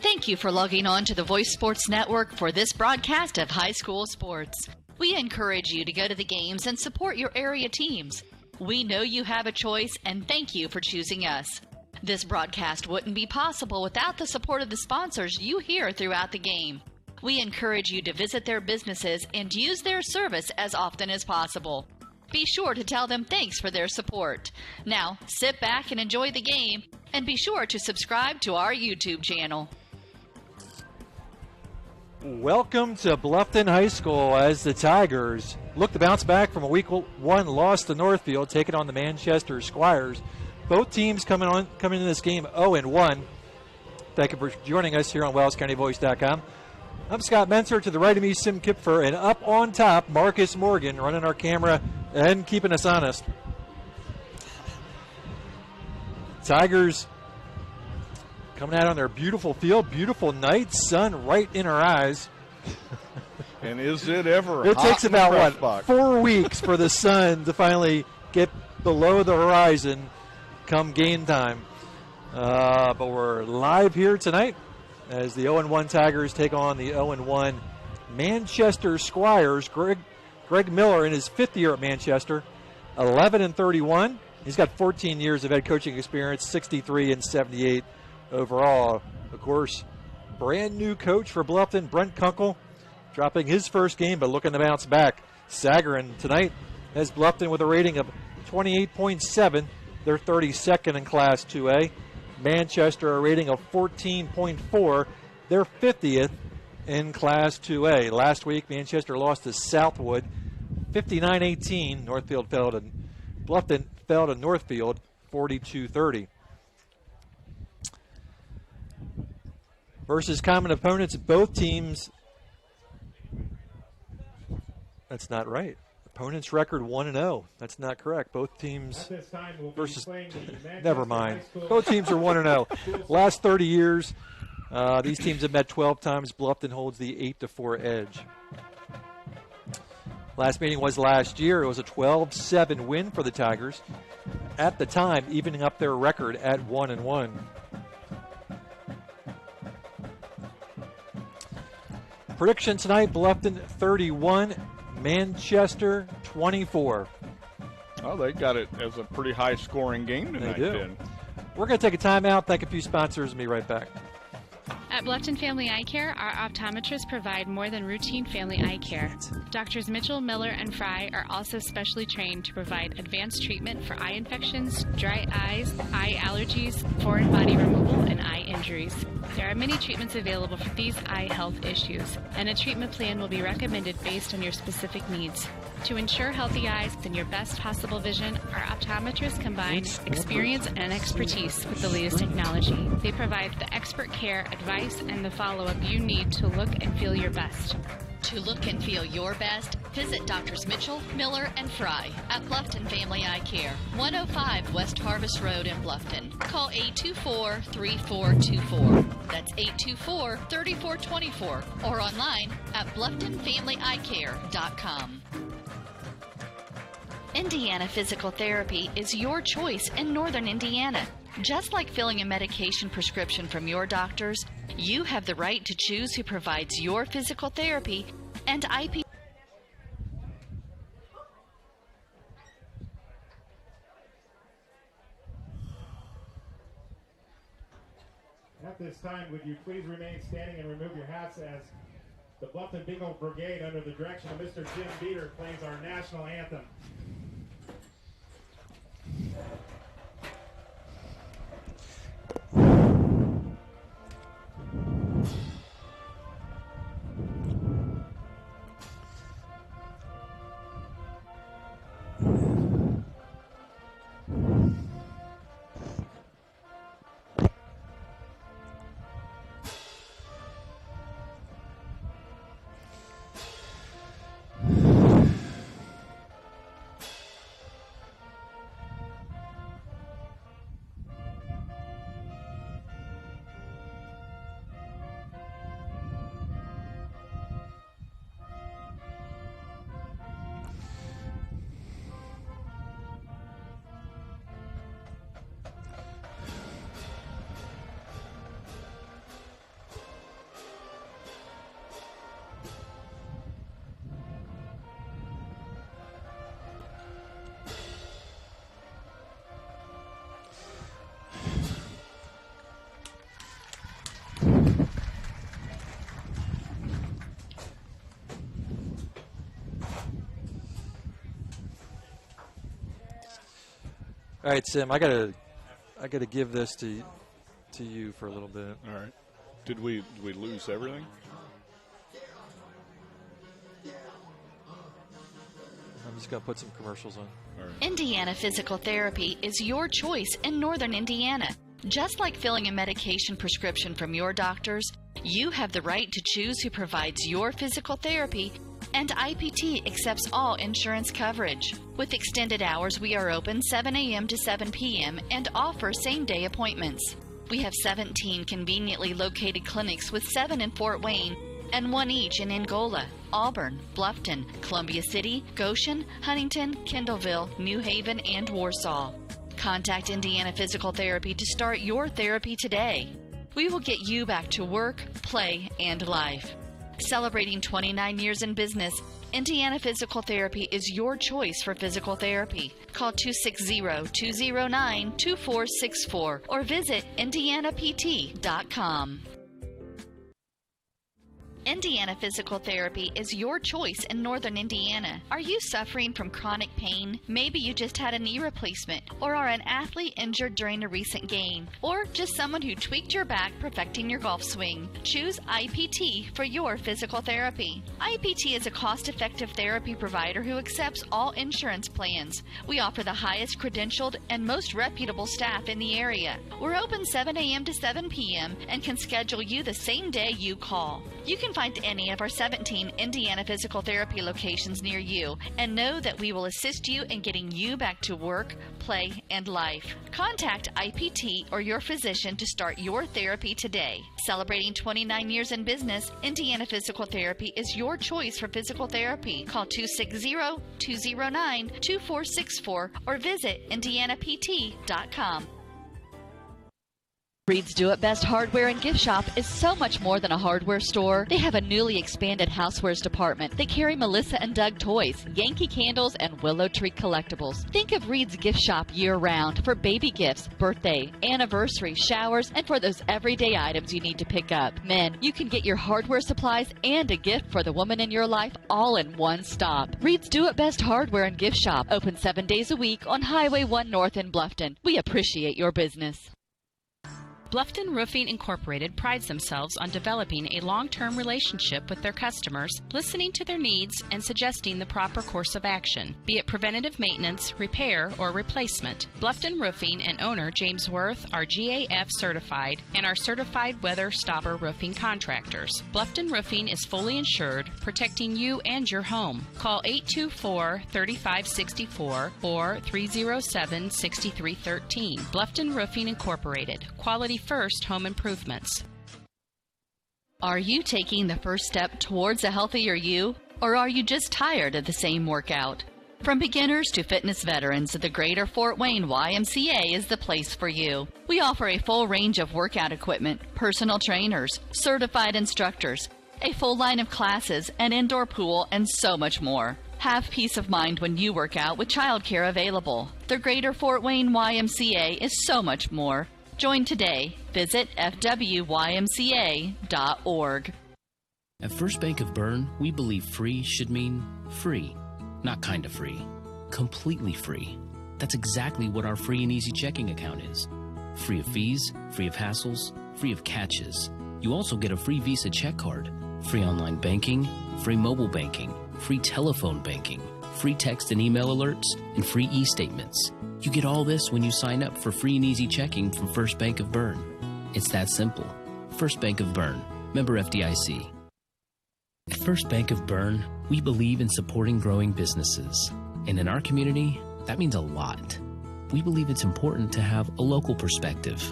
Thank you for logging on to the Voice Sports Network for this broadcast of high school sports. We encourage you to go to the games and support your area teams. We know you have a choice, and thank you for choosing us. This broadcast wouldn't be possible without the support of the sponsors you hear throughout the game. We encourage you to visit their businesses and use their service as often as possible. Be sure to tell them thanks for their support. Now, sit back and enjoy the game, and be sure to subscribe to our YouTube channel. Welcome to Bluffton High School as the Tigers look to bounce back from a week one loss to Northfield, taking on the Manchester Squires. Both teams coming into this game 0-1. Thank you for joining us here on WellsCountyVoice.com. I'm Scott Menser. To the right of me, Sim Kipfer, and up on top, Marcus Morgan, running our camera and keeping us honest. Tigers coming out on their beautiful field, beautiful night, sun right in our eyes. And is it ever It hot takes in the about, press box? 4 weeks for the sun to finally get below the horizon come game time. But we're live here tonight as the 0-1 Tigers take on the 0-1 Manchester Squires. Greg Miller in his 5th year at Manchester, 11-31. He's got 14 years of head coaching experience, 63 and 78 overall. Of course, brand new coach for Bluffton, Brent Kunkel, dropping his first game but looking to bounce back. Sagarin tonight has Bluffton with a rating of 28.7. They're 32nd in Class 2A. Manchester a rating of 14.4. They're 50th in Class 2A. Last week, Manchester lost to Southwood 59-18. Bluffton fell to Northfield 42-30. Versus common opponents, both teams. That's not right. Opponents record 1-0. That's not correct. Both teams versus. Never mind. Both teams are 1-0. Last 30 years, these teams have met 12 times. Bluffton holds the 8-4 edge. Last meeting was last year. It was a 12-7 win for the Tigers. At the time, evening up their record at 1-1. Prediction tonight: Bluffton 31. Manchester 24. Well, they got it as a pretty high-scoring game tonight. They do. Then. We're going to take a timeout, thank a few sponsors, and be right back. At Bluffton Family Eye Care, our optometrists provide more than routine family eye care. Doctors Mitchell, Miller, and Fry are also specially trained to provide advanced treatment for eye infections, dry eyes, eye allergies, foreign body removal, and eye injuries. There are many treatments available for these eye health issues, and a treatment plan will be recommended based on your specific needs. To ensure healthy eyes and your best possible vision, our optometrists combine experience and expertise with the latest technology. They provide the expert care, advice, and the follow-up you need to look and feel your best. To look and feel your best, visit Drs. Mitchell, Miller, and Fry at Bluffton Family Eye Care, 105 West Harvest Road in Bluffton. Call 824-3424. That's 824-3424. Or online at BlufftonFamilyEyeCare.com. Indiana Physical Therapy is your choice in Northern Indiana. Just like filling a medication prescription from your doctors, you have the right to choose who provides your physical therapy and IP. At this time, would you please remain standing and remove your hats as the Bluffton Bingo Brigade, under the direction of Mr. Jim Beater, plays our national anthem. All right, Sim, I gotta give this to you for a little bit. All right. Did we lose everything? I'm just gonna put some commercials on. All right. Indiana Physical Therapy is your choice in Northern Indiana. Just like filling a medication prescription from your doctors, you have the right to choose who provides your physical therapy, and IPT accepts all insurance coverage. With extended hours, we are open 7 a.m. to 7 p.m. and offer same-day appointments. We have 17 conveniently located clinics with 7 in Fort Wayne and 1 each in Angola, Auburn, Bluffton, Columbia City, Goshen, Huntington, Kendallville, New Haven, and Warsaw. Contact Indiana Physical Therapy to start your therapy today. We will get you back to work, play, and life. Celebrating 29 years in business, Indiana Physical Therapy is your choice for physical therapy. Call 260-209-2464 or visit indianapt.com. Indiana Physical Therapy is your choice in Northern Indiana. Are you suffering from chronic pain? Maybe you just had a knee replacement, or are an athlete injured during a recent game, or just someone who tweaked your back perfecting your golf swing. Choose IPT for your physical therapy. IPT is a cost-effective therapy provider who accepts all insurance plans. We offer the highest credentialed and most reputable staff in the area. We're open 7 a.m. to 7 p.m. and can schedule you the same day you call. You can find any of our 17 Indiana Physical Therapy locations near you and know that we will assist you in getting you back to work, play, and life. Contact IPT or your physician to start your therapy today. Celebrating 29 years in business, Indiana Physical Therapy is your choice for physical therapy. Call 260-209-2464 or visit indianapt.com. Reed's Do It Best Hardware and Gift Shop is so much more than a hardware store. They have a newly expanded housewares department. They carry Melissa and Doug toys, Yankee candles, and Willow Tree collectibles. Think of Reed's Gift Shop year-round for baby gifts, birthday, anniversary, showers, and for those everyday items you need to pick up. Men, you can get your hardware supplies and a gift for the woman in your life all in one stop. Reed's Do It Best Hardware and Gift Shop, open 7 days a week on Highway 1 North in Bluffton. We appreciate your business. Bluffton Roofing Incorporated prides themselves on developing a long-term relationship with their customers, listening to their needs and suggesting the proper course of action, be it preventative maintenance, repair, or replacement. Bluffton Roofing and owner James Worth are GAF certified and are certified weather stopper roofing contractors. Bluffton Roofing is fully insured, protecting you and your home. Call 824-3564 or 307-6313. Bluffton Roofing Incorporated. Quality first home improvements. Are you taking the first step towards a healthier you? Or are you just tired of the same workout? From beginners to fitness veterans, the Greater Fort Wayne YMCA is the place for you. We offer a full range of workout equipment, personal trainers, certified instructors, a full line of classes, an indoor pool, and so much more. Have peace of mind when you work out with childcare available. The Greater Fort Wayne YMCA is so much more. Join today. Visit fwymca.org. At First Bank of Bern, we believe free should mean free. Not kind of free. Completely free. That's exactly what our free and easy checking account is. Free of fees, free of hassles, free of catches. You also get a free Visa check card, free online banking, free mobile banking, free telephone banking, free text and email alerts, and free e-statements. You get all this when you sign up for free and easy checking from First Bank of Bern. It's that simple. First Bank of Bern, member FDIC. At First Bank of Bern, we believe in supporting growing businesses. And in our community, that means a lot. We believe it's important to have a local perspective.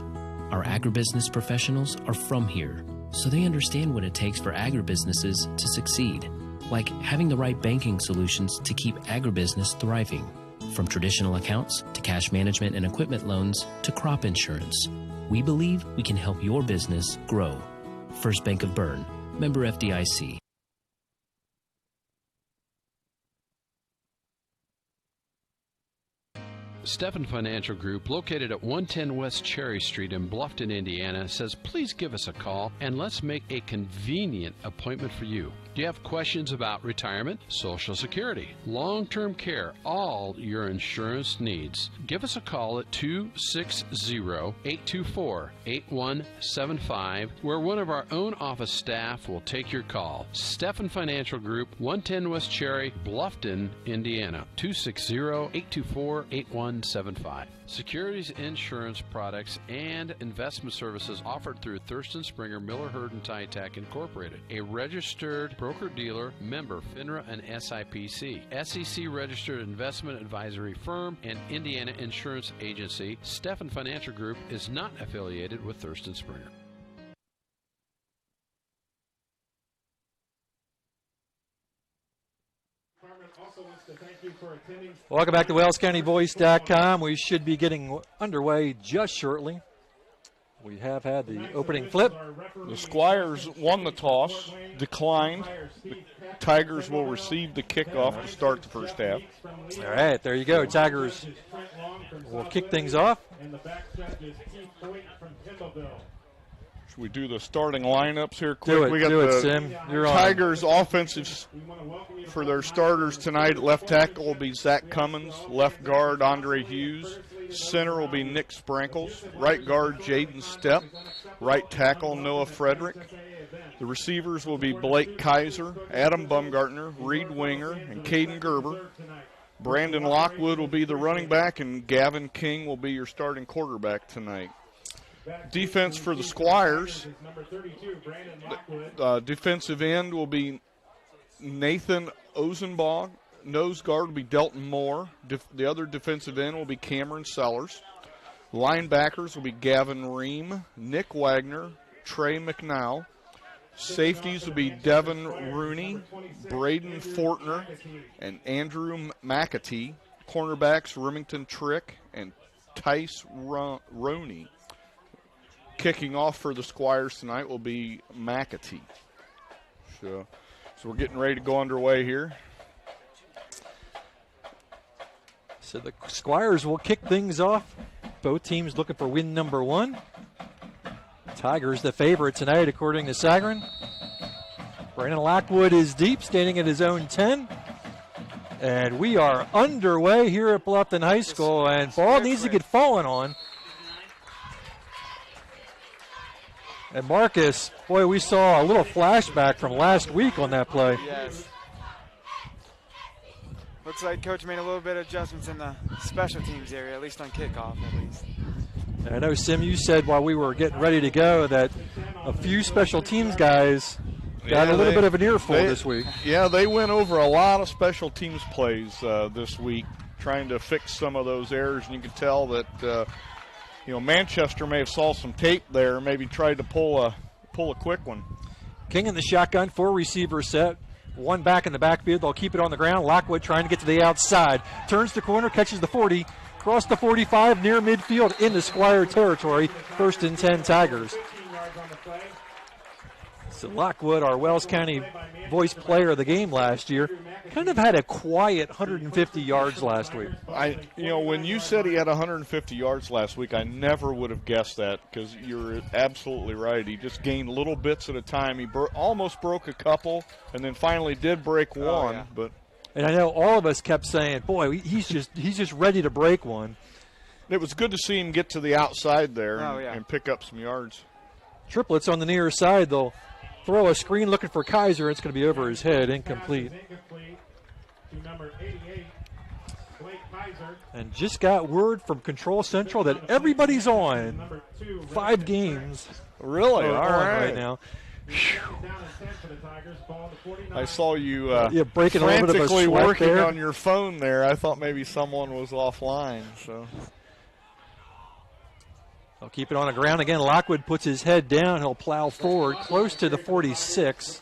Our agribusiness professionals are from here, so they understand what it takes for agribusinesses to succeed, like having the right banking solutions to keep agribusiness thriving. From traditional accounts to cash management and equipment loans to crop insurance, we believe we can help your business grow. First Bank of Bern, member FDIC. Stephan Financial Group, located at 110 West Cherry Street in Bluffton, Indiana, says please give us a call and let's make a convenient appointment for you. Do you have questions about retirement, Social Security, long-term care, all your insurance needs? Give us a call at 260-824-8175, where one of our own office staff will take your call. Stephan Financial Group, 110 West Cherry, Bluffton, Indiana, 260-824-8175. Securities, insurance products, and investment services offered through Thurston Springer Miller Herd and Tytech Incorporated, a registered broker-dealer, member FINRA and SIPC, SEC-registered investment advisory firm, and Indiana Insurance Agency. Stephan Financial Group is not affiliated with Thurston Springer. Welcome back to WellsCountyVoice.com. We should be getting underway just shortly. We have had the opening flip. The Squires won the toss, declined. The Tigers will receive the kickoff to start the first half. All right, there you go. Tigers will kick things off. Should we do the starting lineups here quick? Do it, we got do the it, Sim. You're on. Tigers offensive for their starters tonight. Left tackle will be Zach Cummins. Left guard, Andre Hughes. Center will be Nick Sprankles. Right guard, Jaden Stepp. Right tackle, Noah Frederick. The receivers will be Blake Kaiser, Adam Bumgartner, Reed Winger, and Caden Gerber. Brandon Lockwood will be the running back, and Gavin King will be your starting quarterback tonight. Defense for the Squires. Defensive end will be Nathan Ozenbog. Nose guard will be Delton Moore. The other defensive end will be Cameron Sellers. Linebackers will be Gavin Ream, Nick Wagner, Trey McNow. Safeties will be Devin Rooney, Braden Fortner, and Andrew McAtee. Cornerbacks Remington Trick and Tice Roney. Kicking off for the Squires tonight will be McAtee. So we're getting ready to go underway here. So the Squires will kick things off. Both teams looking for win number one. Tigers the favorite tonight, according to Sagarin. Brandon Lockwood is deep, standing at his own 10. And we are underway here at Bluffton High School, and ball needs to get fallen on. And Marcus, boy, we saw a little flashback from last week on that play. Yes. Looks like Coach made a little bit of adjustments in the special teams area, at least on kickoff, at least. I know, Sim, you said while we were getting ready to go that a few special teams guys got a little bit of an earful this week. Yeah, they went over a lot of special teams plays this week, trying to fix some of those errors, and you can tell that Manchester may have saw some tape there, maybe tried to pull a quick one. King in the shotgun, 4 receiver set. One back in the backfield. They'll keep it on the ground. Lockwood trying to get to the outside. Turns the corner, catches the 40. Across the 45, near midfield, into Squire territory. 1st and 10 Tigers. So Lockwood, our Wells County Voice Player of the game last year, kind of had a quiet 150 yards last week. When you said he had 150 yards last week, I never would have guessed that, because you're absolutely right. He just gained little bits at a time. He almost broke a couple, and then finally did break one. Yeah. But and I know all of us kept saying, "Boy, he's just ready to break one." It was good to see him get to the outside there and pick up some yards. Triplets on the near side. They'll throw a screen looking for Kaiser. It's going to be over his head, incomplete. And just got word from Control Central that everybody's on 5 games. Really? All right now. I saw you breaking a little bit of a frantically sweat working there on your phone there. I thought maybe someone was offline. So I'll keep it on the ground again. Lockwood puts his head down. He'll plow forward close to the 46.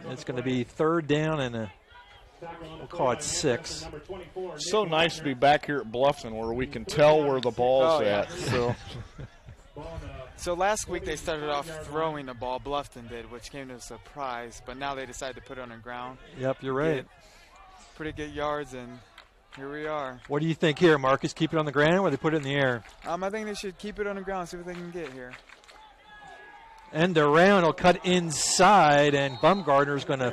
It's going to be 3rd down and we'll call it 6. So nice to be back here at Bluffton where we can tell where the ball's at. So last week they started off throwing the ball, Bluffton did, which came to a surprise, but now they decided to put it on the ground. Yep, you're right. Pretty good yards, and Here we are. What do you think here, Marcus? Keep it on the ground or they put it in the air? I think they should keep it on the ground, see what they can get here. End around will cut inside, and Bumgardner's going to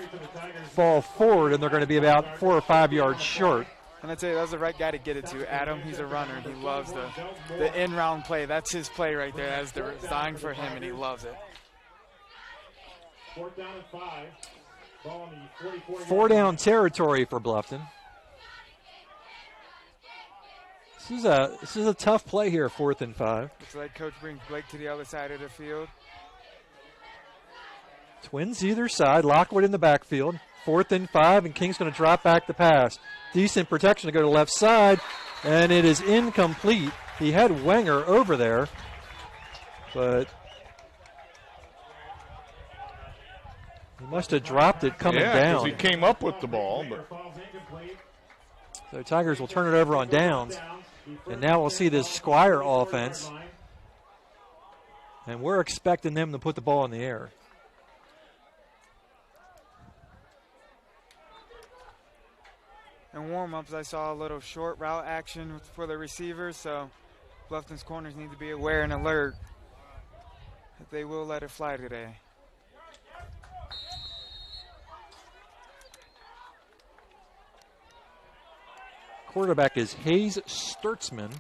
fall forward, and they're going to be about 4 or 5 yards short. And I tell you, that's the right guy to get it to. Adam, he's a runner. He loves the in-round play. That's his play right there. That's designed for him, and he loves it. 4th down and 5. Ball on the 44. 4 down territory for Bluffton. This is a tough play here, 4th and 5. Looks like Coach brings Blake to the other side of the field. Twins either side. Lockwood in the backfield. 4th and 5, and King's going to drop back the pass. Decent protection to go to the left side, and it is incomplete. He had Wenger over there, but he must have dropped it coming down. He came up with the ball. But So Tigers will turn it over on downs, and now we'll see this Squire offense, and we're expecting them to put the ball in the air. In warm-ups, I saw a little short route action for the receivers, so Bluffton's corners need to be aware and alert that they will let it fly today. Quarterback is Hayes Sturtzman,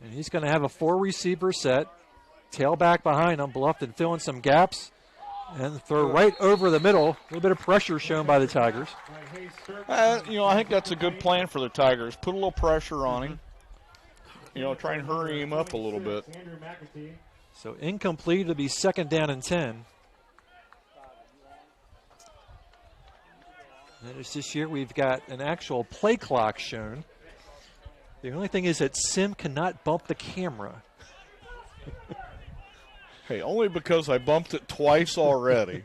and he's going to have a 4-receiver set. Tailback behind him, Bluffton filling some gaps, and throw right over the middle. A little bit of pressure shown by the Tigers. I think that's a good plan for the Tigers. Put a little pressure on him. Try and hurry him up a little bit. So incomplete. It'll be 2nd down and 10. Notice this year we've got an actual play clock shown. The only thing is that Sim cannot bump the camera. Hey, only because I bumped it twice already.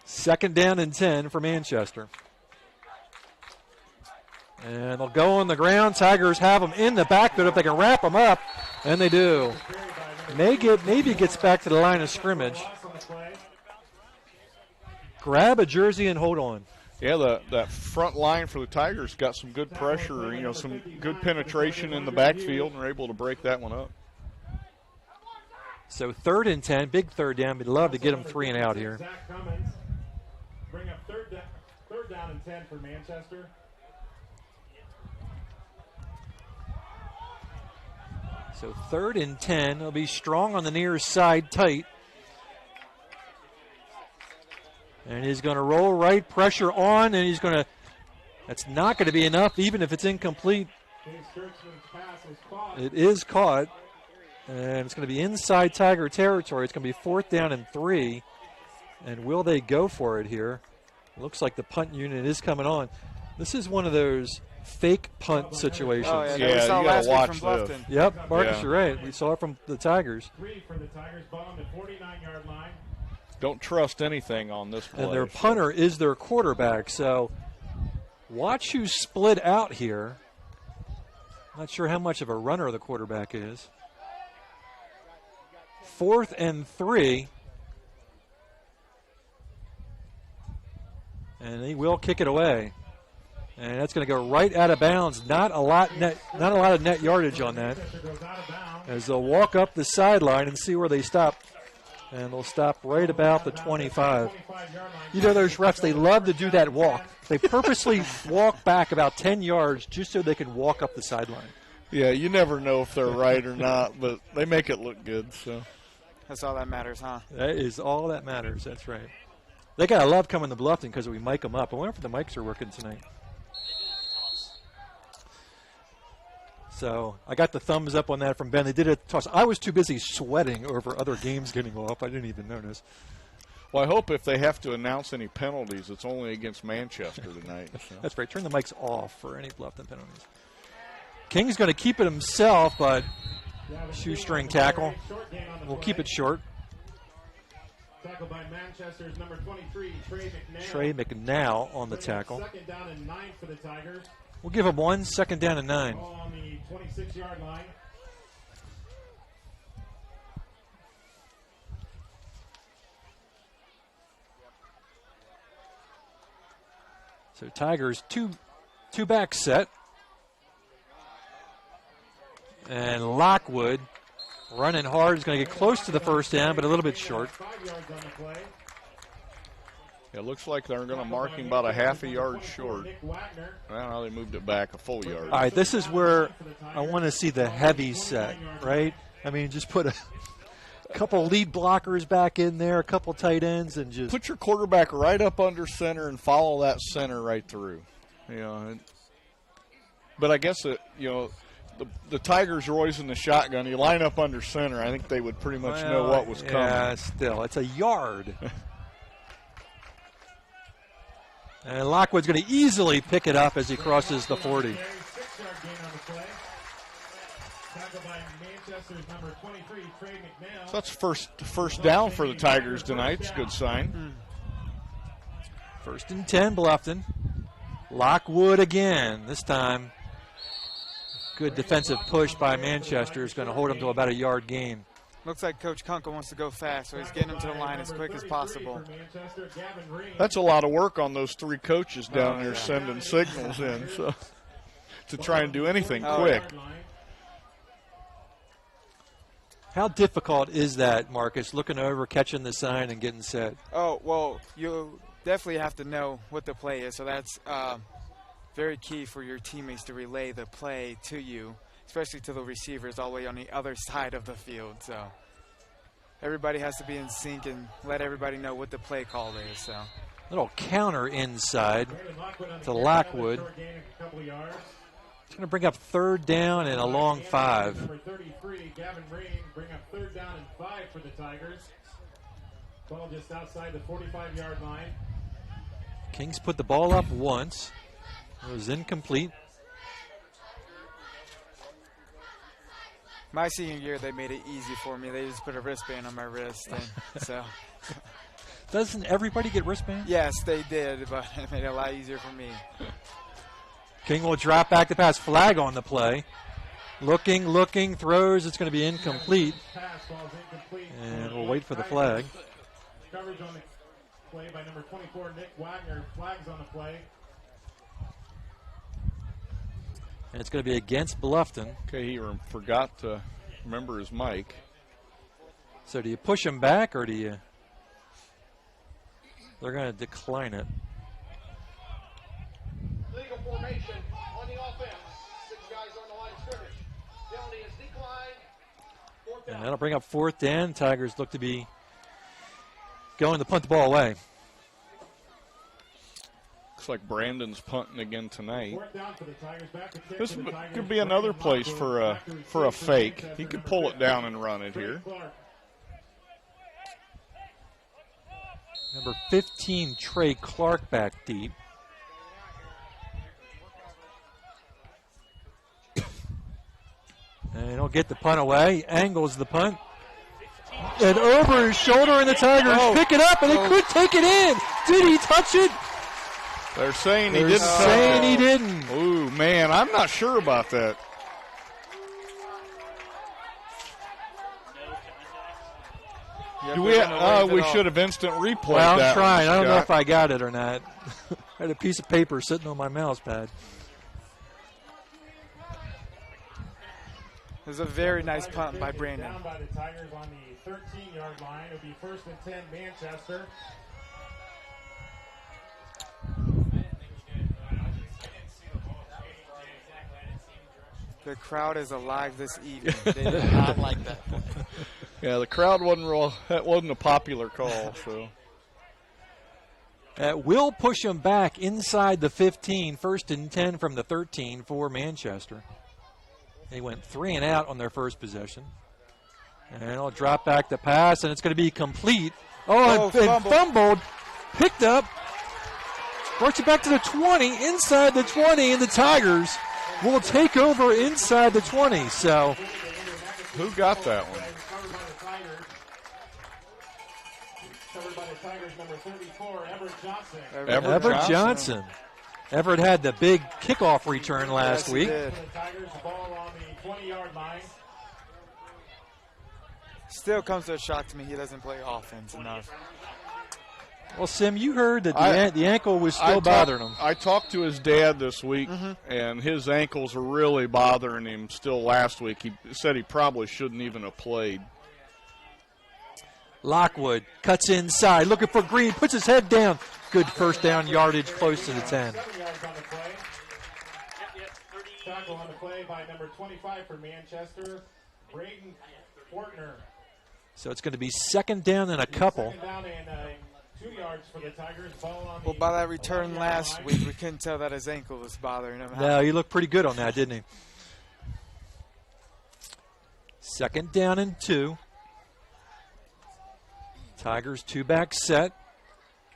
2nd down and 10 for Manchester. And they'll go on the ground. Tigers have them in the backfield if they can wrap them up, and they do. Maybe gets back to the line of scrimmage. Grab a jersey and hold on. Yeah, that front line for the Tigers got some good pressure, some good penetration in the backfield, and were able to break that one up. So 3rd and 10, big 3rd down. We'd love to get them 3 and out here. Bring up third down and 10 for Manchester. So 3rd and 10. They'll be strong on the near side, tight. And he's going to roll right, pressure on, and he's going to – that's not going to be enough, even if it's incomplete. It is caught, and it's going to be inside Tiger territory. It's going to be 4th down and 3. And will they go for it here? It looks like the punt unit is coming on. This is one of those fake punt situations. Oh, yeah, you got to watch this. Yep, Marcus, you're right. We saw it from the Tigers. 3 for the Tigers, ball on the 49-yard line. Don't trust anything on this play. And their punter is their quarterback, so watch who's split out here. Not sure how much of a runner the quarterback is. 4th and 3. And he will kick it away. And that's going to go right out of bounds. Not a lot of net yardage on that. As they'll walk up the sideline and see where they stop. And they'll stop right about the 25. Those refs, they love to do that walk. They purposely walk back about 10 yards just so they can walk up the sideline. Yeah, you never know if they're right or not, but they make it look good. So that's all that matters, huh? That is all that matters. That's right. They got to love coming to Bluffton because we mic them up. I wonder if the mics are working tonight. So I got the thumbs up on that from Ben. They did a toss. I was too busy sweating over other games getting off. I didn't even notice. Well, I hope if they have to announce any penalties, it's only against Manchester tonight. So. That's right. Turn the mics off for any Bluffton penalties. King's going to keep it himself, but shoestring tackle. We'll keep it short. Tackle by Manchester's number 23, Trey McNair. Trey McNow on the tackle. 2nd down and 9 for the Tigers. We'll give him 1, 2nd down and 9. Ball on the 26-yard line. So Tigers two back set. And Lockwood running hard is going to get close to the first down, but a little bit short. It looks like they're going to mark him about a half a yard short. Well, they moved it back a full yard. All right, this is where I want to see the heavy set, right? I mean, just put a couple lead blockers back in there, a couple tight ends, and just put your quarterback right up under center and follow that center right through. You know, but I guess the Tigers are always in the shotgun. You line up under center, I think they would pretty much know what was coming. Yeah, still, it's a yard. And Lockwood's going to easily pick it up as he crosses the 40. So that's first down for the Tigers tonight. It's a good sign. 1st and 10, Bluffton. Lockwood again. This time, good defensive push by Manchester is going to hold him to about a yard gain. Looks like Coach Kunkel wants to go fast, so he's getting him to the line as quick as possible. That's a lot of work on those 3 coaches down there sending signals in to try and do anything quick. How difficult is that, Marcus, looking over, catching the sign, and getting set? Oh, well, you definitely have to know what the play is, so that's very key for your teammates to relay the play to you, especially to the receivers all the way on the other side of the field. So everybody has to be in sync and let everybody know what the play call is. So little counter inside to Lockwood. It's going to bring up 3rd down and a long 5. Number 33, Gavin Green, bring up 3rd down and 5 for the Tigers. Ball just outside the 45-yard line. Kings put the ball up once. It was incomplete. My senior year, they made it easy for me. They just put a wristband on my wrist. And so. Doesn't everybody get wristbands? Yes, they did, but it made it a lot easier for me. King will drop back to pass. Flag on the play. Looking, throws. It's going to be incomplete. And we'll wait for the flag. Coverage on the play by number 24, Nick Wagner. Flags on the play. And it's going to be against Bluffton. Okay, he forgot to remember his mic. So do you push him back or do you? They're going to decline it. Legal formation on the offense. 6 guys on the line of scrimmage. Penalty is declined. 4th down. And that'll bring up 4th down. Tigers look to be going to punt the ball away. Looks like Brandon's punting again tonight. 4th down for the Tigers. Back to kick This for the Tigers. could be another place for a fake. He could pull it down and run it here. Number 15, Trey Clark back deep. And he'll get the punt away. Angles the punt. And over his shoulder, and the Tigers pick it up, and they could take it in. Did he touch it? They're saying he They're didn't. saying he didn't. Ooh, man, I'm not sure about that. We should have instant replayed well, that. I'm trying. I don't know if I got it or not. I had a piece of paper sitting on my mouse pad. It was a very nice punt by Brandon. Down by the Tigers on the 13-yard line. It'll be 1st and 10, Manchester. The crowd is alive this evening. They did not like that. Yeah, the crowd that wasn't a popular call. So will push him back inside the 15, 1st and 10 from the 13 for Manchester. They went 3 and out on their first possession. And I'll drop back the pass, and it's going to be complete. And fumbled. Picked up. Works it back to the 20, inside the 20, and the Tigers will take over inside the 20. So, who got that one? Covered by the Tigers, number 34, Everett Johnson. Everett Johnson. Everett had the big kickoff return last week. The Tigers ball on the 20-yard line. Still comes to a shock to me he doesn't play offense enough. Well, Sim, you heard that the ankle was still bothering him. I talked to his dad this week, and his ankles are really bothering him still last week. He said he probably shouldn't even have played. Lockwood cuts inside, looking for Green, puts his head down. Good first down yardage close to the 10. 7 yards on the play. Tackle on the play by number 25 for Manchester, Braden Fortner. So it's going to be second down and a couple. Second down and 2 yards for the Tigers. Ball on Well, by that return last week, we couldn't tell that his ankle was bothering him. No, he looked pretty good on that, didn't he? Second down and 2. Tigers 2-back set.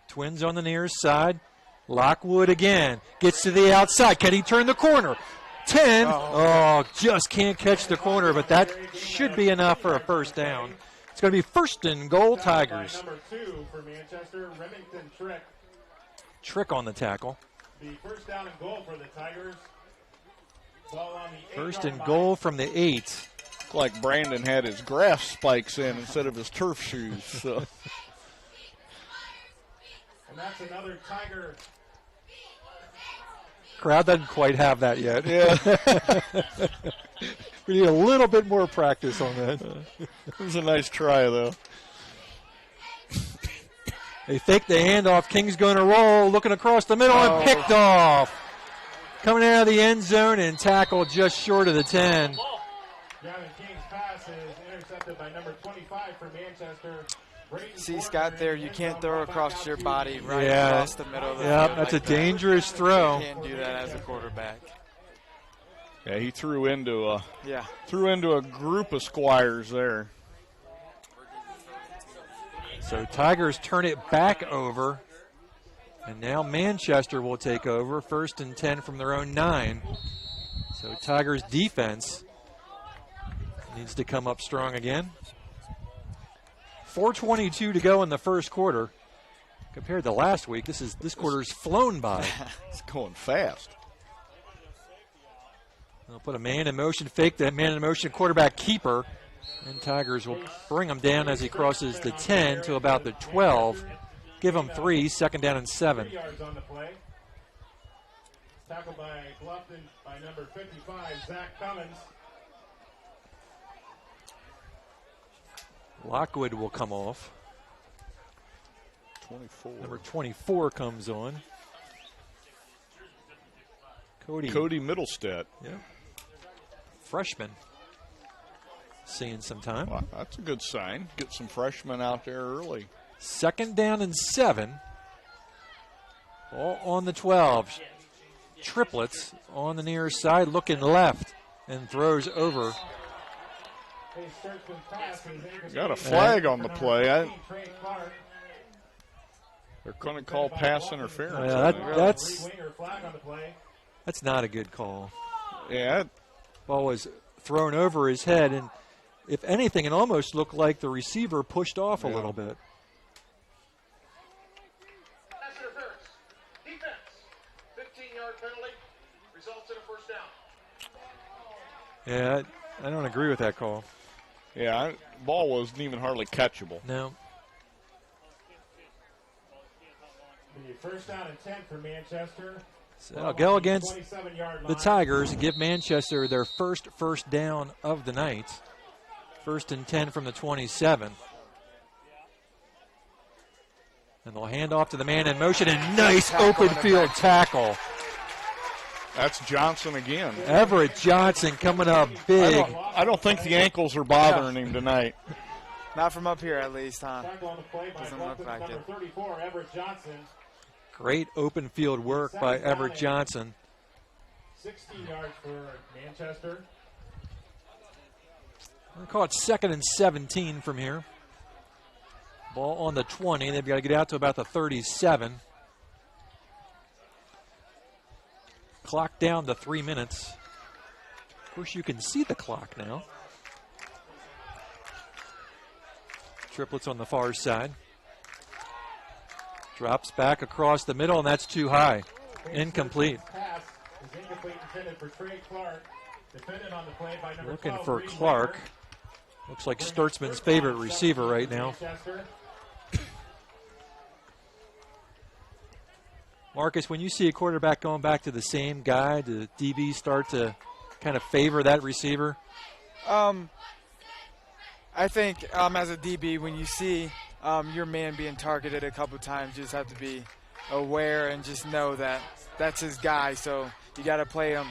Twins on the near side. Lockwood again. Gets to the outside. Can he turn the corner? 10. Oh, just can't catch the corner, but that should be enough for a first down. It's going to be first and goal, Tigers. Number 2 for Manchester, Remington Trick. Trick on the tackle. The first down and goal for the Tigers. Ball on the 8-yard First and line. goal from the 8. Looked like Brandon had his grass spikes in instead of his turf shoes. So. And that's another Tiger. Crowd doesn't quite have that yet. Yeah. We need a little bit more practice on that. It was a nice try, though. They fake the handoff. King's going to roll, looking across the middle and picked off. Coming out of the end zone and tackled just short of the 10. Gavin King's pass is intercepted by number 25 for Manchester. See, Scott, there you can't throw across your body across the middle of the field. like That's a dangerous throw. You can't do that as a quarterback. Yeah, he threw into a group of squires there. So Tigers turn it back over, and now Manchester will take over. First and 10 from their own 9. So Tigers defense needs to come up strong again. 4:22 to go in the first quarter. Compared to last week, this quarter's flown by. It's going fast. They'll put a man in motion, fake that man in motion quarterback keeper, and Tigers will bring him down as he crosses the 10 to about the 12. Give him 3, second down and 7. 3 yards on the play. Tackled by Bluffton by number 55, Zach Cummins. Lockwood will come off. 24. Number 24 comes on. Cody Middlestead. Yeah. Freshman. Seeing some time. Well, that's a good sign. Get some freshmen out there early. Second down and 7. All on the 12. Triplets on the near side, looking left, and throws over. Got a flag on the play. They're going to call pass interference. Yeah, that's not a good call. Yeah. Ball was thrown over his head, and if anything, it almost looked like the receiver pushed off a little bit. Pass interference. Defense. 15-yard penalty. Results in a first down. Yeah, I don't agree with that call. Yeah, ball wasn't even hardly catchable. No. The first down and 10 for Manchester. So I'll go against the Tigers and give Manchester their first down of the night. First and 10 from the 27. And they'll hand off to the man in motion, and nice open field tackle. That's Johnson again. Everett Johnson coming up big. I don't think the ankles are bothering him tonight. Not from up here, at least, huh? Doesn't look like it. 34, Everett Johnson. Great open field work by Everett Johnson. 16 yards for Manchester. We're call it second and 17 from here. Ball on the 20. They've got to get out to about the 37. Clock down to 3 minutes. Of course, you can see the clock now. Triplets on the far side. Drops back across the middle, and that's too high. Incomplete. Pass is incomplete, intended for Trey Clark. Defended on the play by number Looking 12, for Clark. Looks like Sturtzman's favorite receiver right now. Marcus, when you see a quarterback going back to the same guy, do DBs start to kind of favor that receiver? I think as a DB, when you see your man being targeted a couple times, you just have to be aware and just know that that's his guy. So you got to play him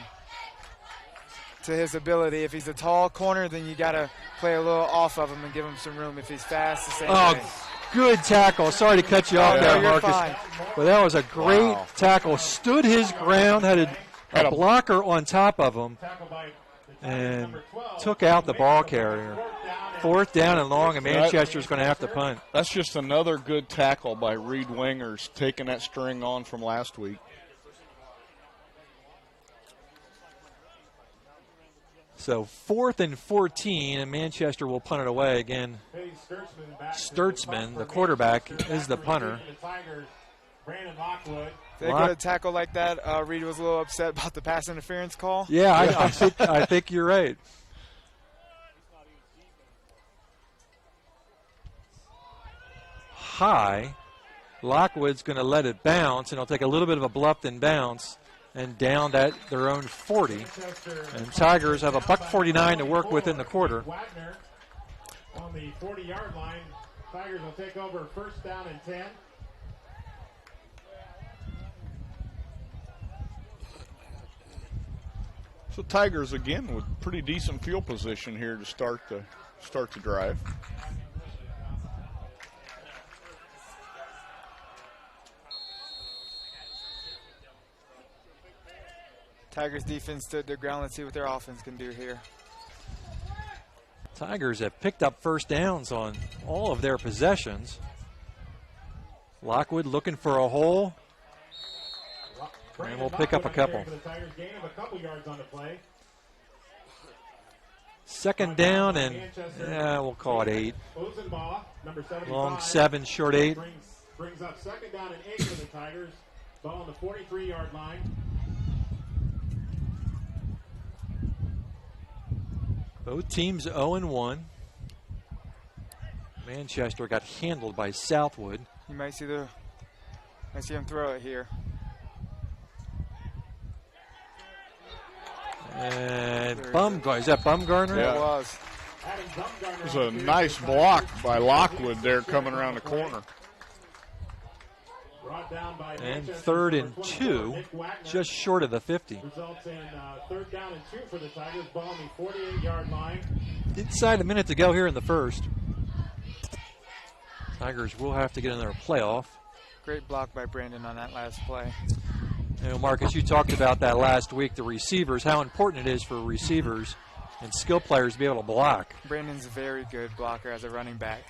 to his ability. If he's a tall corner, then you got to play a little off of him and give him some room. If he's fast, the same way. Good tackle. Sorry to cut you off there, Marcus. Fine. But that was a great tackle. Stood his ground, had a blocker on top of him, and took out the ball carrier. 4th down and long, and Manchester's going to have to punt. That's just another good tackle by Reed Wingers, taking that string on from last week. So 4th and 14, and Manchester will punt it away again. Sturtzman, the quarterback, is the punter. They got a tackle like that. Reed was a little upset about the pass interference call. Yeah, I think you're right. High. Lockwood's going to let it bounce, and it'll take a little bit of a Bluffton bounce and down at their own 40. And Tigers have a $1.49 to work with in the quarter. On the 40-yard line, Tigers will take over 1st down and 10. So Tigers again with pretty decent field position here to start the drive. Tigers defense stood their ground. Let's see what their offense can do here. Tigers have picked up 1st downs on all of their possessions. Lockwood looking for a hole. And we'll pick up a couple. 2nd down, and we'll call it 8. Long 7, short 8. Brings up 2nd down and 8 for the Tigers. Ball on the 43-yard line. Both teams 0-1. Manchester got handled by Southwood. You might see him throw it here. And is that Bumgarner? Yeah, it was. It was a nice block by Lockwood there coming around the corner. And 3rd and 2, just short of the 50. Results in 3rd down and 2 for the Tigers. Ball on the 48-yard line. Inside a minute to go here in the 1st. Tigers will have to get in their playoff. Great block by Brandon on that last play. You know, Marcus, you talked about that last week, the receivers, how important it is for receivers and skill players to be able to block. Brandon's a very good blocker as a running back.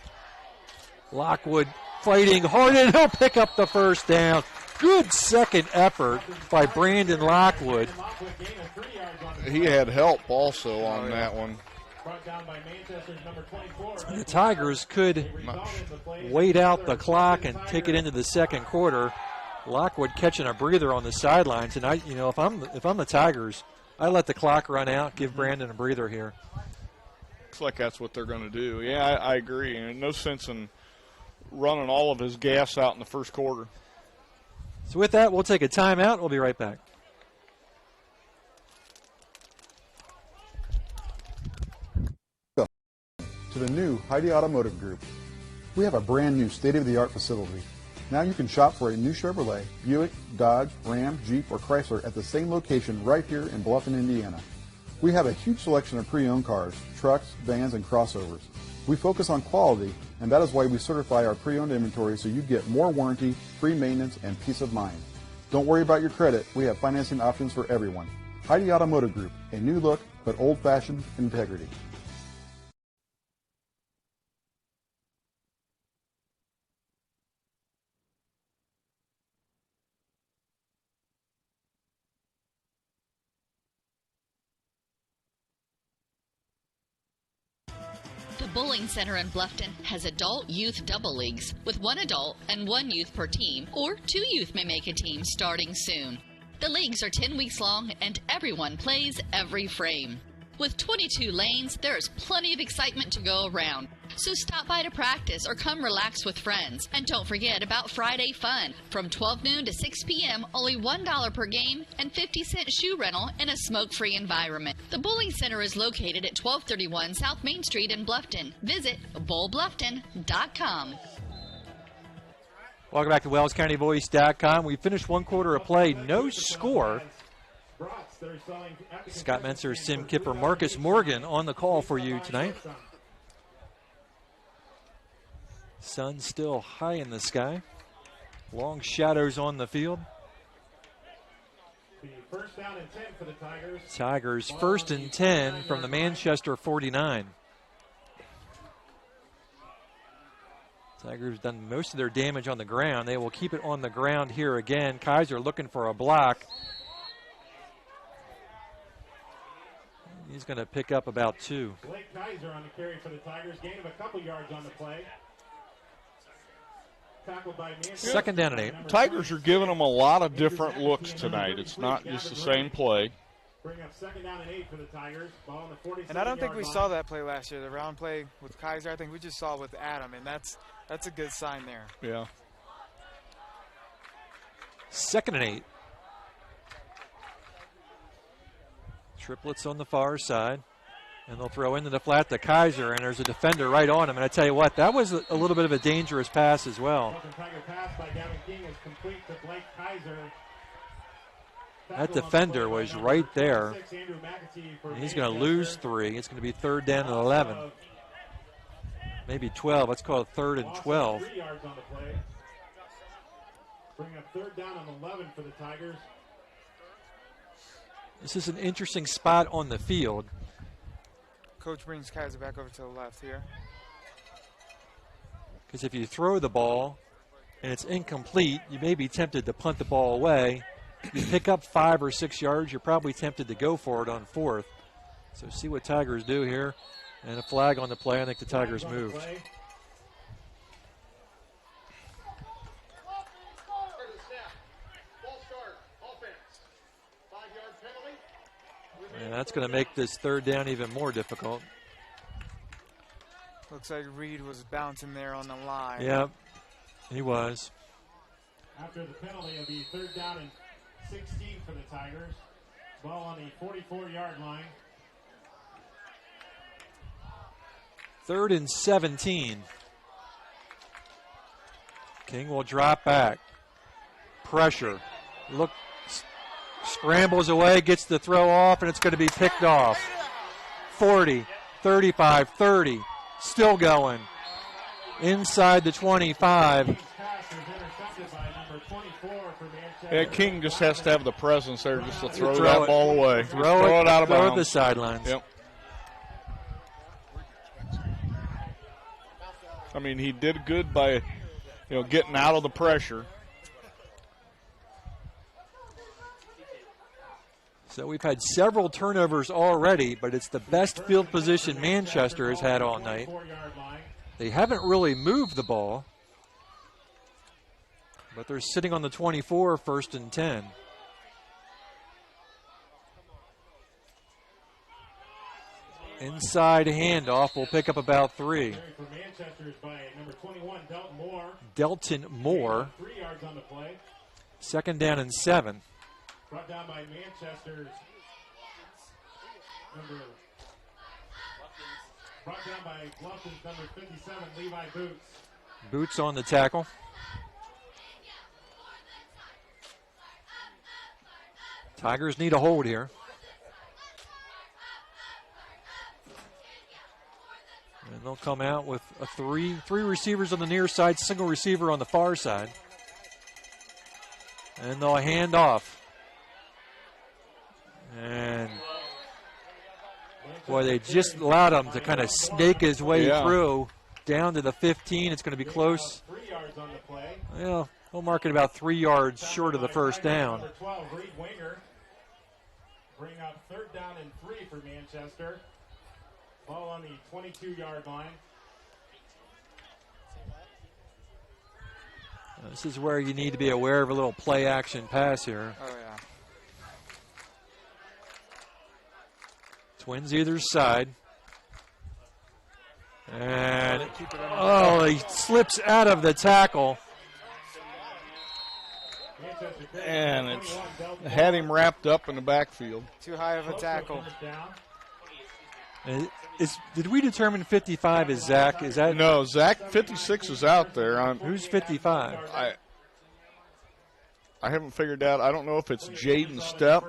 Lockwood fighting hard, and he'll pick up the 1st down. Good second effort by Brandon Lockwood. He had help also on that one. The Tigers could wait out the clock and take it into the 2nd quarter. Lockwood catching a breather on the sidelines, and if I'm the Tigers, I let the clock run out, give Brandon a breather here. Looks like that's what they're going to do. Yeah, I agree. And no sense in running all of his gas out in the 1st quarter. So with that, we'll take a timeout. We'll be right back. To the new Heidi Automotive Group. We have a brand new state-of-the-art facility. Now you can shop for a new Chevrolet, Buick, Dodge, Ram, Jeep, or Chrysler at the same location right here in Bluffton, Indiana. We have a huge selection of pre-owned cars, trucks, vans, and crossovers. We focus on quality, and that is why we certify our pre-owned inventory so you get more warranty, free maintenance, and peace of mind. Don't worry about your credit. We have financing options for everyone. Heidi Automotive Group, a new look, but old-fashioned integrity. The Bowling Center in Bluffton has adult youth double leagues with 1 adult and 1 youth per team, or 2 youth may make a team starting soon. The leagues are 10 weeks long and everyone plays every frame. With 22 lanes, there is plenty of excitement to go around. So stop by to practice or come relax with friends. And don't forget about Friday Fun. From 12 noon to 6 p.m., only $1 per game and 50-cent shoe rental in a smoke-free environment. The Bowling Center is located at 1231 South Main Street in Bluffton. Visit bowlbluffton.com. Welcome back to WellsCountyVoice.com. We finished one quarter of play, no score. Scott Menser, Sim Kipper, Marcus Morgan on the call for you tonight. Sun still high in the sky. Long shadows on the field. First down and 10 for the Tigers. Tigers first and 10 from the Manchester 49. Tigers done most of their damage on the ground. They will keep it on the ground here again. Kaiser looking for a block. He's going to pick up about 2. Blake Kaiser on the carry for the Tigers. Gain of a couple yards on the play. Tackled by Manchester. Second down and 8. Tigers are giving them a lot of different looks tonight. It's not just the same play. Bring up second down and 8 for the Tigers. Ball on the 47-yard And I don't think we line. saw that play last year, the round play with Kaiser. I think we just saw it with Adam, and that's a good sign there. Yeah. Second and 8. Triplets on the far side. And they'll throw into the flat to Kaiser, and there's a defender right on him. And I tell you what, that was a little bit of a dangerous pass as well. Tiger pass by Gavin King is complete to Blake Kaiser. That defender was right there. And he's going to lose 3. It's going to be third down and 11. Maybe 12. Let's call it third and 12. 3 yards on the play. Bring up third down and 11 for the Tigers. This is an interesting spot on the field. Coach brings Kaiser back over to the left here. Because if you throw the ball and it's incomplete, you may be tempted to punt the ball away. You pick up 5 or 6 yards, you're probably tempted to go for it on 4th. So see what Tigers do here. And a flag on the play. I think the Tigers moved. And that's going to make this third down even more difficult. Looks like Reed was bouncing there on the line. Yep, he was. After the penalty, it'll be third down and 16 for the Tigers. Ball on the 44-yard line. Third and 17. King will drop back. Pressure. Look. Scrambles away, gets the throw off, and it's going to be picked off. 40, 35, 30. Still going. Inside the 25. Yeah, King just has to have the presence there just to throw that ball away. Throw it out of bounds. Throw it the sidelines. Yep. I mean, he did good by, getting out of the pressure. So we've had several turnovers already, but it's the best field position Manchester has had all night. They haven't really moved the ball, but they're sitting on the 24, first and 10. Inside handoff will pick up about 3. Delton Moore. 3 yards on the play. Second down and 7. Brought down by Manchester's number. Brought down by Bluffton's number 57, Levi Boots. Boots on the tackle. Tigers need a hold here. And they'll come out with a three receivers on the near side, single receiver on the far side. And they'll hand off. And boy, they just allowed him to kind of snake his way through down to the 15. It's going to be close. 3 yards on the play. Well, we'll mark it about 3 yards short of the first down. Number 12, Reed Winger. Bring up third down and 3 for Manchester. Ball on the 22-yard line. This is where you need to be aware of a little play action pass here. Oh, yeah. Twins either side. And, oh, he slips out of the tackle. And it's had him wrapped up in the backfield. Too high of a tackle. Did we determine 55 is Zach? Is that no? Zach 56 is out there. Who's 55? I haven't figured out. I don't know if it's Jaden Stepp.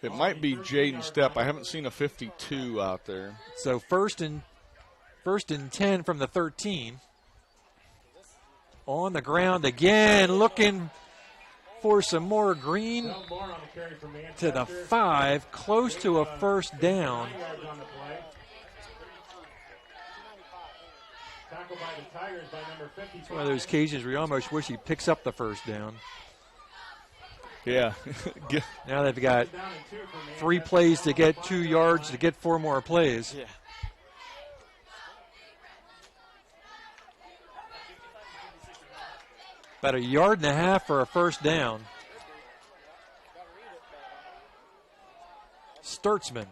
It might be Jaden Stepp. I haven't seen a 52 out there. So first and 10 from the 13. On the ground again, looking for some more green to the 5, close to a first down. It's one of those occasions where you almost wish he picks up the first down. Yeah. Now they've got 3 plays to get 2 yards to get 4 more plays. Yeah. About a yard and a half for a first down. Sturtzman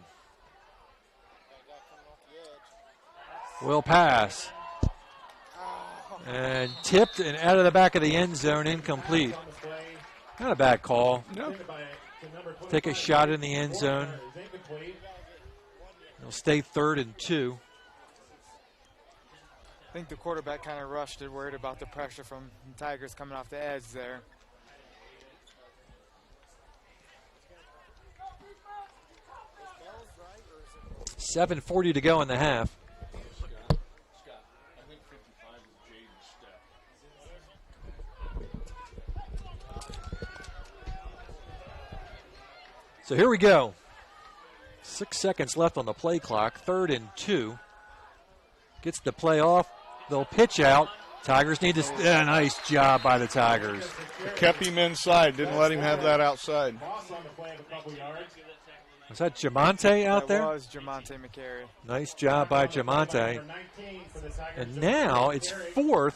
will pass. And tipped and out of the back of the end zone, incomplete. Not a bad call. No. Take a shot in the end zone. It'll stay 3rd and 2. I think the quarterback kind of rushed and worried about the pressure from the Tigers coming off the edge there. $7:40 to go in the half. So here we go. 6 seconds left on the play clock. 3rd and 2. Gets the play off. They'll pitch out. Tigers need to. Nice job by the Tigers. Kept him inside. Didn't let him have that outside. Was that Jamonte out there? That was Jamonte McCary. Nice job by Jamonte. And now it's 4th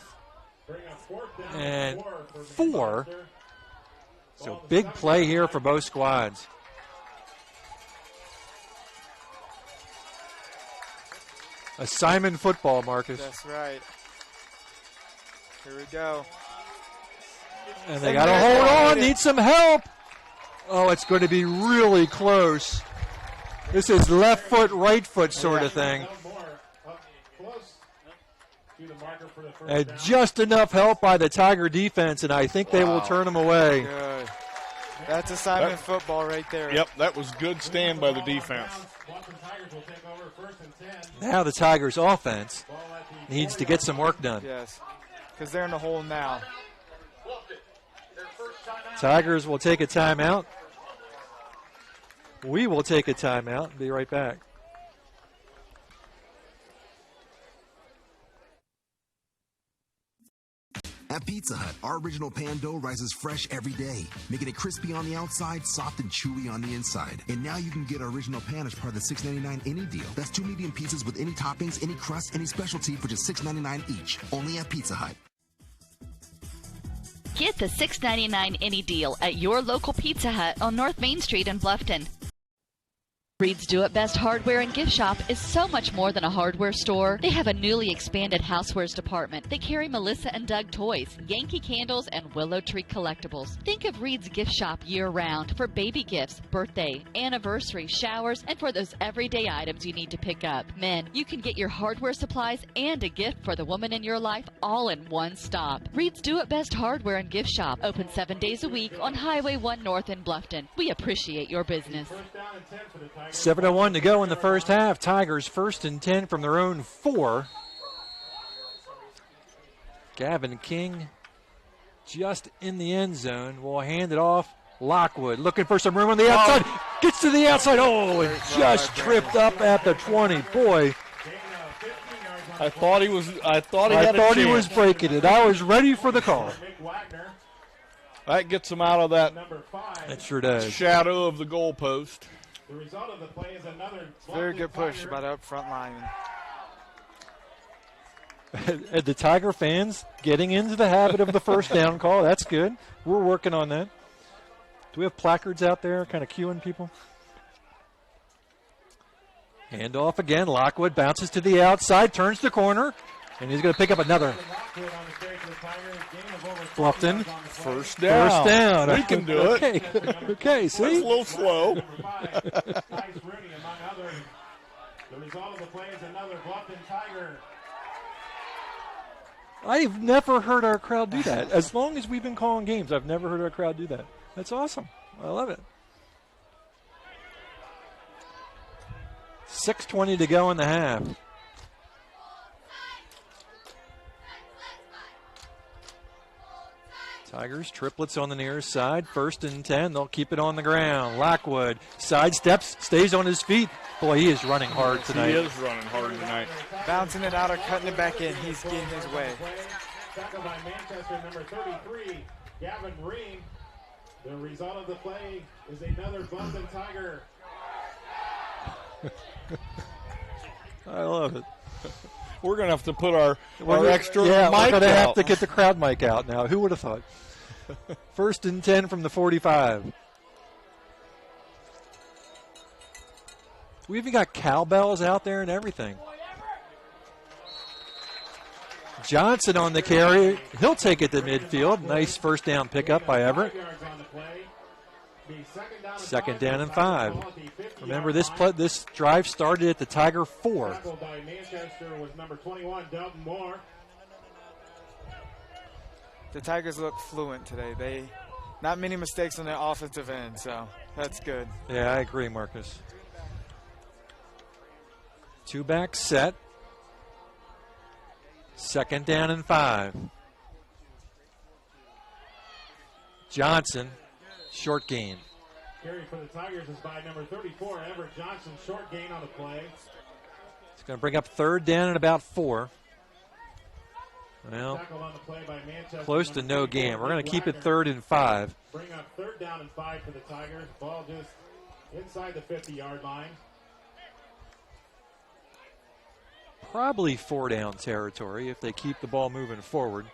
and 4. So big play here for both squads. Assignment football, Marcus. That's right. Here we go. And they got to hold on. Need some help. Oh, it's going to be really close. This is left foot, right foot sort of thing. And just enough help by the Tiger defense, and I think they will turn them away. Good. That's assignment football right there. Yep, that was good stand by the defense. Now the Tigers' offense needs to get some work done. Yes, because they're in the hole now. Tigers will take a timeout. We will take a timeout and be right back. At Pizza Hut, our original pan dough rises fresh every day, making it crispy on the outside, soft and chewy on the inside. And now you can get our original pan as part of the $6.99 any deal. That's 2 medium pizzas with any toppings, any crust, any specialty for just $6.99 each. Only at Pizza Hut. Get the $6.99 any deal at your local Pizza Hut on North Main Street in Bluffton. Reed's Do It Best Hardware and Gift Shop is so much more than a hardware store. They have a newly expanded housewares department. They carry Melissa and Doug toys, Yankee candles, and Willow Tree collectibles. Think of Reed's Gift Shop year-round for baby gifts, birthday, anniversary, showers, and for those everyday items you need to pick up. Men, you can get your hardware supplies and a gift for the woman in your life all in one stop. Reed's Do It Best Hardware and Gift Shop, open 7 days a week on Highway 1 North in Bluffton. We appreciate your business. 7:01 to go in the first half. Tigers 1st and 10 from their own 4. Gavin King just in the end zone. Will hand it off. Lockwood looking for some room on the outside. Gets to the outside. Oh, it just tripped up at the 20. Boy. I thought he was breaking it. I was ready for the call. That gets him out of that. It sure does. Shadow of the goalpost. The result of the play is another very good push by the up front line. And the Tiger fans getting into the habit of the first down call. That's good. We're working on that. Do we have placards out there kind of cueing people? Handoff again. Lockwood bounces to the outside, turns the corner, and he's going to pick up another. Bluffton. First down. First down. We can do it. Okay, see? That's a little slow. The result of the play is another Bluffton Tiger. I've never heard our crowd do that. As long as we've been calling games, I've never heard our crowd do that. That's awesome. I love it. 6:20 to go in the half. Tigers triplets on the near side. 1st and 10. They'll keep it on the ground. Lockwood sidesteps, stays on his feet. Boy, he is running hard tonight. He is running hard tonight. Bouncing it out or cutting it back in. He's getting his way. Tackled by Manchester, number 33, Gavin Ring. The result of the play is another Bluffton Tiger. I love it. We're going to have to put our extra mic mic we're going to have out. to get the crowd mic out now. Who would have thought? 1st and 10 from the 45. We even got cowbells out there and everything. Johnson on the carry. He'll take it to midfield. Nice first down pickup by Everett. 2nd down and 5. Remember, this drive started at the Tiger 4. Tackled by Manchester was number 21, Dalton Moore. The Tigers look fluent today. Not many mistakes on their offensive end, so that's good. Yeah, I agree, Marcus. 2-back set. 2nd down and 5. Johnson, short gain. Carry for the Tigers is by number 34, Everett Johnson, short gain on the play. It's going to bring up 3rd down and about 4. Well, Tackled on the play by Manchester, close to no gain. We're going to keep it 3rd and 5. Bring up 3rd down and 5 for the Tigers. Ball just inside the 50-yard line. Probably 4-down territory if they keep the ball moving forward.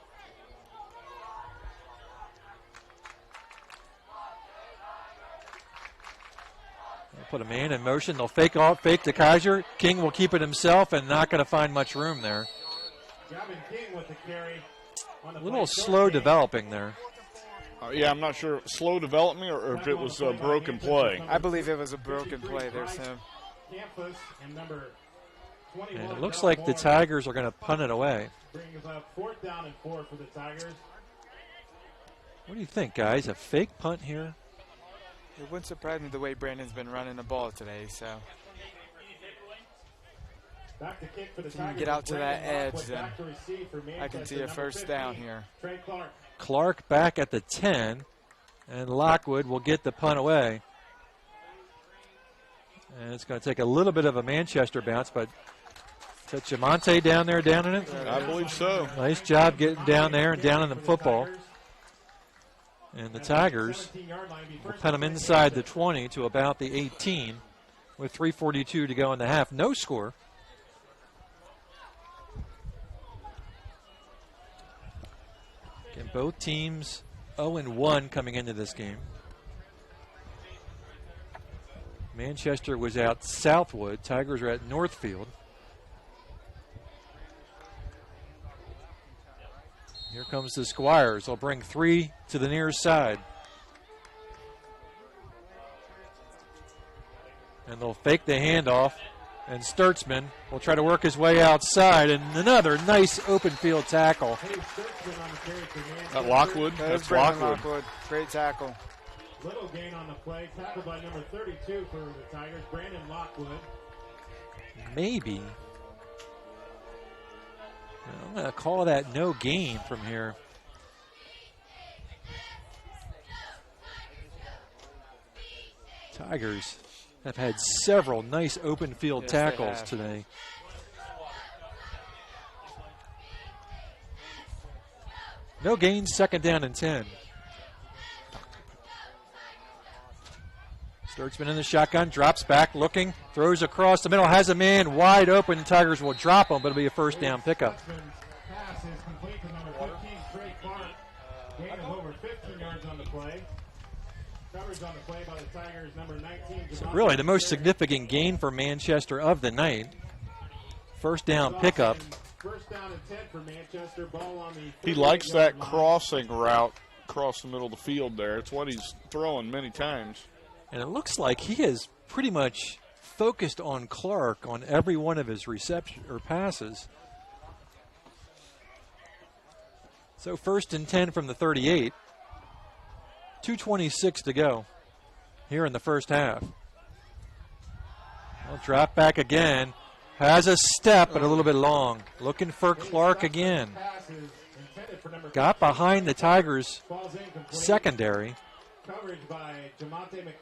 Put a man in motion. They'll fake to Kaiser. King will keep it himself and not going to find much room there. Gavin King with the carry. A little slow developing there. Yeah, I'm not sure. Slow development or if it was a broken play. I believe it was a broken play. There's him. Campus and number 21. And it looks like the Tigers are going to punt it away. Brings up 4th down and 4 for the Tigers. What do you think, guys? A fake punt here? It wouldn't surprise me the way Brandon's been running the ball today, so. Back to kick for the If you can Tigers. get out to that edge, then Back to receive for I can see a Manchester, first number down 15, here. Trey Clark. Clark back at the 10, and Lockwood will get the punt away. And it's going to take a little bit of a Manchester bounce, but is that Jamonte down there down in it? I believe so. Nice job getting down there and down in the football. And the Tigers will punt them inside the 20 to about the 18 with 3:42 to go in the half. No score. Again, both teams 0-1 coming into this game. Manchester was out Southwood. Tigers are at Northfield. Here comes the Squires. They'll bring 3 to the near side. And they'll fake the handoff. And Sturtzman will try to work his way outside. And another nice open field tackle. That Lockwood. That's Lockwood. Great tackle. Little gain on the play. Tackled by number 32 for the Tigers, Brandon Lockwood. Maybe. I'm going to call that no gain from here. Tigers have had several nice open field tackles today. No gain, 2nd down and 10. Sturtzman in the shotgun, drops back, looking, throws across the middle, has a man wide open. Tigers will drop him, but it'll be a 1st down pickup. Pass is complete to number 15, Trey Clark. Gain of over 15 yards on the play. Coverage on the play by the Tigers, number 19. So really the most significant gain for Manchester of the night. First down pickup. First down and 10 for Manchester. Ball on the He likes that crossing route across the middle of the field there. It's what he's throwing many times. And it looks like he has pretty much focused on Clark on every one of his reception or passes. So first and 10 from the 38. 2:26 to go here in the first half. Well, drop back again. Has a step, but a little bit long. Looking for Clark again. Got behind the Tigers' secondary. A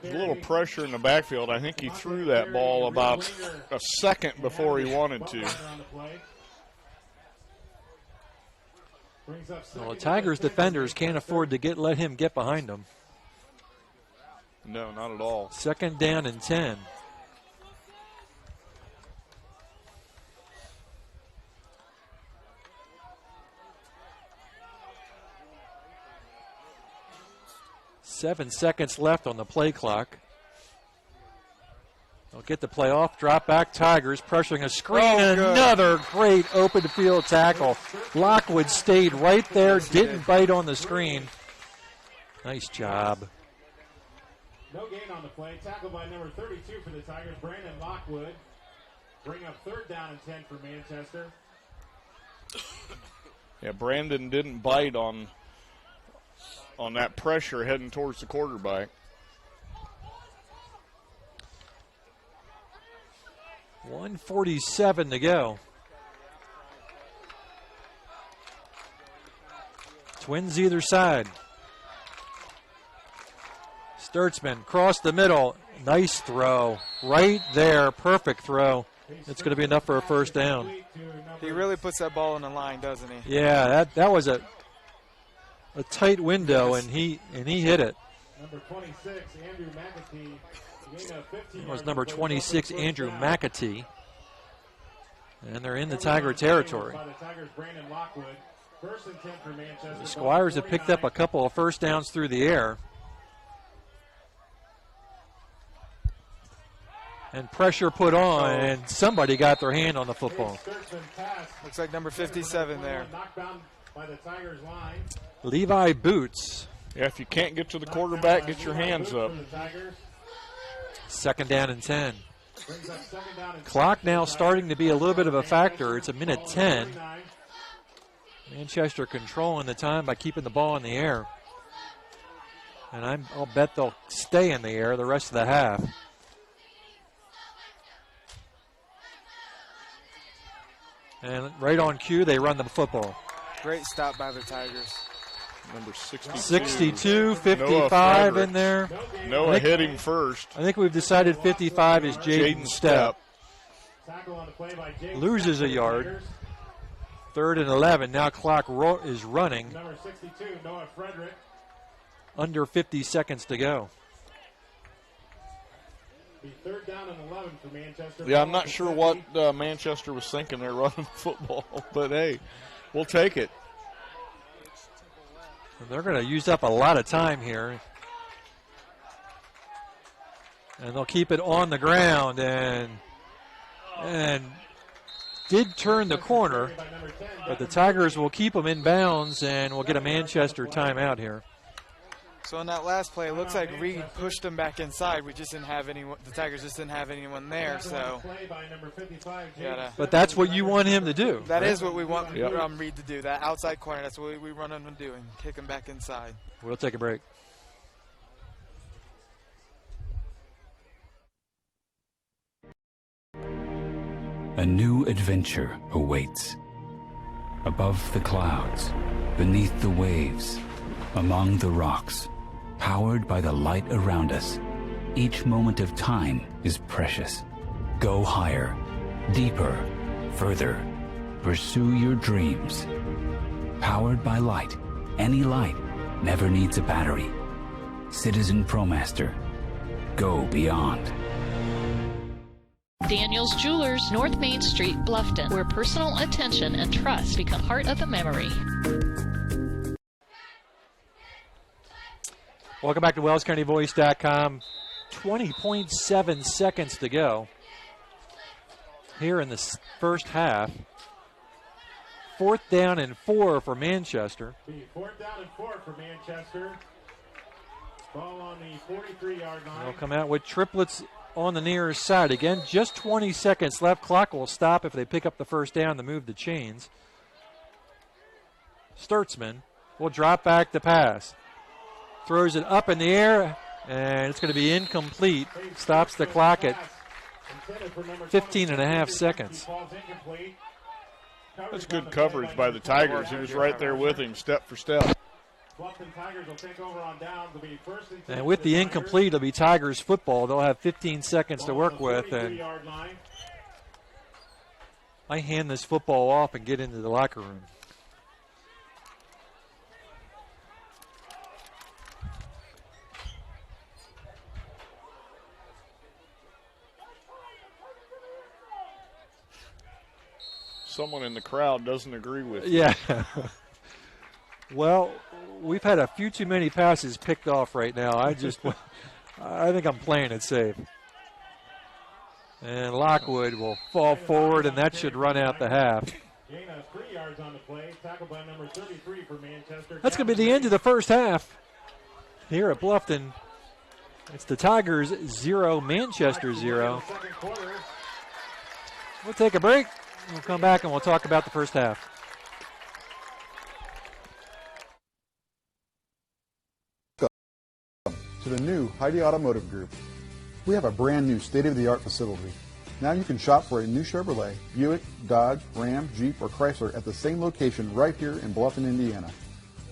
little pressure in the backfield. I think he threw that ball about a second before he wanted to. Well, the Tigers defenders can't afford to let him get behind them. No, not at all. Second down and 10. Seven seconds left on the play clock. They'll get the play off. Drop back Tigers pressuring a screen. And another great open field tackle. Lockwood stayed right there, didn't bite on the screen. Nice job. No gain on the play. Tackle by number 32 for the Tigers, Brandon Lockwood. Bring up third down and 10 for Manchester. Yeah, Brandon didn't bite on that pressure heading towards the quarterback. .147 to go. Twins either side. Sturtzman cross the middle. Nice throw. Right there. Perfect throw. It's going to be enough for a first down. He really puts that ball in the line, doesn't he? Yeah, that was a tight window, and he hit it. Number 26, Andrew McAtee. It was number 26, Andrew McAtee. And they're in the Tiger territory. The Squires have picked up a couple of first downs through the air. And pressure put on, and somebody got their hand on the football. Looks like number 57 there. Levi Boots. Yeah, if you can't get to the quarterback, get your hands up. Second down and 10. Clock now starting to be a little bit of a factor. It's a minute 10. Manchester controlling the time by keeping the ball in the air. And I'll bet they'll stay in the air the rest of the half. And right on cue, they run the football. Great stop by the Tigers. Number 62, 55 in there. Noah hit him first. I think we've decided 55 is Jaden Stepp. Loses a yard. Third and 11. Now clock is running. Number 62, Noah Frederick. Under 50 seconds to go. Third down and 11 for Manchester. Yeah, I'm not sure what Manchester was thinking they're running the football, but hey, we'll take it. They're going to use up a lot of time here. And they'll keep it on the ground and did turn the corner, but the Tigers will keep them in bounds and we'll get a Manchester timeout here. So in that last play, it looks like Reed pushed him back inside. We just didn't have anyone. The Tigers just didn't have anyone there. So, but that's what you want him to do. That is what we want Reed to do. That outside corner. That's what we run him doing. Kick him back inside. We'll take a break. A new adventure awaits. Above the clouds, beneath the waves, among the rocks. Powered by the light around us, each moment of time is precious. Go higher, deeper, further. Pursue your dreams. Powered by light, any light never needs a battery. Citizen ProMaster. Go beyond. Daniel's Jewelers, North Main Street, Bluffton, where personal attention and trust become part of the memory. Welcome back to WellsCountyVoice.com. 20.7 seconds to go here in the first half. 4th down and 4 for Manchester. 4th down and 4 for Manchester. Ball on the 43-yard line. They'll come out with triplets on the near side. Again, just 20 seconds left. Clock will stop if they pick up the first down to move the chains. Sturtzman will drop back the pass. Throws it up in the air, and it's going to be incomplete. Stops the clock at 15 and a half seconds. That's good coverage by the Tigers. He was right there with him, step for step. And with the incomplete, it'll be Tigers football. They'll have 15 seconds to work with. And I hand this football off and get into the locker room. Someone in the crowd doesn't agree with you. Yeah. Well, we've had a few too many passes picked off right now. I think I'm playing it safe. And Lockwood will fall forward, and that should run out the half. Gain of 3 yards on the play. Tackled by number 33 for Manchester. That's going to be the end of the first half here at Bluffton. It's the Tigers 0, Manchester 0. We'll take a break. We'll come back and we'll talk about the first half. To the new Heidi Automotive Group. We have a brand new state-of-the-art facility. Now you can shop for a new Chevrolet, Buick, Dodge, Ram, Jeep, or Chrysler at the same location right here in Bluffton, Indiana.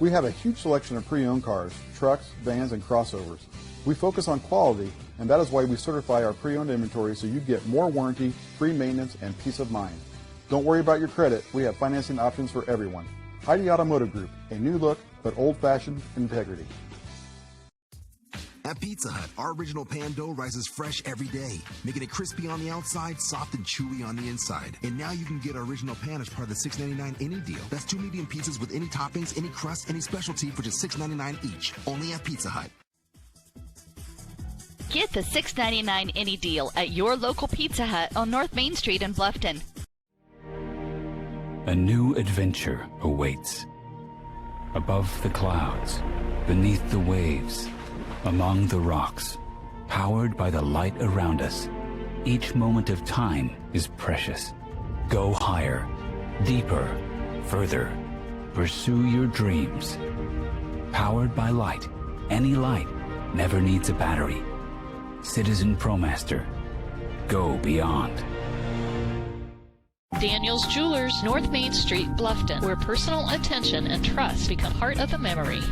We have a huge selection of pre-owned cars, trucks, vans, and crossovers. We focus on quality, and that is why we certify our pre-owned inventory so you get more warranty, free maintenance, and peace of mind. Don't worry about your credit. We have financing options for everyone. Heidi Automotive Group, a new look, but old-fashioned integrity. At Pizza Hut, our original pan dough rises fresh every day, making it crispy on the outside, soft and chewy on the inside. And now you can get our original pan as part of the $6.99 any deal. That's 2 medium pizzas with any toppings, any crust, any specialty for just $6.99 each. Only at Pizza Hut. Get the $6.99 any deal at your local Pizza Hut on North Main Street in Bluffton. A new adventure awaits. Above the clouds, beneath the waves, among the rocks, powered by the light around us. Each moment of time is precious. Go higher, deeper, further. Pursue your dreams. Powered by light. Any light never needs a battery. Citizen ProMaster. Go beyond. Daniel's Jewelers, North Main Street, Bluffton, where personal attention and trust become part of the memory.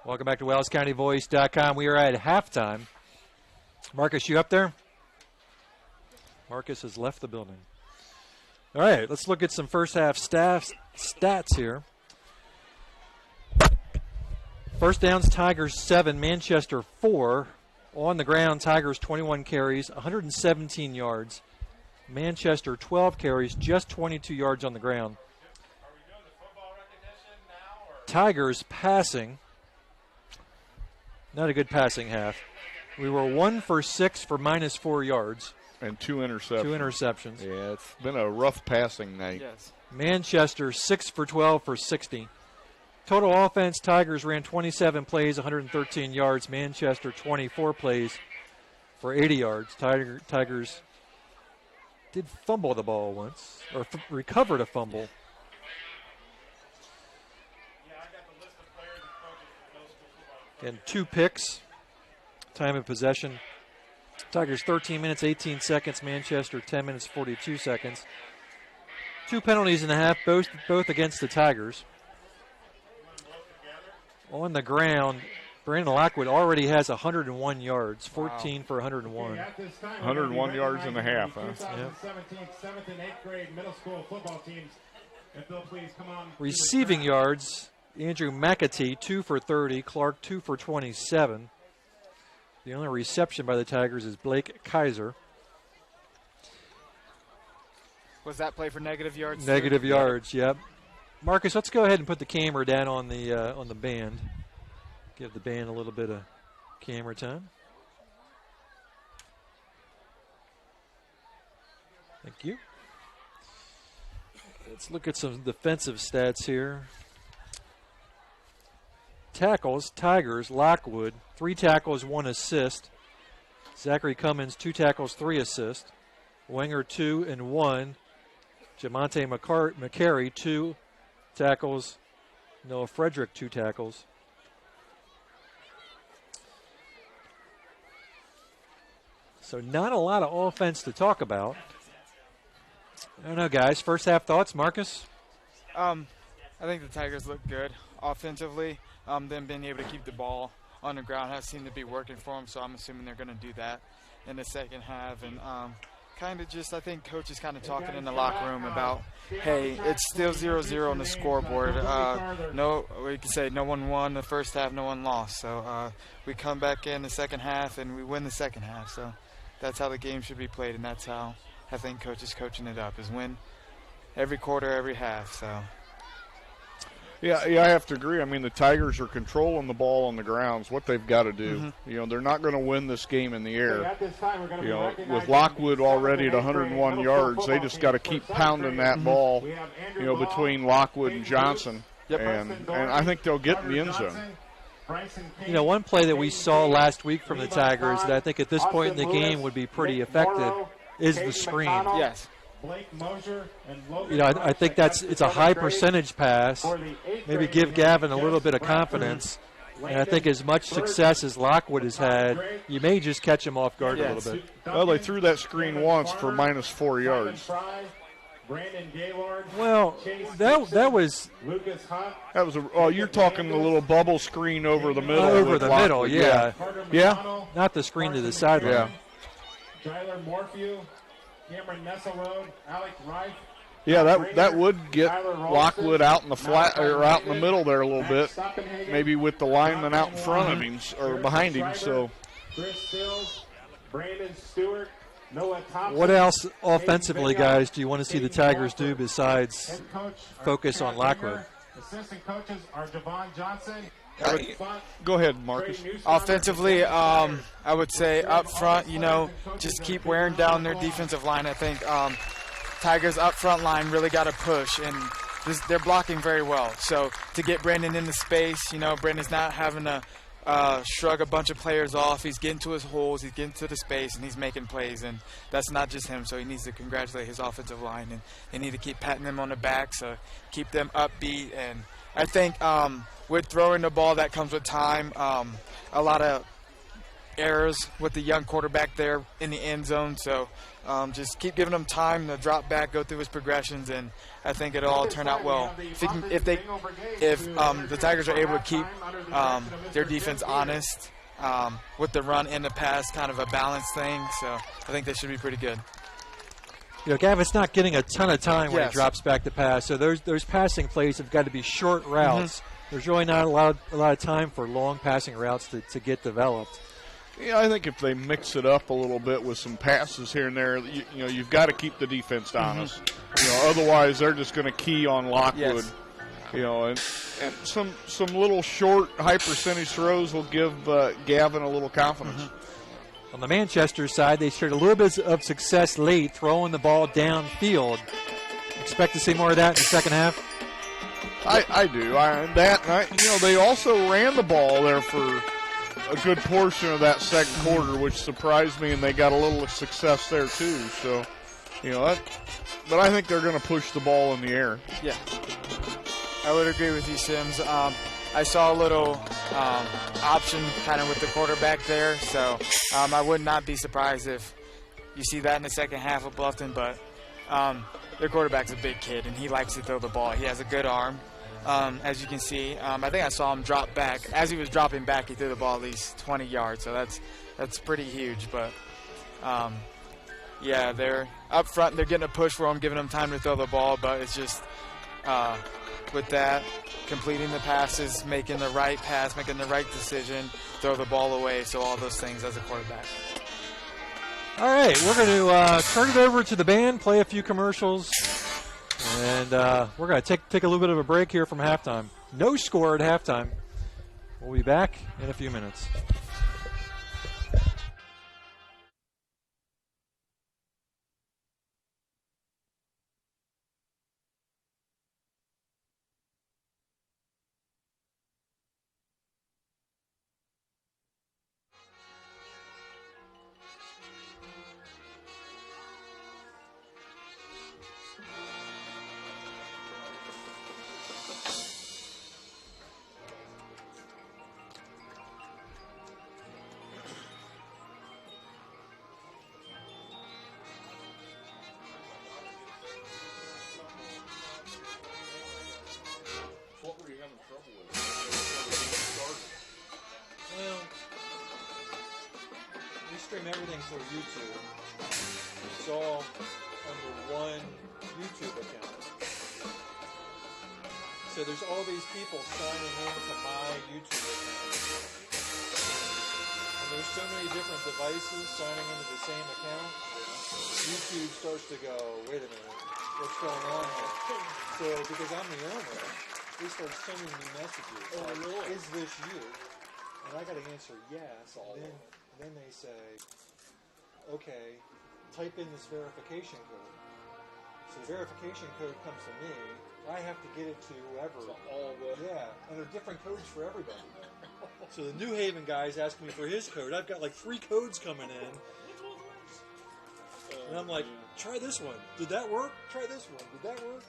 Welcome back to WellsCountyVoice.com. We are at halftime. Marcus, you up there? Marcus has left the building. All right, let's look at some first half stats here. First downs, Tigers 7, Manchester 4. On the ground, Tigers 21 carries, 117 yards. Manchester 12 carries, just 22 yards on the ground. Tigers passing. Not a good passing half. We were 1 for 6 for -4 yards. And 2 interceptions. 2 interceptions. Yeah, it's been a rough passing night. Yes. Manchester 6 for 12 for 60. Total offense, Tigers ran 27 plays, 113 yards. Manchester 24 plays for 80 yards. Tigers did fumble the ball once, or recovered a fumble. And 2 picks. Time of possession. Tigers 13 minutes, 18 seconds. Manchester 10 minutes, 42 seconds. 2 penalties in the half, both against the Tigers. On the ground, Brandon Lockwood already has 101 yards, 14 for 101. 101 yards in the half, huh? 2017 7th and 8th grade middle school football teams. If they'll please come on. Receiving yards, Andrew McAtee, 2 for 30. Clark, 2 for 27. The only reception by the Tigers is Blake Kaiser. Was that play for negative yards? Negative yards, yep. Marcus, let's go ahead and put the camera down on the band. Give the band a little bit of camera time. Thank you. Let's look at some defensive stats here. Tackles, Tigers, Lockwood, 3 tackles, 1 assist. Zachary Cummins, 2 tackles, 3 assists. Wenger, 2 and 1. Jamonte McCary, 2 tackles. Noah Frederick, 2 tackles. So not a lot of offense to talk about. I don't know, guys. First half thoughts, Marcus? I think the Tigers look good offensively. Them being able to keep the ball on the ground has seemed to be working for them, so I'm assuming they're going to do that in the second half. And kind of just, I think Coach is kind of talking in the locker room about, hey, it's still 0-0 on the scoreboard. No, we can say no one won the first half, no one lost. So we come back in the second half and we win the second half. So that's how the game should be played, and that's how I think Coach is coaching it up, is win every quarter, every half. So. Yeah, I have to agree. I mean, the Tigers are controlling the ball on the grounds, what they've got to do. Mm-hmm. You know, they're not going to win this game in the air. You know, with Lockwood already at 101 yards, they just got to keep pounding that ball, you know, between Lockwood and Johnson. Yep. And I think they'll get in the end zone. You know, one play that we saw last week from the Tigers that I think at this point in the game would be pretty effective is the screen. Yes. You know, I think it's a high percentage pass. Maybe give Gavin a little bit of confidence. And I think as much success as Lockwood has had, you may just catch him off guard a little bit. Well, they threw that screen once for -4 yards. Well, that was you're talking the little bubble screen over the middle. Over the middle, yeah. Yeah. Not the screen to the sideline. Yeah. Tyler Morphew, Cameron Nesselrode, Alec Reif. Yeah, that would get Lockwood out in the flat or out in the middle there a little bit, maybe with the lineman out in front of him or behind him. So, Chris Sills, Brandon Stewart, Noah Thompson. What else offensively, guys, do you want to see the Tigers do besides focus on Lockwood? Assistant coaches are Javon Johnson. Go ahead, Marcus. Offensively, I would say up front, you know, just keep wearing down their defensive line. I think Tigers' up front line really got to push, and they're blocking very well. So to get Brandon into space, you know, Brandon's not having to shrug a bunch of players off. He's getting to his holes, he's getting to the space, and he's making plays. And that's not just him, so he needs to congratulate his offensive line. And they need to keep patting them on the back, so keep them upbeat. And I think with throwing the ball, that comes with time. A lot of errors with the young quarterback there in the end zone. So just keep giving him time to drop back, go through his progressions, and I think it'll all turn out well. If the Tigers are able to keep their defense honest with the run and the pass, kind of a balanced thing. So I think they should be pretty good. You know, Gavin's not getting a ton of time when he drops back to pass. So those passing plays have got to be short routes. There's really not a lot of time for long passing routes to get developed. Yeah, I think if they mix it up a little bit with some passes here and there, you know, you've got to keep the defense honest. You know, otherwise they're just going to key on Lockwood. Yes. You know, and some little short, high percentage throws will give Gavin a little confidence. On the Manchester side, they showed a little bit of success late throwing the ball downfield. Expect to see more of that in the second half? I do. You know, they also ran the ball there for a good portion of that second quarter, which surprised me, and they got a little success there too. So, you know, but I think they're going to push the ball in the air. Yeah, I would agree with you, Sims. I saw a little option kind of with the quarterback there, so I would not be surprised if you see that in the second half of Bluffton. But their quarterback's a big kid, and he likes to throw the ball. He has a good arm, as you can see. I think I saw him drop back. As he was dropping back, he threw the ball at least 20 yards, so that's pretty huge. But, yeah, they're up front. They're getting a push for him, giving him time to throw the ball, but it's just with that, completing the passes, making the right pass, making the right decision, throw the ball away, so all those things as a quarterback. All right, we're going to turn it over to the band, play a few commercials, and we're going to take a little bit of a break here from halftime. No score at halftime. We'll be back in a few minutes. Well, we stream everything through YouTube. It's all under one YouTube account. So there's all these people signing into my YouTube account. And there's so many different devices signing into the same account. YouTube starts to go, wait a minute, what's going on here? So because I'm the owner, they start sending me messages. Oh, like, really? Is this you? And I got to answer yes. And then they say, okay, type in this verification code. So the verification code comes to me. I have to get it to whoever. Yeah, and there are different codes for everybody. So the New Haven guy's asking me for his code. I've got like 3 codes coming in. And I'm like, try this one. Did that work? Try this one. Did that work?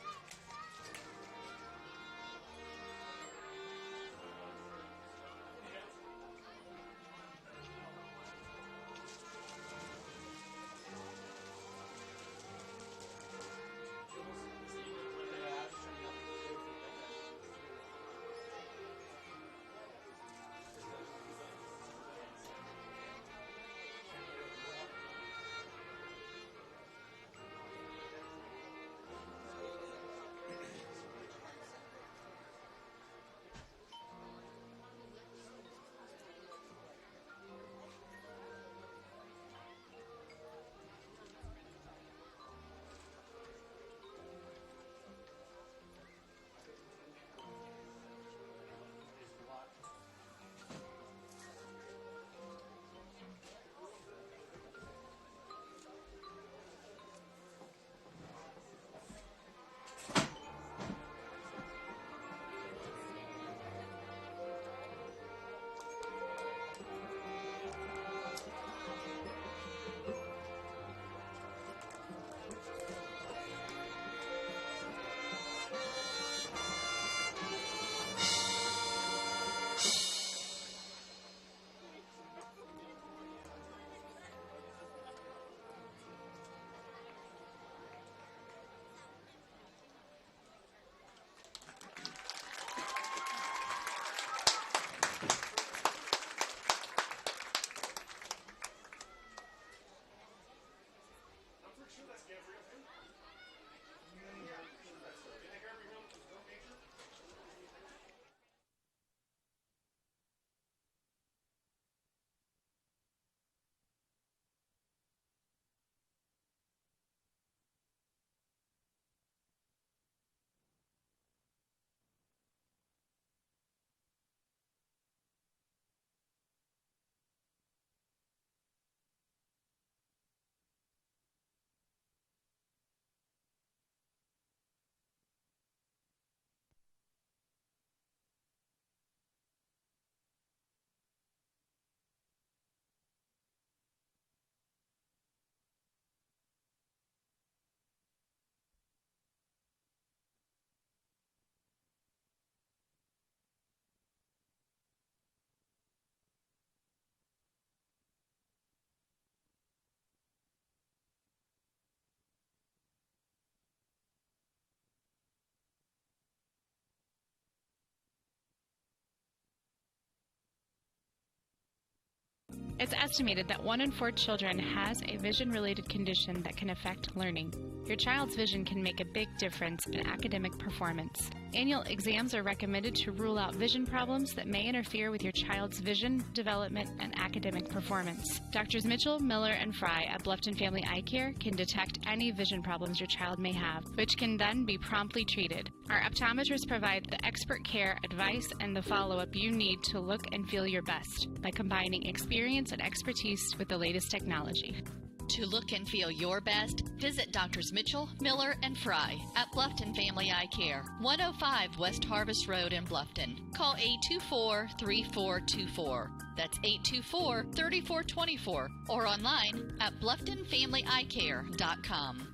It's estimated that 1 in 4 children has a vision-related condition that can affect learning. Your child's vision can make a big difference in academic performance. Annual exams are recommended to rule out vision problems that may interfere with your child's vision, development, and academic performance. Doctors Mitchell, Miller, and Fry at Bluffton Family Eye Care can detect any vision problems your child may have, which can then be promptly treated. Our optometrists provide the expert care, advice, and the follow-up you need to look and feel your best by combining experience and expertise with the latest technology. To look and feel your best, visit Doctors Mitchell, Miller, and Fry at Bluffton Family Eye Care, 105 West Harvest Road in Bluffton. Call 824-3424. That's 824-3424, or online at BlufftonFamilyEyeCare.com.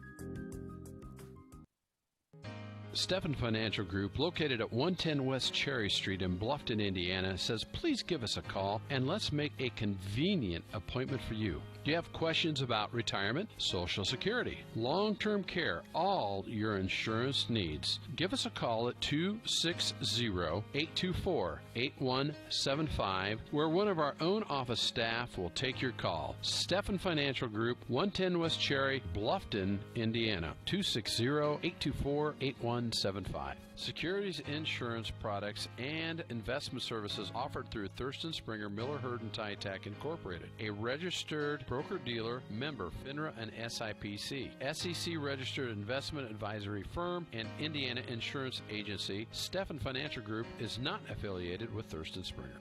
Stephan Financial Group, located at 110 West Cherry Street in Bluffton, Indiana, says please give us a call and let's make a convenient appointment for you. Do you have questions about retirement, Social Security, long-term care, all your insurance needs? Give us a call at 260-824-8175, where one of our own office staff will take your call. Stephan Financial Group, 110 West Cherry, Bluffton, Indiana, 260-824-8175. Securities, insurance products, and investment services offered through Thurston Springer Miller Herd and Tytech Incorporated, a registered broker-dealer, member FINRA and SIPC, SEC-registered investment advisory firm, and Indiana Insurance Agency. Stephan Financial Group is not affiliated with Thurston Springer.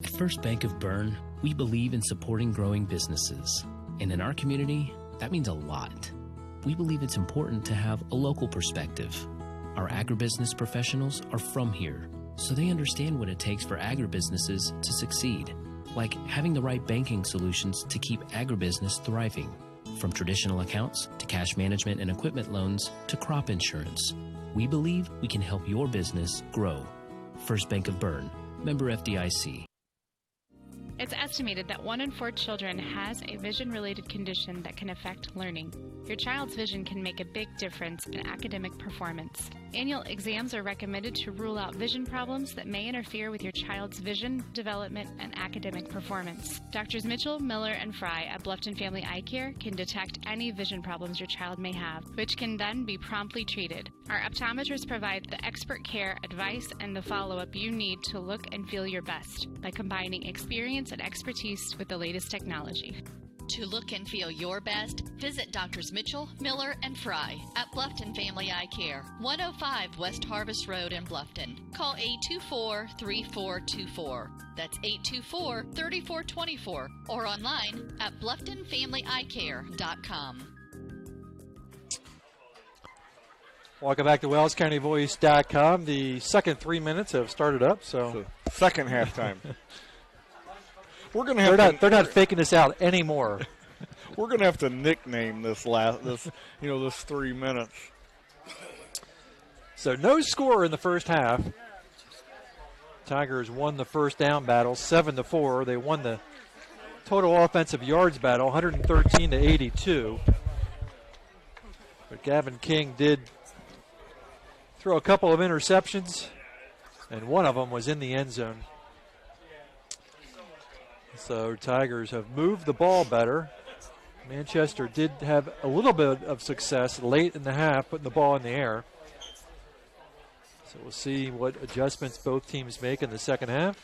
At First Bank of Bern, we believe in supporting growing businesses. And in our community, that means a lot. We believe it's important to have a local perspective. Our agribusiness professionals are from here, so they understand what it takes for agribusinesses to succeed, like having the right banking solutions to keep agribusiness thriving, from traditional accounts to cash management and equipment loans to crop insurance. We believe we can help your business grow. First Bank of Bern, member FDIC. It's estimated that 1 in 4 children has a vision-related condition that can affect learning. Your child's vision can make a big difference in academic performance. Annual exams are recommended to rule out vision problems that may interfere with your child's vision, development, and academic performance. Doctors Mitchell, Miller, and Fry at Bluffton Family Eye Care can detect any vision problems your child may have, which can then be promptly treated. Our optometrists provide the expert care, advice, and the follow-up you need to look and feel your best by combining experience and expertise with the latest technology. To look and feel your best, visit Doctors Mitchell, Miller, and Fry at Bluffton Family Eye Care, 105 West Harvest Road in Bluffton. Call 824-3424. That's 824-3424, or online at BlufftonFamilyEyeCare.com. Welcome back to WellsCountyVoice.com. The second 3 minutes have started up, so second halftime. We're gonna have they're not faking this out anymore. We're gonna have to nickname this 3 minutes. So no score in the first half. Tigers won the first down battle 7-4. They won the total offensive yards battle 113-82. But Gavin King did throw a couple of interceptions, and one of them was in the end zone. So Tigers have moved the ball better. Manchester did have a little bit of success late in the half, putting the ball in the air. So we'll see what adjustments both teams make in the second half.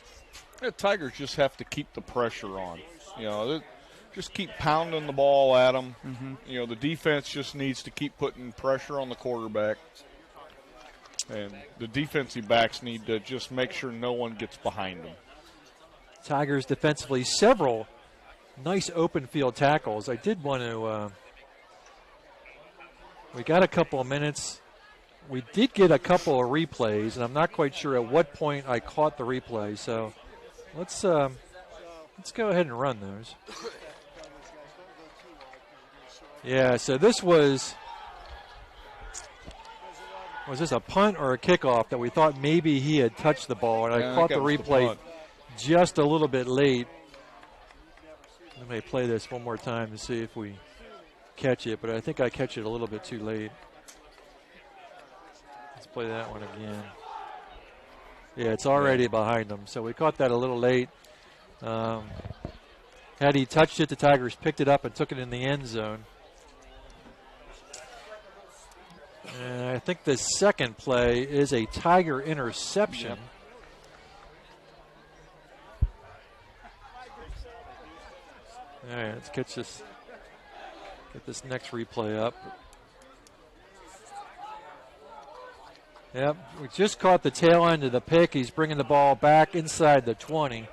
The Tigers just have to keep the pressure on. Just keep pounding the ball at them. Mm-hmm. The defense just needs to keep putting pressure on the quarterback. And the defensive backs need to just make sure no one gets behind them. Tigers defensively, several nice open field tackles. I did want to, we got a couple of minutes. We did get a couple of replays, and I'm not quite sure at what point I caught the replay. So let's go ahead and run those. Yeah, so this was this a punt or a kickoff that we thought maybe he had touched the ball, and I caught the replay just a little bit late. I may play this one more time to see if we catch it, but I think I catch it a little bit too late. Let's play that one again. Yeah, it's already behind them, so we caught that a little late. Had he touched it, the Tigers picked it up and took it in the end zone. And I think the second play is a Tiger interception. Yep. All right, let's get this next replay up. Yep, we just caught the tail end of the pick. He's bringing the ball back inside the 20.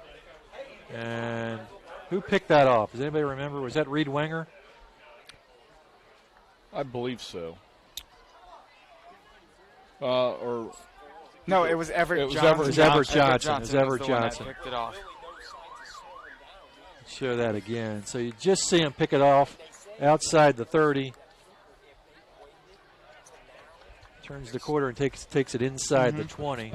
And who picked that off? Does anybody remember? Was that Reed Wenger? I believe so. No, it was Everett Johnson. It was Everett Johnson. It was Everett Johnson. Picked it off. Show that again. So you just see him pick it off outside the 30. Turns the quarter and takes it inside the 20.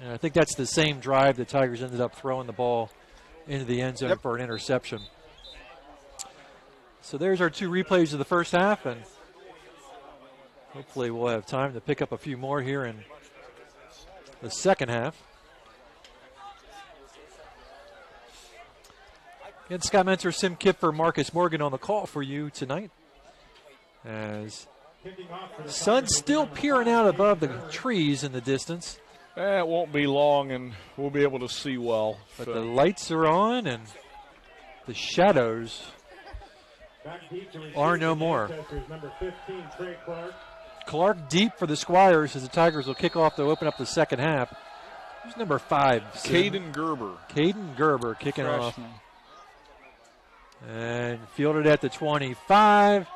And I think that's the same drive the Tigers ended up throwing the ball into the end zone for an interception. So there's our two replays of the first half, and hopefully we'll have time to pick up a few more here in the second half. Again, Scott Mentor, Sim Kipfer, Marcus Morgan on the call for you tonight. As the sun's still peering out above the trees in the distance. It won't be long, and we'll be able to see well. But the lights are on, and the shadows are no more. Clark deep for the Squires as the Tigers will kick off to open up the second half. Who's number 5? Caden Gerber. Caden Gerber kicking off. And fielded at the 25.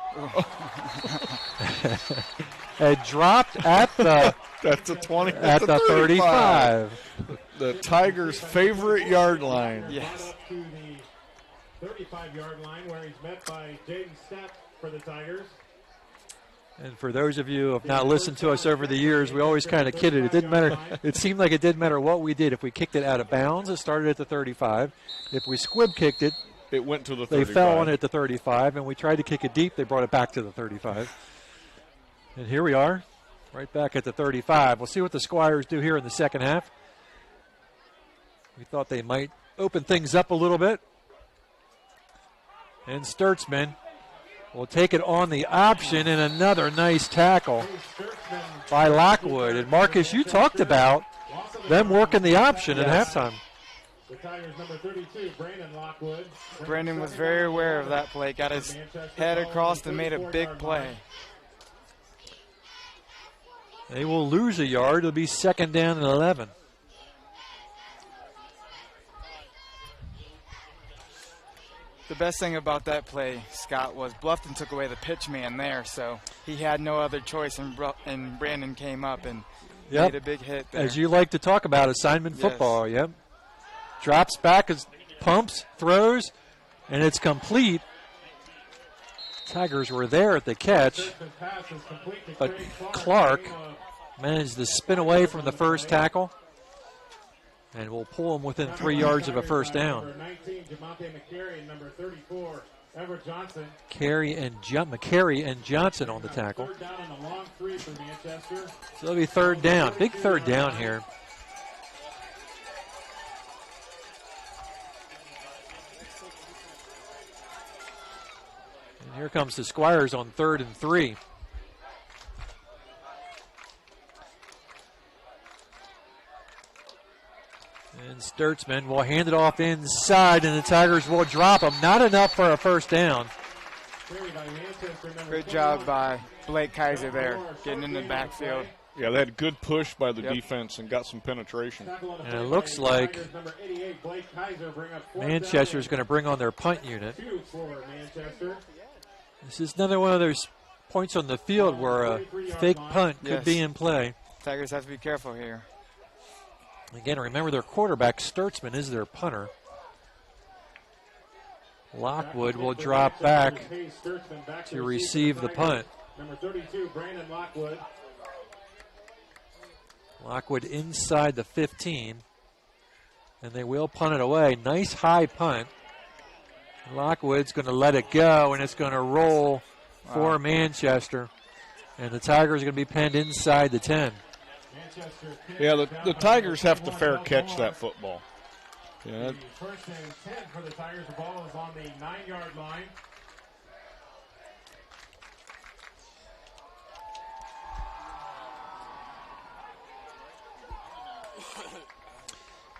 And dropped at the That's a 20. At the 35. The Tigers' favorite yard line. Yes. To the 35-yard line where he's met by Jaden Stepp for the Tigers. And for those of you who have not listened to us over the years, we always kind of kidded. It didn't matter. It seemed like it didn't matter what we did. If we kicked it out of bounds, it started at the 35. If we squib kicked it, it went to the 35. They fell on it at the 35, and we tried to kick it deep. They brought it back to the 35. And here we are, right back at the 35. We'll see what the Squires do here in the second half. We thought they might open things up a little bit. And Sturtzman will take it on the option, and another nice tackle by Lockwood. And Marcus, you talked about them working the option at halftime. The Tigers number 32, Brandon Lockwood. Brandon was very aware of that play. Got his head across and made a big play. They will lose a yard. It'll be second down and 11. The best thing about that play, Scott, was Bluffton took away the pitch man there, so he had no other choice, and Brandon came up and made a big hit there. As you like to talk about, assignment football, Drops back, pumps, throws, and it's complete. Tigers were there at the catch, but Clark managed to spin away from the first tackle, and will pull him within 3 yards of a first down. Number 19, Jamonte McCary, and number 34, Everett Johnson. McCary and Johnson on the tackle. Third down on a long three for Manchester. So it'll be third down. Big third down here. And here comes the Squires on 3rd and 3. And Sturtzman will hand it off inside, and the Tigers will drop him. Not enough for a first down. Good job by Blake Kaiser there, getting in the backfield. Yeah, they had a good push by the defense and got some penetration. And it looks like Manchester's going to bring on their punt unit. This is another one of those points on the field where a fake punt could be in play. Tigers have to be careful here. Again, remember their quarterback, Sturtzman, is their punter. Lockwood will drop back to receive the punt. Number 32, Brandon Lockwood. Lockwood inside the 15. And they will punt it away. Nice high punt. Lockwood's going to let it go, and it's going to roll for Manchester. And the Tigers are going to be penned inside the 10. Yeah, the Tigers have to fair catch that football. Yeah. First and 10 for the Tigers. The ball is on the 9-yard line.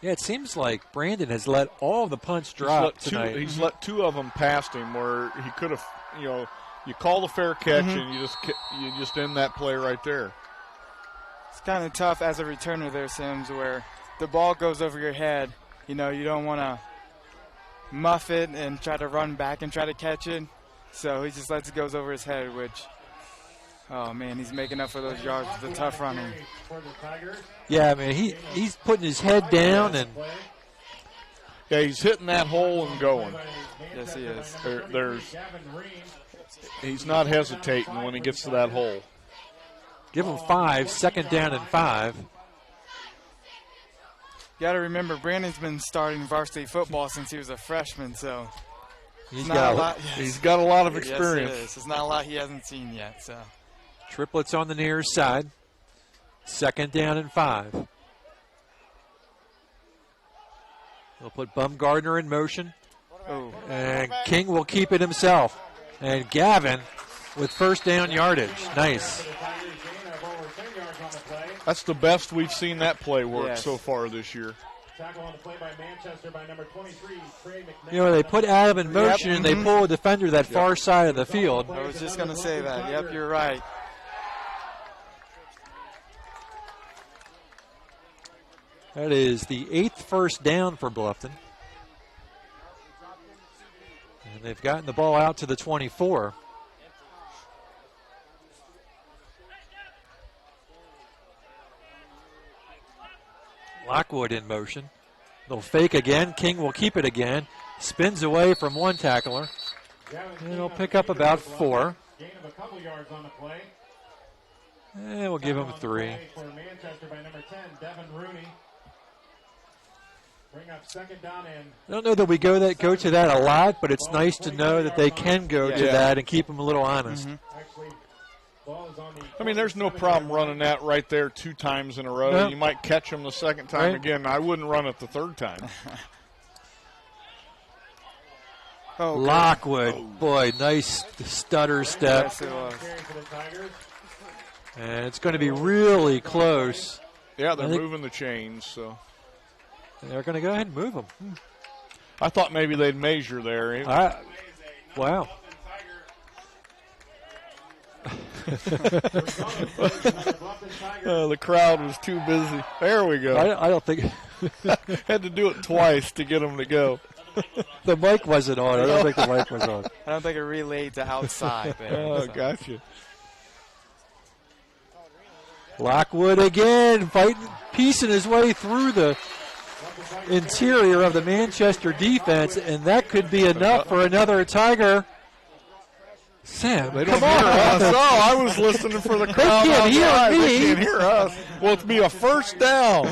Yeah, it seems like Brandon has let all the punts drop tonight. He's let 2 of them past him where he could have, you call the fair catch and you just end that play right there. It's kind of tough as a returner there, Sims, where the ball goes over your head. You don't want to muff it and try to run back and try to catch it. So he just lets it goes over his head, which, oh, man, he's making up for those yards with the tough running. Yeah, man, he's putting his head down and yeah, he's hitting that hole and going. Yes, he is. He's not hesitating when he gets to that hole. Give him 5, second down and 5. You got to remember, Brandon's been starting varsity football since he was a freshman, so he's got a lot of experience. Yes, it is. It's not a lot he hasn't seen yet. So triplets on the near side. Second down and 5. They'll put Bumgardner in motion. Oh. And King will keep it himself. And Gavin with first down yardage. Nice. That's the best we've seen that play work so far this year. Tackle on the play by Manchester by number 23, Trey McMahon. They put Adam in motion and they pull a defender that far side of the field. I was just going to say that. Yep, you're right. That is the 8th first down for Bluffton. And they've gotten the ball out to the 24. Lockwood in motion. They'll fake again. King will keep it again. Spins away from one tackler. And he'll pick up about 4. Gain of a couple yards on the play. And we'll give him 3. For Manchester by number 10, Devin Rooney. Bring up second down and I don't know that we go to that a lot, but it's nice to know that they can go to that and keep them a little honest. I mean, there's no problem running that right there 2 times in a row. No. You might catch them the second time again. I wouldn't run it the 3rd time. Lockwood, boy, nice stutter step. Yes, it was. And it's going to be really close. Yeah, they're moving the chains, so they're going to go ahead and move them. I thought maybe they'd measure there. Wow. The crowd was too busy. There we go. I don't think had to do it twice to get them to go. The mic wasn't on. I don't think the mic was on. I don't think it relayed to outside there. Oh, gotcha. Lockwood again, piecing his way through the interior of the Manchester defense, and that could be enough for another Tiger. Sam, they don't hear us. Oh, I was listening for the crowd. They can't hear me. They can't hear us. Well, it's be a first down.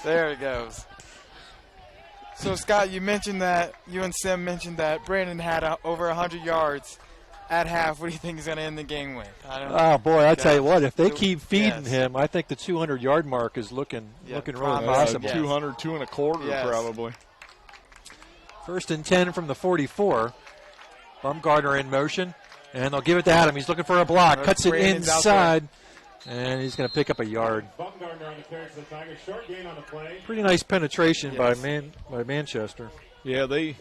There it goes. So, Scott, you mentioned that, you and Sim mentioned that Brandon had over 100 yards at half. What do you think he's going to end the game with? Oh, boy, I tell you what, if they keep feeding him, I think the 200-yard mark is looking really possible. 200, 2 1/4 probably. First and 10 from the 44. Bumgardner in motion, and they'll give it to Adam. He's looking for a block, cuts it inside, and he's going to pick up a yard. Bumgardner on the carry for the Tigers. Short gain on the play. Pretty nice penetration by Manchester. Yeah, they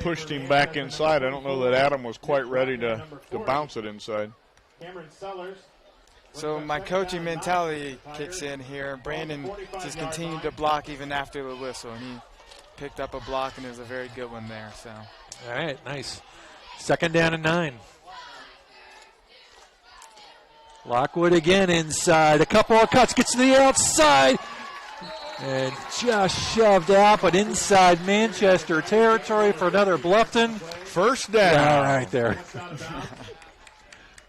pushed him back inside. I don't know that Adam was quite ready to bounce it inside. Cameron Sellers. So my coaching mentality kicks in here. Brandon just continued to block even after the whistle, and he picked up a block, and it was a very good one there. So. All right, nice. Second down and 9. Lockwood again inside. A couple of cuts. Gets to the outside. And just shoved out, but inside Manchester territory for another Bluffton. First down. All right there.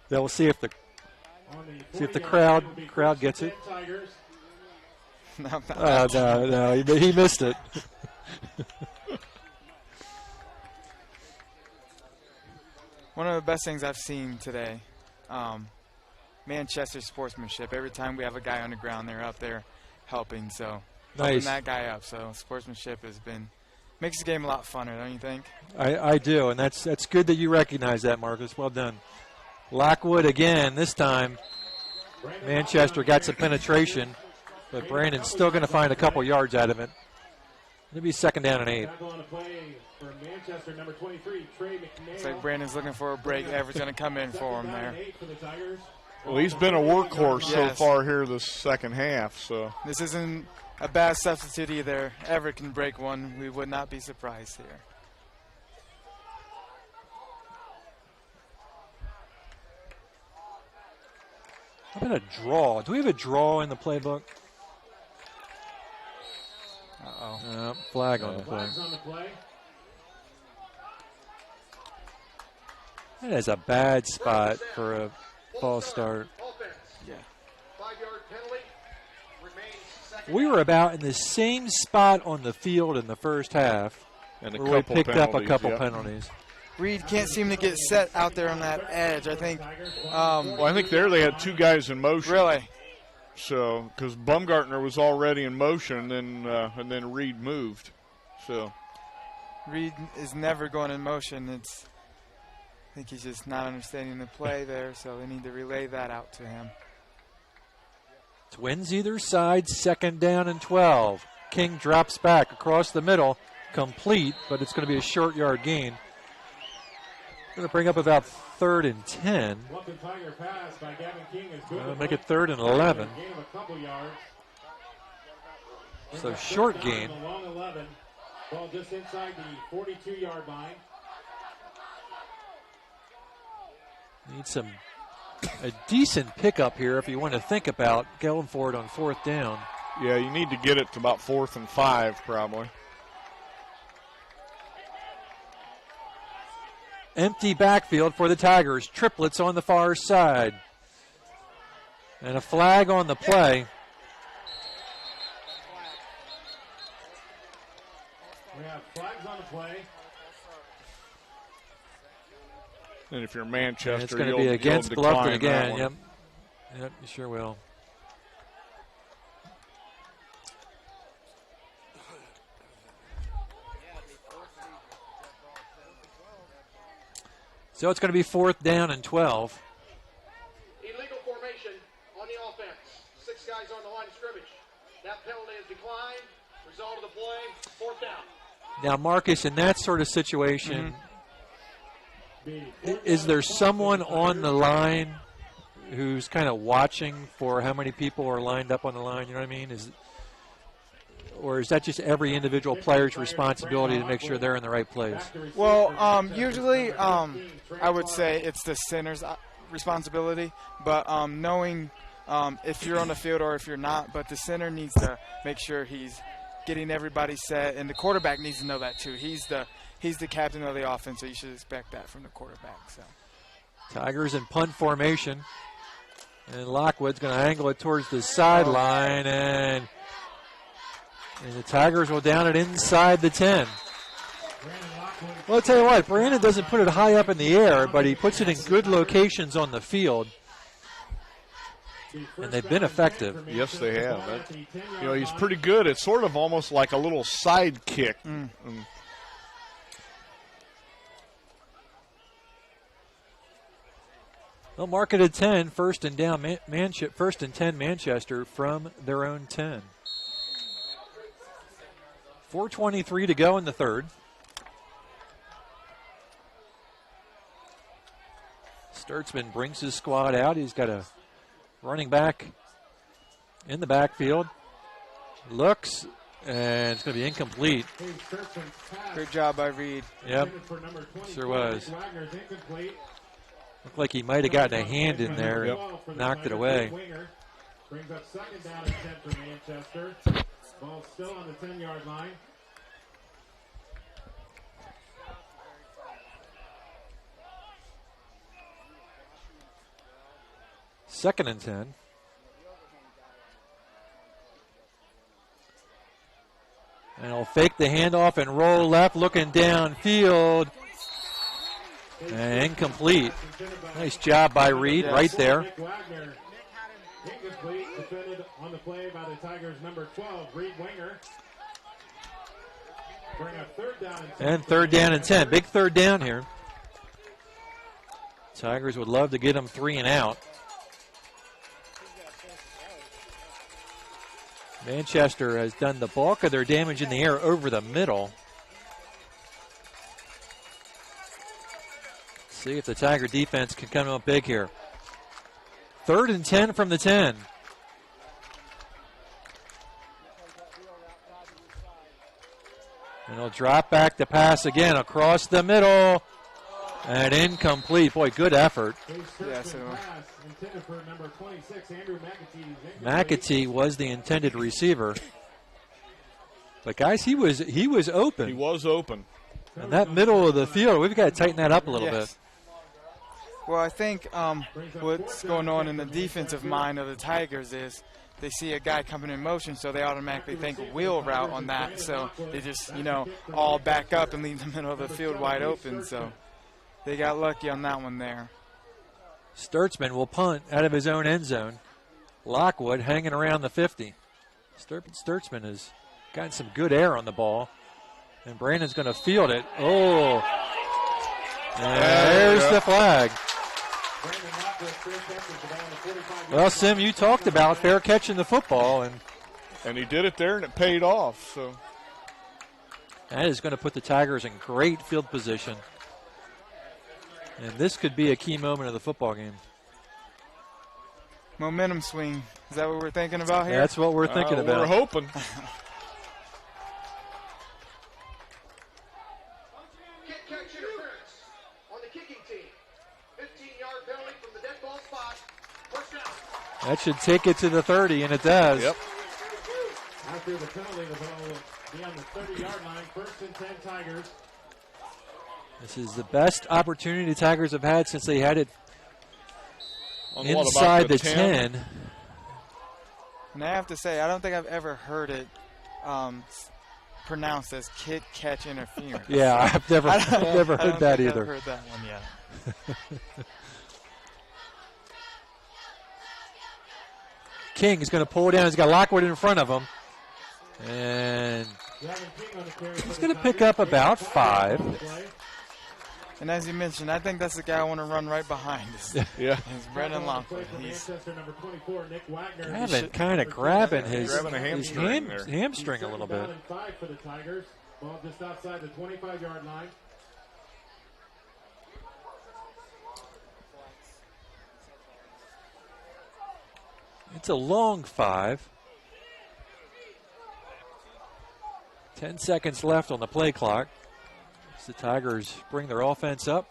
Then we'll see if the crowd gets it. No, he missed it. One of the best things I've seen today, Manchester sportsmanship. Every time we have a guy on the ground, they're out there helping. So helping that guy up. So sportsmanship makes the game a lot funner, don't you think? I do, and that's good that you recognize that, Marcus. Well done. Lockwood again. This time, Manchester got some penetration, but Brandon's still going to find a couple yards out of it. It'll be 2nd down and 8. Looks like Brandon's looking for a break. Everett's going to come in for him there. Well, he's been a workhorse so far here this second half. So this isn't a bad substitute either. Everett can break one. We would not be surprised here. How about a draw? Do we have a draw in the playbook? Uh-oh. Flag on the play. That is a bad spot for a false start. Yeah. 5-yard penalty. We were about in the same spot on the field in the first half, and where we picked up a couple penalties. Reed can't seem to get set out there on that edge. I think. Well, I think there they had 2 guys in motion. Really? So, because Bumgartner was already in motion, and then Reed moved. So, Reed is never going in motion. I think he's just not understanding the play there. So they need to relay that out to him. Twins either side, 2nd down and 12. King drops back across the middle, complete, but it's going to be a short yard gain. Going to bring up about 3rd and 10. Make it 3rd and 11. So short gain. Ball just inside the 42-yard line. Need a decent pickup here if you want to think about going for it on 4th down. Yeah, you need to get it to about 4th and 5 probably. Empty backfield for the Tigers. Triplets on the far side. And a flag on the play. We have flags on the play. And if you're Manchester, and it's going to be against Bluffton again. Yep, you sure will. So it's going to be 4th down and 12. Illegal formation on the offense. 6 guys on the line of scrimmage. That penalty is declined. Result of the play, 4th down. Now, Marcus, in that sort of situation, is there someone on the line who's kind of watching for how many people are lined up on the line? You know what I mean? Or is that just every individual player's responsibility to make sure they're in the right place? Well, usually I would say it's the center's responsibility, but knowing if you're on the field or if you're not, but the center needs to make sure he's getting everybody set, and the quarterback needs to know that too. He's the captain of the offense, so you should expect that from the quarterback. So, Tigers in punt formation, and Lockwood's going to angle it towards the sideline, and the Tigers will down it inside the 10. Well, I'll tell you what, Brandon doesn't put it high up in the air, but he puts it in good locations on the field. And they've been effective. Yes, they have. He's pretty good. It's sort of almost like a little side kick. They'll mark it at 10, 1st and 10 Manchester from their own 10. 4:23 to go in the 3rd. Sturtzman brings his squad out. He's got a running back in the backfield. Looks, and it's going to be incomplete. Great job by Reed. Yep, sure was. Looked like he might have gotten a hand in there and knocked it away. Brings up 2nd down and 10 for Manchester. Ball still on the 10-yard line. Second and 10. And he'll fake the handoff and roll left, looking downfield. And incomplete. Nice job by Reed right there. Incomplete, defended on the play by the Tigers' number 12, Reed Winger. Bring up third down and 10. And third down and 10. Big third down here. Tigers would love to get them 3 and out. Manchester has done the bulk of their damage in the air over the middle. See if the Tiger defense can come up big here. Third and 10 from the 10. And he'll drop back the pass again across the middle. And incomplete. Boy, good effort. Yeah, so McAtee was the intended receiver. But guys, he was open. He was open. In that middle of the field, we've got to tighten that up a little bit. Well, I think what's going on in the defensive mind of the Tigers is they see a guy coming in motion, so they automatically think wheel route on that. So they just, all back up and leave the middle of the field wide open. So they got lucky on that one there. Sturtzman will punt out of his own end zone. Lockwood hanging around the 50. Sturtzman has gotten some good air on the ball. And Brandon's going to field it. Oh, and there's the flag. Well, Sim, you talked about fair catching the football. And he did it there, and it paid off. So that is going to put the Tigers in great field position. And this could be a key moment of the football game. Momentum swing. Is that what we're thinking about here? That's what we're thinking about. We're hoping. That should take it to the 30, and it does. Yep. After the penalty, the ball will be on the 30-yard line. First and 10 Tigers. This is the best opportunity the Tigers have had since they had it on inside the 10. And I have to say, I don't think I've ever heard it pronounced as kick, catch, interference. Yeah, I've never heard that either. I've heard that one yet. King is going to pull it down. He's got Lockwood in front of him. And he's going to pick up about 5. And as you mentioned, I think that's the guy I want to run right behind. Yeah. It's Brendan Lockwood. He's kind of grabbing his hamstring, hamstring a little bit. For the Tigers. Ball just outside the 25-yard line. It's a long 5. 10 seconds left on the play clock. As the Tigers bring their offense up.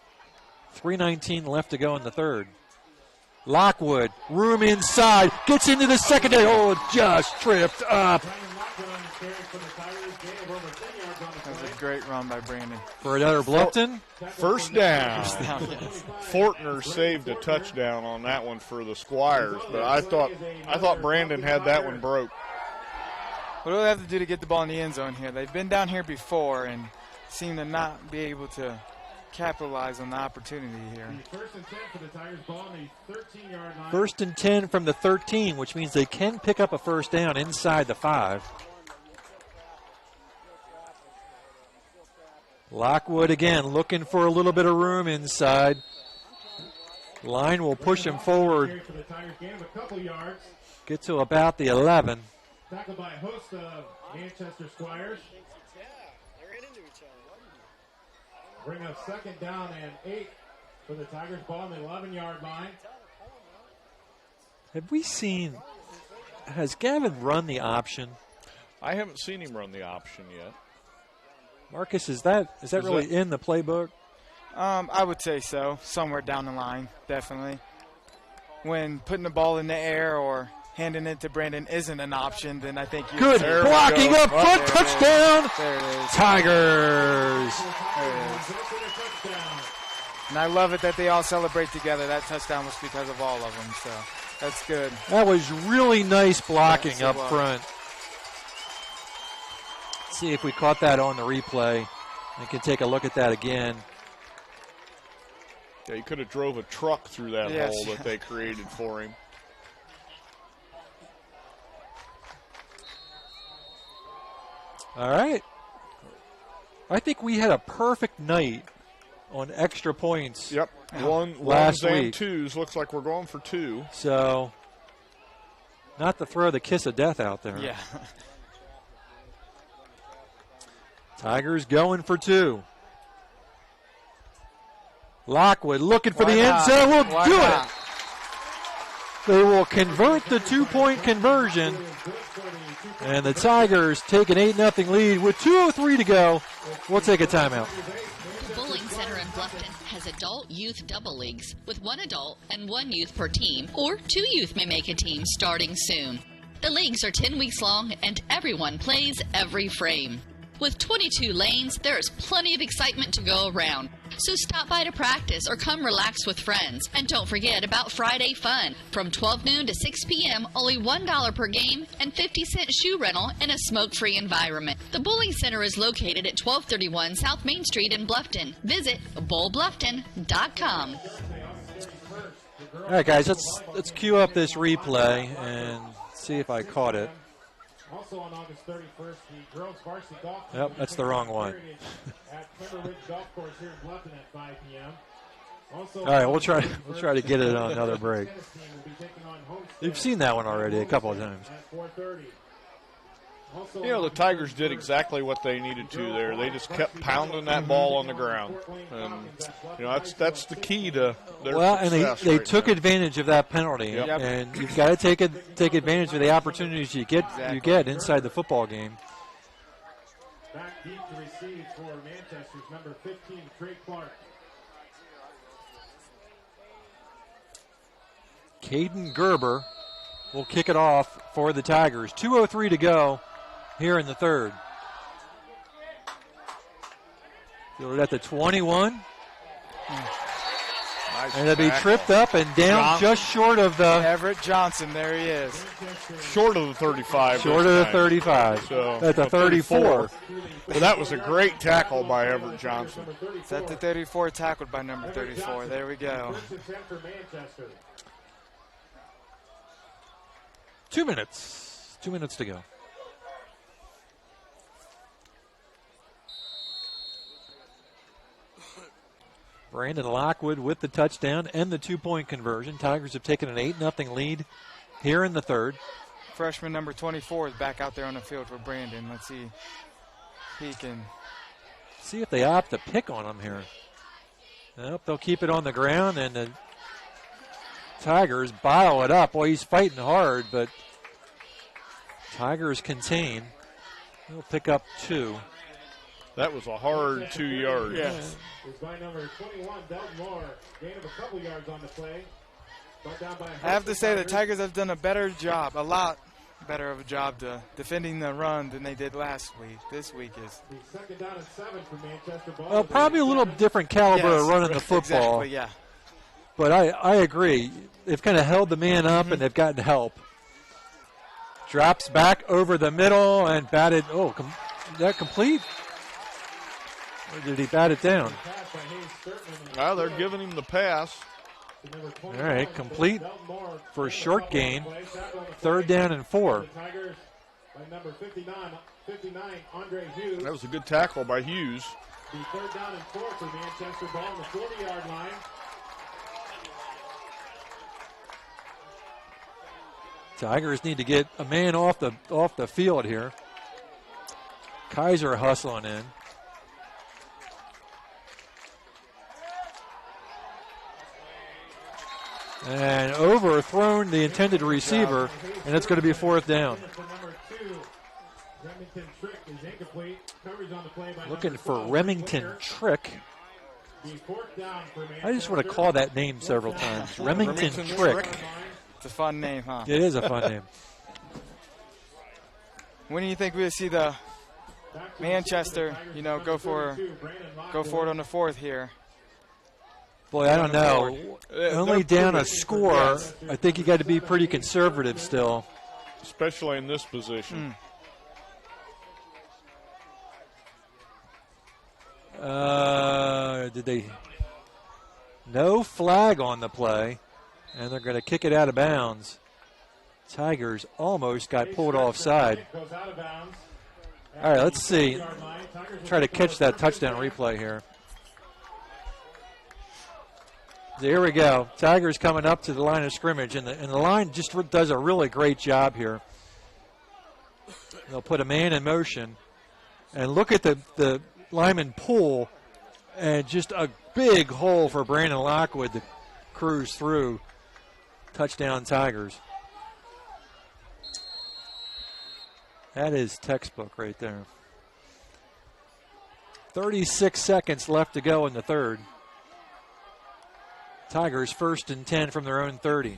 3:19 left to go in the third. Lockwood, room inside, gets into the secondary. Oh, just tripped up. That was a great run by Brandon. For another Bluffton. First down. Yes. Fortner saved a touchdown on that one for the Squires, but I thought Brandon had that one broke. What do they have to do to get the ball in the end zone here? They've been down here before and seem to not be able to capitalize on the opportunity here. First and 10 for the Tigers, ball on the 13-yard line. First and 10 from the 13, which means they can pick up a first down inside the 5. Lockwood again looking for a little bit of room inside. Line will push him forward. Get to about the 11. Tackled by a host of Manchester Squires. Bring up second down and 8 for the Tigers, ball on the 11-yard line. Have we seen, has Gavin run the option? I haven't seen him run the option yet. Marcus, is that really in the playbook? I would say so. Somewhere down the line, definitely. When putting the ball in the air or handing it to Brandon isn't an option, then I think you good blocking up front, touchdown. There it is. Tigers. There it is. And I love it that they all celebrate together. That touchdown was because of all of them, so that's good. That was really nice blocking up front. See if we caught that on the replay. We can take a look at that again. Yeah, he could have drove a truck through that hole that they created for him. All right. I think we had a perfect night on extra points. Yep. Last Ones week. and twos. Looks like we're going for 2. So, not to throw the kiss of death out there. Yeah. Tigers going for 2. Lockwood looking for the end zone. Will do it. They will convert the 2-point conversion. And the Tigers take an 8-0 lead with 2:03 to go. We'll take a timeout. The Bowling Center in Bluffton has adult youth double leagues with 1 adult and 1 youth per team, or 2 youth may make a team starting soon. The leagues are 10 weeks long and everyone plays every frame. With 22 lanes, there is plenty of excitement to go around. So stop by to practice or come relax with friends. And don't forget about Friday fun. From 12 noon to 6 p.m., only $1 per game and 50-cent shoe rental in a smoke-free environment. The Bowling Center is located at 1231 South Main Street in Bluffton. Visit bowlbluffton.com. All right, guys, let's cue up this replay and see if I caught it. Also on August 31st, the girls varsity golf. Yep, that's the wrong one. At Timber Ridge Golf Course here in Bluffton at 5 p.m. Also, all right, we'll try to get it on another break. You've seen that one already a couple of times. At 4:30. The Tigers did exactly what they needed to there. They just kept pounding that ball on the ground, and that's the key to their success. And they took advantage of that penalty, and you've got to take advantage of the opportunities you get inside the football game. Back deep to receive for Manchester's number 15, Trey Clark. Caden Gerber will kick it off for the Tigers. 2:03 to go here in the third. Fielded at the 21. Nice and it'll be tripped up and down just short of the... Everett Johnson, there he is. Short of the 35. Short of the 35. So at the 34. Well, that was a great tackle by Everett Johnson. It's at the 34, tackled by number 34. There we go. 2 minutes. 2 minutes to go. Brandon Lockwood with the touchdown and the 2-point conversion. Tigers have taken an 8-0 lead here in the third. Freshman number 24 is back out there on the field for Brandon. Let's see if he can. See if they opt to pick on him here. Nope, they'll keep it on the ground, and the Tigers bottle it up. Well, he's fighting hard, but Tigers contain. They'll pick up 2. That was a hard 2 yards. Yes. It's by number 21, Delton Moore. Gain of a couple yards on the play. I have to say the Tigers have done a lot better of a job defending the run than they did last week. This week is. Second down and 7 for Manchester. Well, probably a little different caliber of running the football. Exactly, yeah. But I agree. They've kind of held the man up, and they've gotten help. Drops back over the middle and batted. Oh, is that complete? Or did he bat it down? Well, they're giving him the pass. All right, complete for a short gain. 3rd down and 4. Number 59, Andre Hughes. That was a good tackle by Hughes. The 3rd down and 4 for Manchester, ball on the 40-yard line. Tigers need to get a man off the field here. Kaiser hustling in. And overthrown the intended receiver, and it's going to be 4th down. Looking for Remington Trick. I just want to call that name several times. Remington Trick. It's a fun name, huh? It is a fun name. When do you think we'll see the Manchester, go for it on the 4th here? Boy, I don't know. Only down a score. I think you got to be pretty conservative still. Especially in this position. Did they? No flag on the play, and they're going to kick it out of bounds. Tigers almost got pulled offside. All right, let's see. Try to catch that touchdown replay here. So here we go. Tigers coming up to the line of scrimmage, and the line just does a really great job here. They'll put a man in motion, and look at the lineman pull, and just a big hole for Brandon Lockwood to cruise through. Touchdown Tigers. That is textbook right there. 36 seconds left to go in the third. Tigers 1st and 10 from their own 30.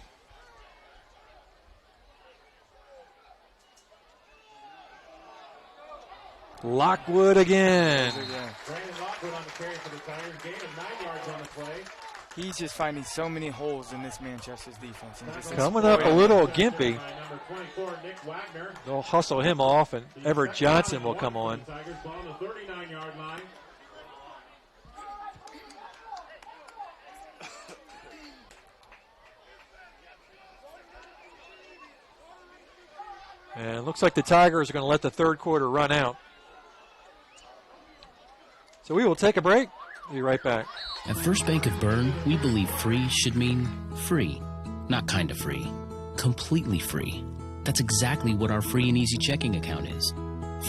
Lockwood again. Brandon Lockwood on the carry for the Tigers. Gain of 9 yards on the play. He's just finding so many holes in this Manchester's defense. And just coming up a little gimpy. Number 24, Nick Wagner. They'll hustle him off, and Everett Johnson will come on. Tigers ball on the 39-yard line. And it looks like the Tigers are going to let the third quarter run out. So we will take a break. We'll be right back. At First Bank of Bern, we believe free should mean free. Not kind of free. Completely free. That's exactly what our free and easy checking account is.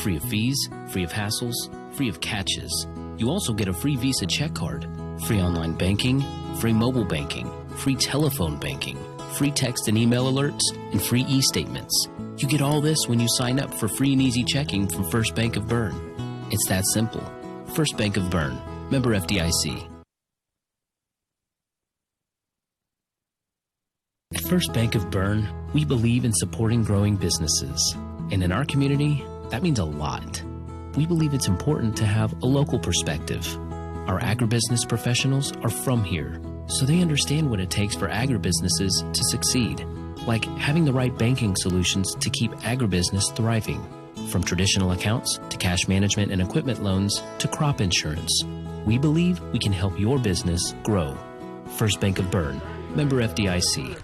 Free of fees, free of hassles, free of catches. You also get a free Visa check card, free online banking, free mobile banking, free telephone banking, free text and email alerts, and free e-statements. You get all this when you sign up for free and easy checking from First Bank of Bern. It's that simple. First Bank of Bern. Member FDIC. At First Bank of Bern, we believe in supporting growing businesses. And in our community, that means a lot. We believe it's important to have a local perspective. Our agribusiness professionals are from here, so they understand what it takes for agribusinesses to succeed, like having the right banking solutions to keep agribusiness thriving, from traditional accounts to cash management and equipment loans to crop insurance. We believe we can help your business grow. First Bank of Bern, member FDIC.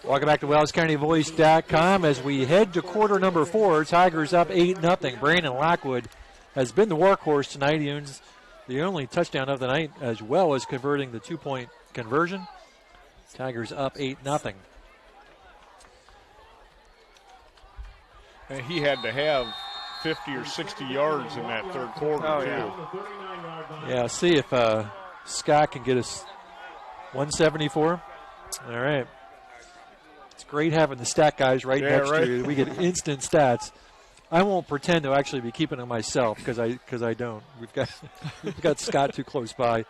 Welcome back to WellsCountyVoice.com as we head to quarter number 4. Tigers up 8-0. Brandon Lockwood has been the workhorse tonight. He owns the only touchdown of the night, as well as converting the 2-point conversion. Tigers up 8-0. And he had to have 50 or 60 yards in that third quarter, too. Yeah, see if Scott can get us 174. All right. It's great having the stat guys right next to you. We get instant stats. I won't pretend to actually be keeping them myself because I don't. We've got Scott too close by.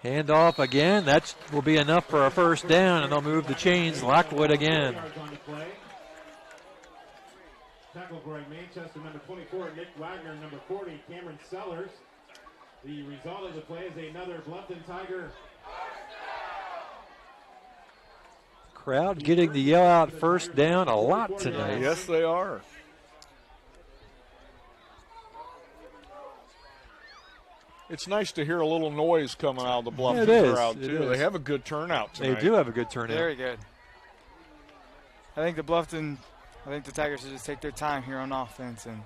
Hand off again. That will be enough for a first down, and they'll move the chains. Lockwood again. Tackle for Manchester, number 24, Nick Wagner, number 40, Cameron Sellers. The result of the play is another Bluffton Tiger. Crowd getting the yell out first down a lot tonight. Yes, they are. It's nice to hear a little noise coming out of the Bluffton crowd, too. They have a good turnout tonight. They do have a good turnout. Very good. I think the Tigers should just take their time here on offense and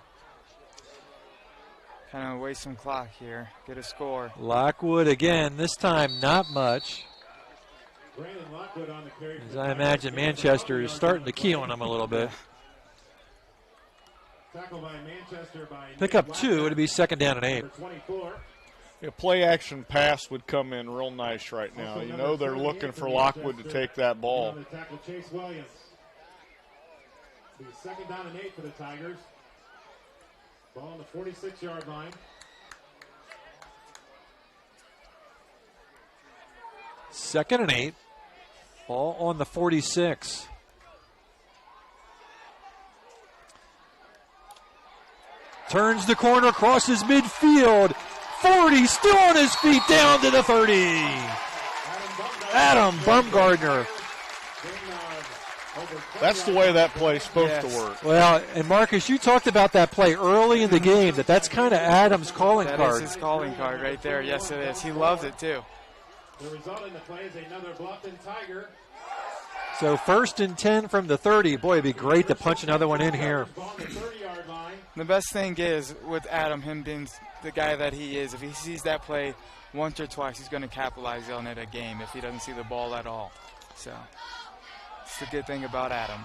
kind of waste some clock here, get a score. Lockwood again, this time not much. As I imagine Manchester is starting to key on them a little bit. Pick up 2, it'd be second down and 8. A play action pass would come in real nice right now. You know they're looking for Lockwood to take that ball. Second down and 8 for the Tigers. Ball on the 46-yard line. Second and 8. Ball on the 46. Turns the corner, crosses midfield. 40, still on his feet, down to the 30. Adam Bumgardner. That's the way that play's supposed to work. Well, and Marcus, you talked about that play early in the game, that's kind of Adam's calling card. That is his calling card right there. Yes, it is. He loves it, too. The result in the play is another Bluffton Tiger. So 1st and 10 from the 30. Boy, it'd be great to punch another one in here. The best thing is with Adam, him being the guy that he is, if he sees that play once or twice, he's going to capitalize on it a game if he doesn't see the ball at all. So it's the good thing about Adam.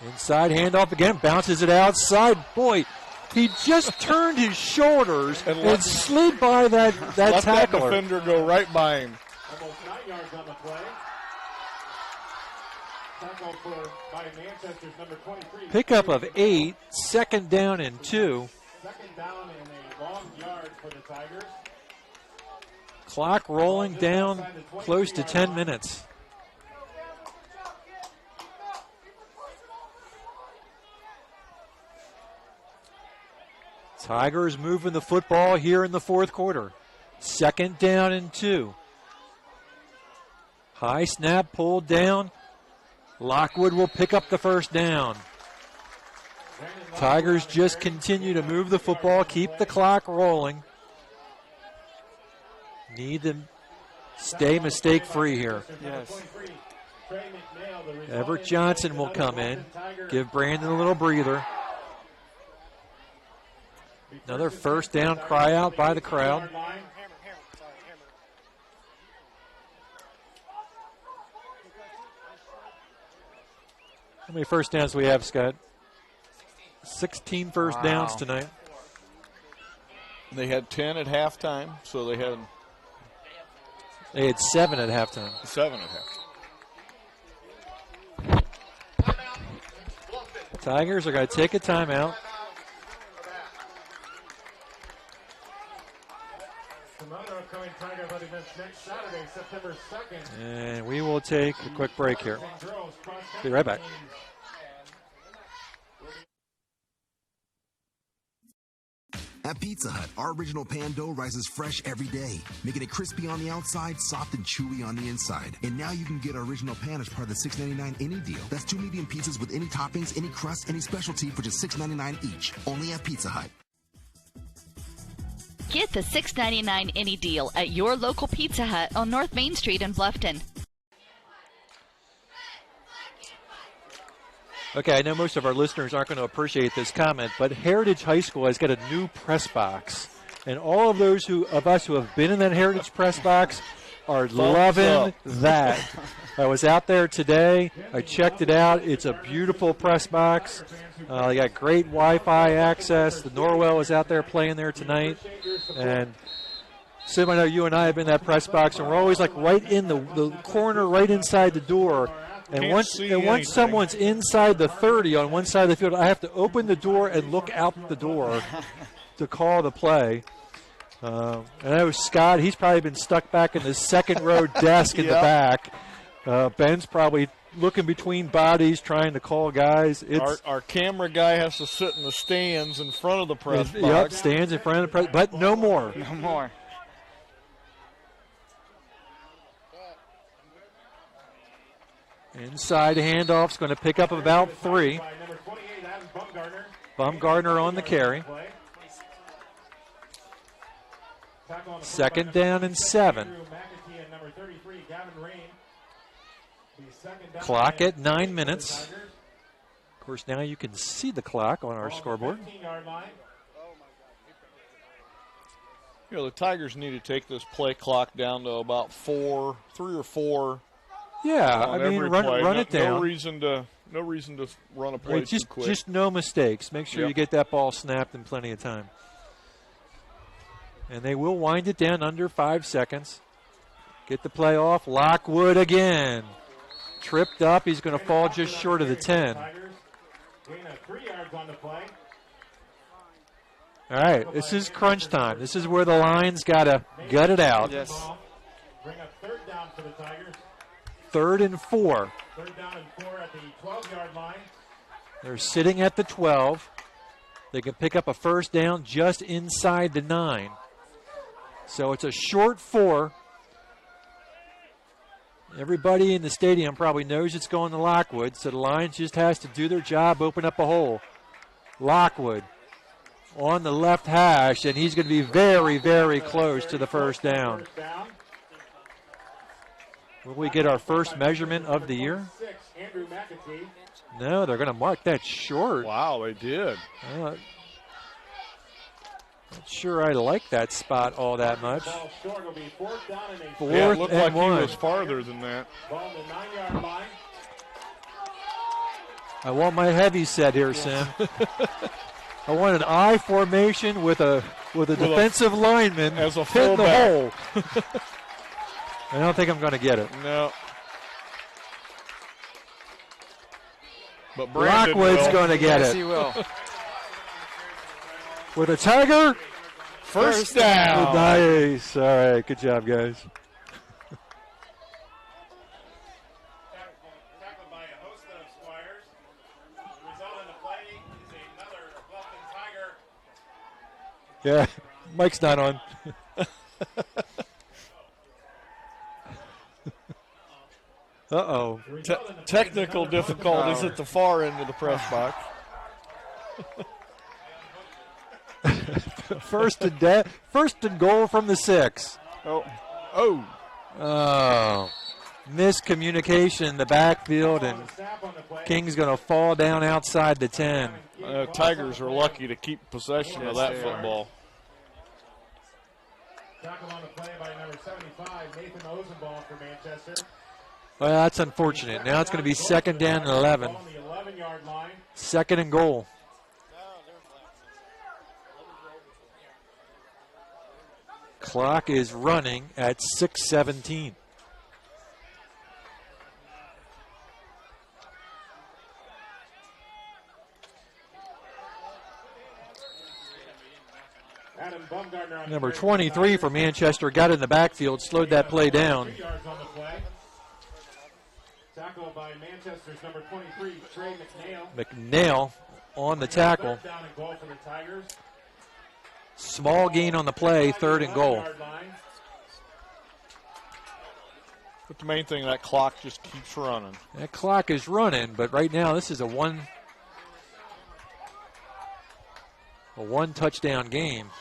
Inside handoff again, bounces it outside. Boy, he just turned his shoulders and slid by that let tackler. That defender go right by him. Almost 9 yards on the play. Tackle by Manchester's number 23. Pickup of 8, 2nd down and 2. 2nd down and a long yard for the Tigers. Clock rolling down close to 10 minutes. Tigers moving the football here in the 4th quarter. 2nd down and 2. High snap pulled down. Lockwood will pick up the 1st down. Tigers just continue to move the football, keep the clock rolling. Need to stay mistake-free here. Yes. Everett Johnson will come in, give Brandon a little breather. Another 1st down cry out by the crowd. How many 1st downs do we have, Scott? 16 1st downs tonight. They had 10 at halftime, so they had 7 at halftime. 7 at halftime. Tigers are going to take a timeout. And we will take a quick break here. Be right back. At Pizza Hut, our original pan dough rises fresh every day, making it crispy on the outside, soft and chewy on the inside. And now you can get our original pan as part of the $6.99 any deal. That's 2 medium pizzas with any toppings, any crust, any specialty for just $6.99 each. Only at Pizza Hut. Get the $6.99 any deal at your local Pizza Hut on North Main Street in Bluffton. Okay, I know most of our listeners aren't going to appreciate this comment, but Heritage High School has got a new press box. And all of those of us who have been in that Heritage press box are loving that. I was out there today. I checked it out. It's a beautiful press box. They got great Wi-Fi access. The Norwell is out there playing there tonight. And Sim, I know you and I have been in that press box, and we're always like right in the corner, right inside the door. And once someone's inside the 30 on one side of the field, I have to open the door and look out the door to call the play. And I know Scott, he's probably been stuck back in the 2nd row desk in the back. Ben's probably looking between bodies trying to call guys. Our camera guy has to sit in the stands in front of the press box. Yep, stands in front of the press, but no more. No more. Inside handoff's going to pick up about 3. Bumgardner on the carry. 2nd down and 7. Clock at 9 minutes. Of course, now you can see the clock on our scoreboard. You know, the Tigers need to take this play clock down to about 3 or 4. Yeah, I mean, run it down. No reason to run a play too quick. Just no mistakes. Make sure you get that ball snapped in plenty of time. And they will wind it down under 5 seconds. Get the play off. Lockwood again. Tripped up. He's going to fall just short of the 10. All right, this is crunch time. This is where the line's got to gut it out. Yes. Bring up 3rd down for the Tigers. 3rd and 4. 3rd down and 4 at the 12-yard line. They're sitting at the 12. They can pick up a 1st down just inside the 9. So it's a short 4. Everybody in the stadium probably knows it's going to Lockwood, so the Lions just has to do their job, open up a hole. Lockwood on the left hash, and he's going to be very, very close to the 1st down. Will we get our first measurement of the year? Andrew McAtee. No, they're going to mark that short. Wow, they did. Not sure I like that spot all that much. Ball short will be fourth down and a Fourth Yeah, it looked and like one. he was farther than that. ball to the 9-yard line. I want my heavy set here, Sim. I want an I formation with a defensive lineman as a hitting the fullback. hole. I don't think I'm going to get it. No. But Brandon Lockwood's will. going to get Yes, it. he will. With a Tiger. First down. Nice. All right. Good job, guys. Tackled by a host of Squires. The result of the play is another Bluffton Tiger. Yeah. Mike's not on. Uh-oh. Technical difficulties at the far end of the press box. First and goal from the 6. Oh. Miscommunication in the backfield, and King's going to fall down outside the 10. Tigers are lucky to keep possession of that football. Tackle on the play by number 75, Nathan Ozenball for Manchester. Well, that's unfortunate. Now it's going to be second down and 11. Ball on the 11-yard line. Second and goal. Clock is running at 6:17. Adam Bumgardner on Number 23 for Manchester got in the backfield, slowed that play down. 3 yards on the play. Tackle by Manchester's number 23, Trey McNeil. McNeil on the tackle. Third down and goal for the Tigers. Small gain on the play, third and goal. 11-yard line. But the main thing, that clock just keeps running. That clock is running, but right now this is a one touchdown game.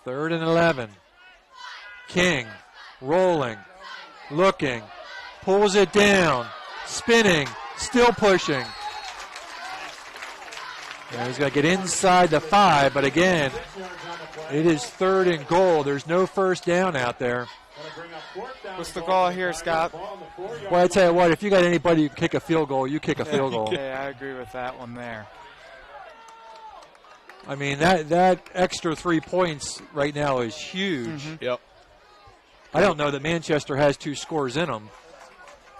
Third and 11. King rolling, looking, pulls it down, spinning, still pushing. And he's going to get inside the 5, but again, it is third and goal. There's no first down out there. What's the call here, Scott? Well, I tell you what, if you got anybody who can kick a field goal, you kick a field goal. Yeah, I agree with that one there. I mean, that extra 3 points right now is huge. Mm-hmm. Yep. I don't know that Manchester has 2 scores in them.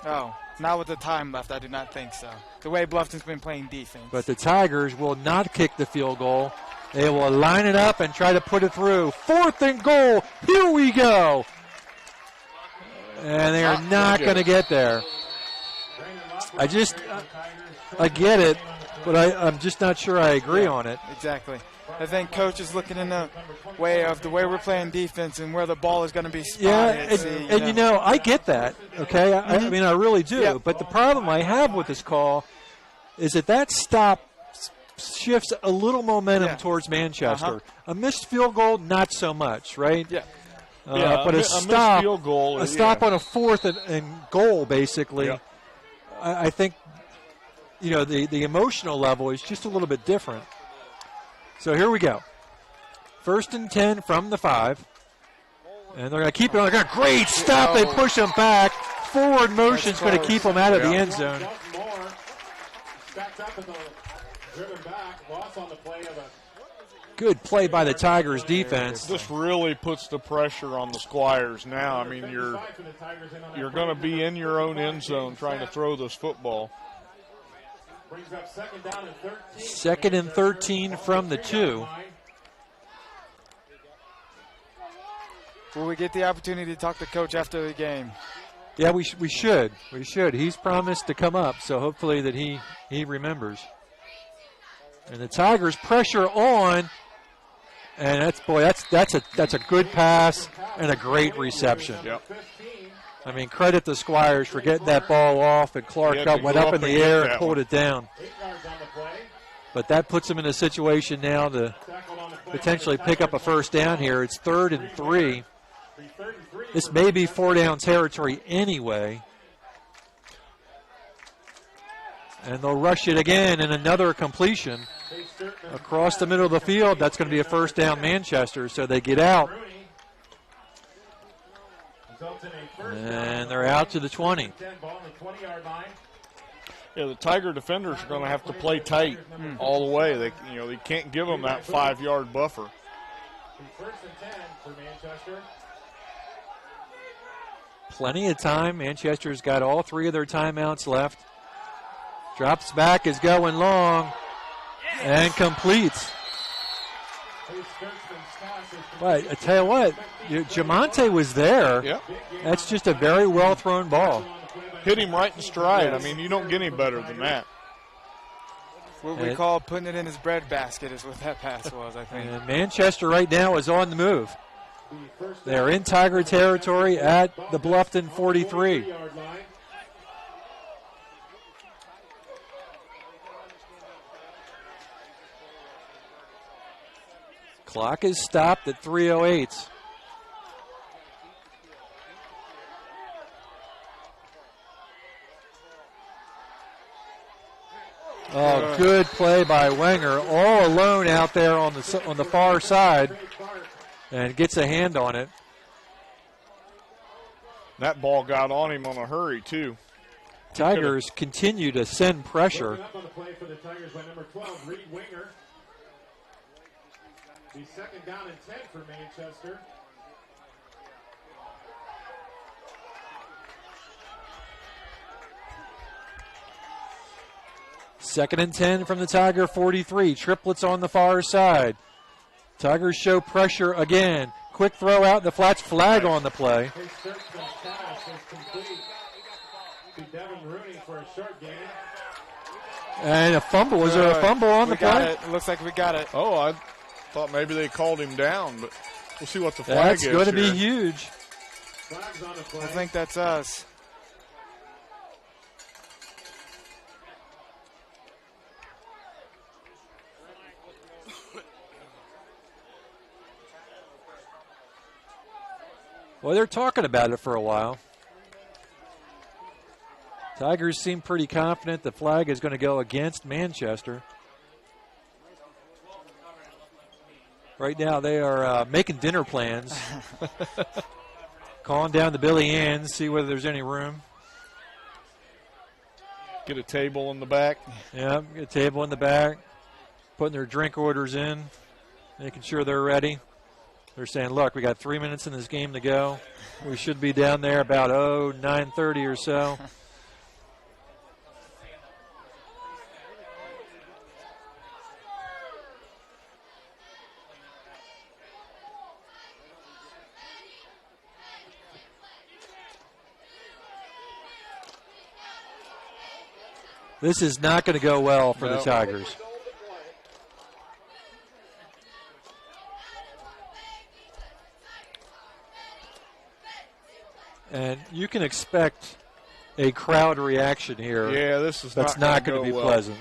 Oh, not with the time left, I do not think so. The way Bluffton's been playing defense. But the Tigers will not kick the field goal. They will line it up and try to put it through. Fourth and goal. Here we go. And they are not going to get there. I get it, but I'm just not sure I agree on it. Exactly. I think coach is looking in the way we're playing defense and where the ball is going to be spotted. Yeah, I get that, okay? I mean, I really do. Yep. But the problem I have with this call is that stop shifts a little momentum towards Manchester. A missed field goal, not so much, right? Yeah. But a stop, field goal, stop on a fourth and goal, basically. Yeah. I think, the emotional level is just a little bit different. So here we go. First and 10 from the 5. And they're going to keep it on. They're going to great stop. They push them back. Forward motion's going to keep them out of the end zone. Good play by the Tigers defense. This really puts the pressure on the Squires now. I mean, you're going to be in your own end zone trying to throw this football. Brings up second down and 13. Second and 13 from the 2. Will we get the opportunity to talk to Coach after the game? Yeah, we should. We should. He's promised to come up, so hopefully that he remembers. And the Tigers pressure on, and that's a good pass and a great reception. Yep. I mean, credit the Squires for getting that ball off, and Clark went up in the air and pulled it down. But that puts them in a situation now to potentially pick up a first down here. It's third and 3. This may be 4-down territory anyway. And they'll rush it again, and another completion across the middle of the field. That's going to be a first down Manchester, so they get out. And they're out to the 20. Yeah, the Tiger defenders are going to have to play tight all the way. They can't give them that 5-yard buffer. First and 10 for Manchester. Plenty of time. Manchester's got all 3 of their timeouts left. Drops back, is going long, and completes. But I tell you what, Jamonte was there. Yep. That's just a very well thrown ball. Hit him right in stride. I mean, you don't get any better than that. What we call putting it in his bread basket is what that pass was, I think. And Manchester right now is on the move. They're in Tiger territory at the Bluffton 43. Clock is stopped at 3:08. Oh, good play by Wenger, all alone out there on the far side, and gets a hand on it. That ball got on him on a hurry, too. Tigers continue to send pressure. Up on the play for the Tigers by number 12, Reed Winger. The second down and 10 for Manchester. Second and 10 from the Tiger 43. Triplets on the far side. Tigers show pressure again. Quick throw out in the flats, flag on the play. His searchman's pass is complete to Devin Rooney for a short gain. And a fumble. Was there a fumble on the play? It looks like we got it. Oh, I thought maybe they called him down, but we'll see what the flag is. That's going to be here. huge. Flags on the play. I think that's us. Well, they're talking about it for a while. Tigers seem pretty confident the flag is going to go against Manchester. Right now they are making dinner plans. Calling down to Billy Ann's, see whether there's any room. Get a table in the back. Yeah, get a table in the back. Putting their drink orders in. Making sure they're ready. They're saying, look, we got 3 minutes in this game to go. We should be down there about 9:30 or so. This is not going to go well for the Tigers. And you can expect a crowd reaction here. Yeah, this is that's not going to be pleasant.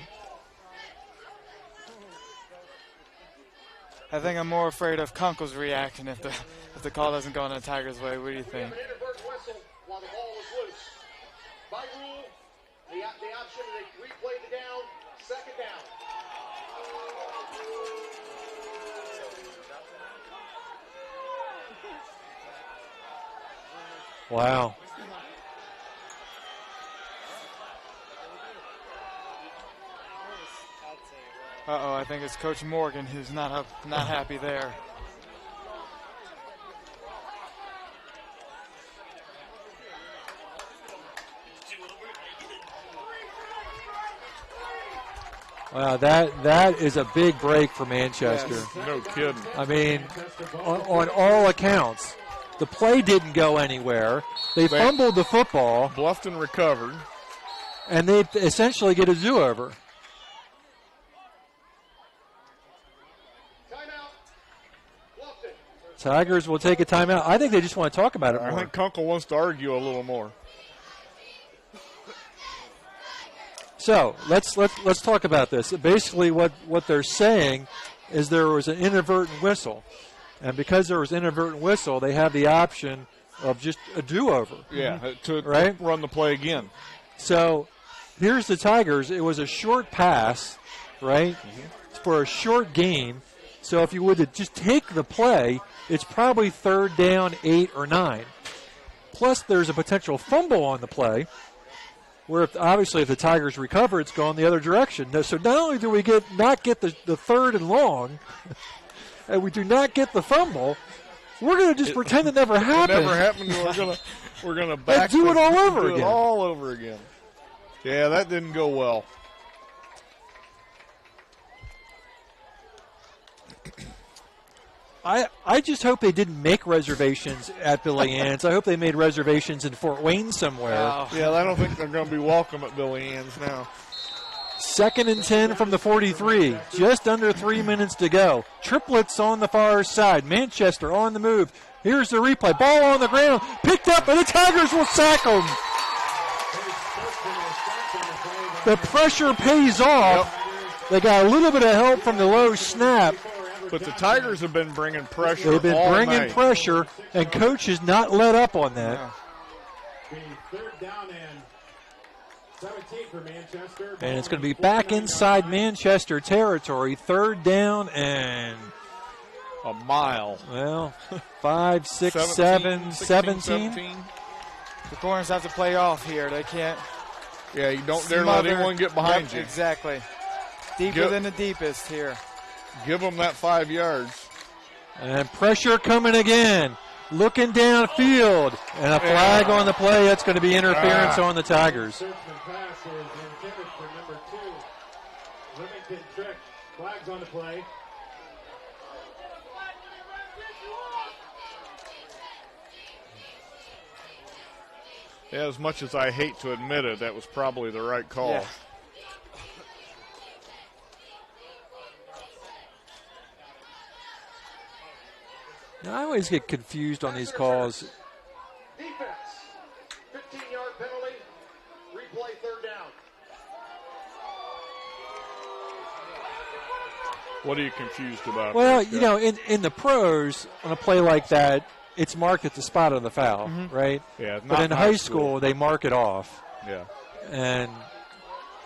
I think I'm more afraid of Kunkel's reaction if the call doesn't go in the Tigers' way. What do you think? While the ball was loose. By rule, the option to replay the down, second down. Wow. Uh-oh, I think it's Coach Morgan who's not happy there. Wow, that is a big break for Manchester. Yes, no kidding. I mean, on all accounts. The play didn't go anywhere. They fumbled the football. Bluffton recovered. And they essentially get a do-over. Tigers will take a timeout. I think they just want to talk about it more. I think Kunkel wants to argue a little more. So let's talk about this. Basically, what they're saying is there was an inadvertent whistle. And because there was an inadvertent whistle, they have the option of just a do-over. Yeah, to right? run the play again. So here's the Tigers. It was a short pass, right, for a short gain. So if you would have just take the play, it's probably 3rd down, 8 or 9. Plus, there's a potential fumble on the play, where obviously if the Tigers recover, it's gone the other direction. So not only do we not get the 3rd and long, and we do not get the fumble, we're going to just pretend it never happened. It never happened. We're gonna back do it all over again. All over again. Yeah, that didn't go well. I just hope they didn't make reservations at Billy Ann's. I hope they made reservations in Fort Wayne somewhere. Yeah, I don't think they're going to be welcome at Billy Ann's now. 2nd and 10 from the 43. Just under 3 minutes to go. Triplets on the far side. Manchester on the move. Here's the replay. Ball on the ground. Picked up, and the Tigers will sack them. The pressure pays off. Yep. They got a little bit of help from the low snap. But the Tigers have been bringing pressure. They've been all bringing night. pressure, and coach has not let up on that. The 3rd down and 17 for Manchester. And it's going to be back inside Manchester territory. 3rd down and a mile. Well, 5, 6, 7, 17. The corners have to play off here. They can't. Yeah, you don't dare let anyone get behind you. Exactly. Deeper than the deepest here. Give them that 5 yards. And pressure coming again. Looking downfield. And a flag on the play. That's going to be interference on the Tigers. Pass is intended for number 2. Remington Trick. Flags on the play. Yeah, as much as I hate to admit it, that was probably the right call. Yeah. Now, I always get confused on these calls. Defense. 15-yard penalty. Replay 3rd down. What are you confused about? Well, you know, in the pros, on a play like that, it's marked at the spot of the foul, right? Yeah. But in high school, they mark it off. Yeah. And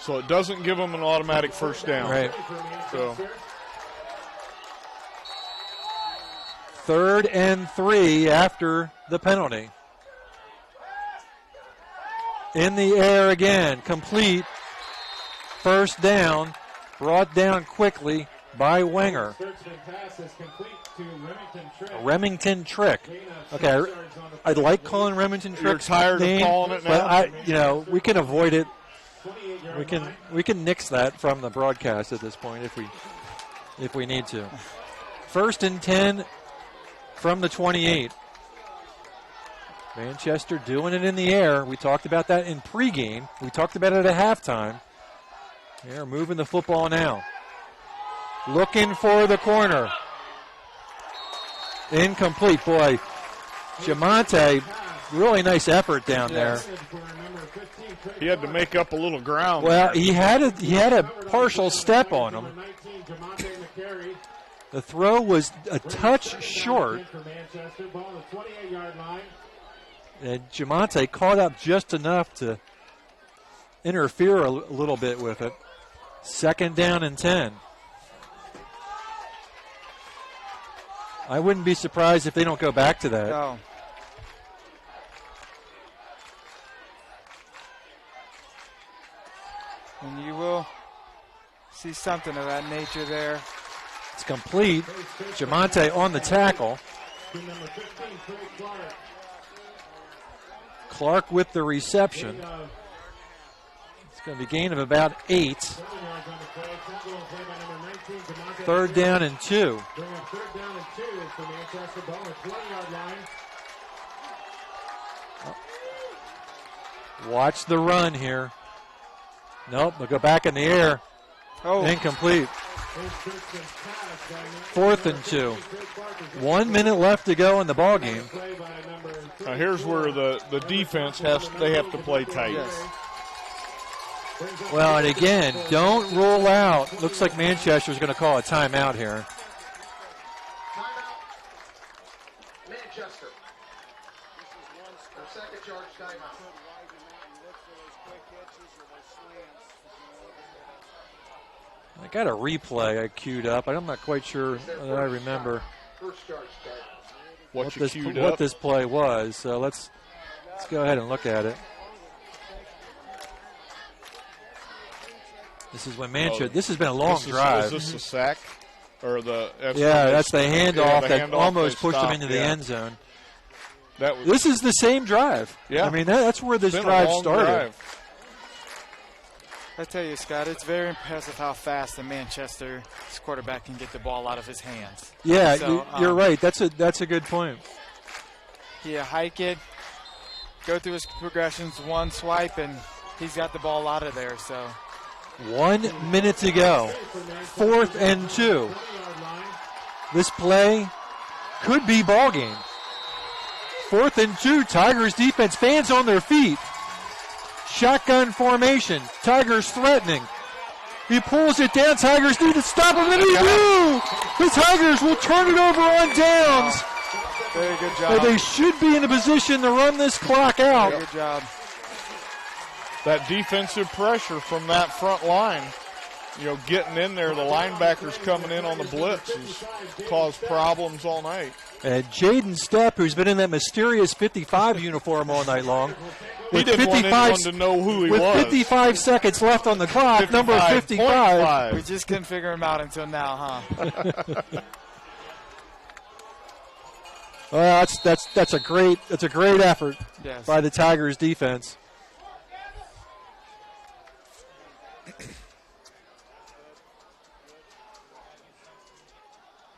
so it doesn't give them an automatic 1st down. Right. So 3rd and 3 after the penalty. In the air again, complete. 1st down, brought down quickly by Wenger. Remington Trick. Okay, I like calling Remington Trick. You're tired of calling it now? But we can avoid it. We can nix that from the broadcast at this point if we need to. 1st and 10 from the 28. Manchester doing it in the air. We talked about that in pregame. We talked about it at halftime. They're moving the football now. Looking for the corner. Incomplete. Boy, Jamonte, really nice effort down there. He had to make up a little ground. Well, he had a partial step on him. The throw was a touch short. And Jamonte caught up just enough to interfere a little bit with it. 2nd down and 10. I wouldn't be surprised if they don't go back to that. No. And you will see something of that nature there. It's complete. Jamonte on the tackle. Clark with the reception. It's going to be a gain of about 8. 3rd down and 2. Watch the run here. Nope, they'll go back in the air. Oh. Incomplete. 4th and 2. 1 minute left to go in the ball game. Now here's where the defense have to play tight. Yes. Well, and again, don't rule out. Looks like Manchester's going to call a timeout here. Timeout. Manchester. I got a replay I queued up. I'm not quite sure that I remember what this play was. So let's go ahead and look at it. This is when Manchester. This has been a long drive. Is this a sack or the? That's the handoff that almost pushed them into the end zone. This is the same drive. Yeah, I mean that's where this drive started. I tell you, Scott, it's very impressive how fast the Manchester quarterback can get the ball out of his hands. Yeah, you're right. That's a good point. Yeah, hike it, go through his progressions, one swipe, and he's got the ball out of there. So 1 minute to go. 4th and 2. This play could be ball game. 4th and 2. Tigers defense, fans on their feet. Shotgun formation. Tigers threatening. He pulls it down. Tigers need to stop him, and he do. The Tigers will turn it over on downs. Very good job. But they should be in a position to run this clock out. Very good job. That defensive pressure from that front line, getting in there, the linebackers coming in on the blitz has caused problems all night. And Jaden Stepp, who's been in that mysterious 55 uniform all night long. He didn't want anyone to know who he was. With 55 seconds left on the clock, number 55. We just couldn't figure him out until now, huh? Well, that's a great effort by the Tigers defense.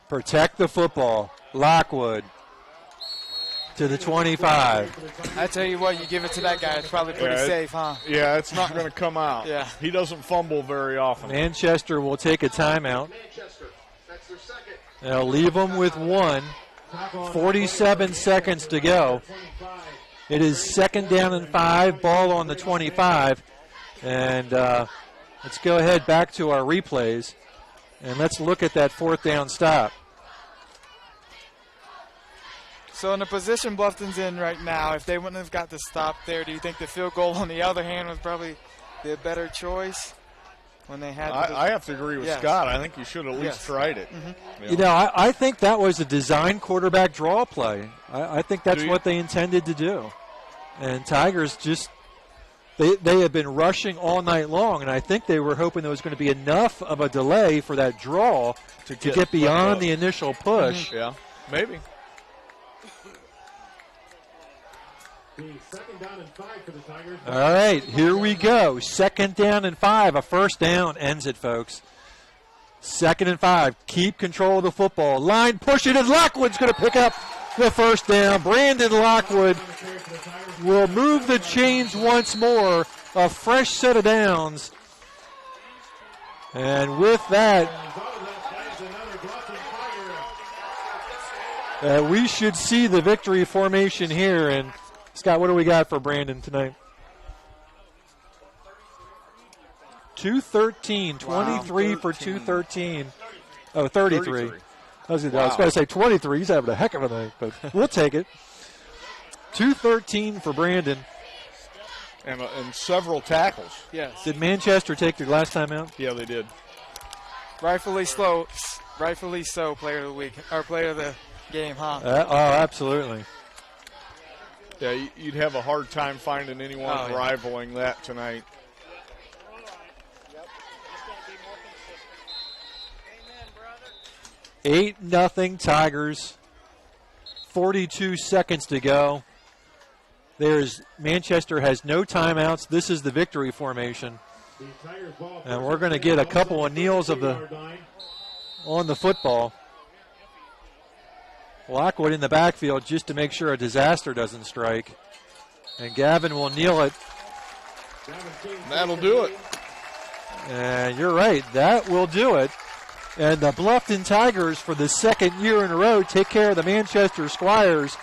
Protect the football. Lockwood to the 25. I tell you what, you give it to that guy, it's probably pretty safe, huh? Yeah, it's not going to come out. Yeah. He doesn't fumble very often. Manchester will take a timeout. They'll leave them with 1. 47 seconds to go. It is 2nd down and 5, ball on the 25. And let's go ahead back to our replays. And let's look at that 4th down stop. So in the position Bluffton's in right now, if they wouldn't have got the stop there, do you think the field goal on the other hand was probably the better choice when they had? I have to agree with Scott. I think you should at least tried it. Mm-hmm. I think that was a design quarterback draw play. I think that's what they intended to do. And Tigers just they have been rushing all night long, and I think they were hoping there was going to be enough of a delay for that draw to get beyond the initial push. Mm-hmm. Yeah, maybe. All right, here we go. 2nd down and 5. A first down ends it, folks. 2nd and 5. Keep control of the football. Line push it, and Lockwood's going to pick up the first down. Brandon Lockwood will move the chains once more. A fresh set of downs. And with that, we should see the victory formation here. And Scott, what do we got for Brandon tonight? 213, 23 for 213. Oh, 33. I was going to say 23. He's having a heck of a night, but we'll take it. 213 for Brandon. And several tackles. Yes. Did Manchester take their last time out? Yeah, they did. Rightfully so, player of the week, or player of the game, huh? Absolutely. Yeah, you'd have a hard time finding anyone rivaling that tonight. Amen, 8-0 Tigers. 42 seconds to go. Manchester has no timeouts. This is the victory formation. And we're going to get a couple of kneels on the football. Lockwood in the backfield just to make sure a disaster doesn't strike. And Gavin will kneel it. That'll do it. And you're right, that will do it. And the Bluffton Tigers, for the 2nd year in a row, take care of the Manchester Squires.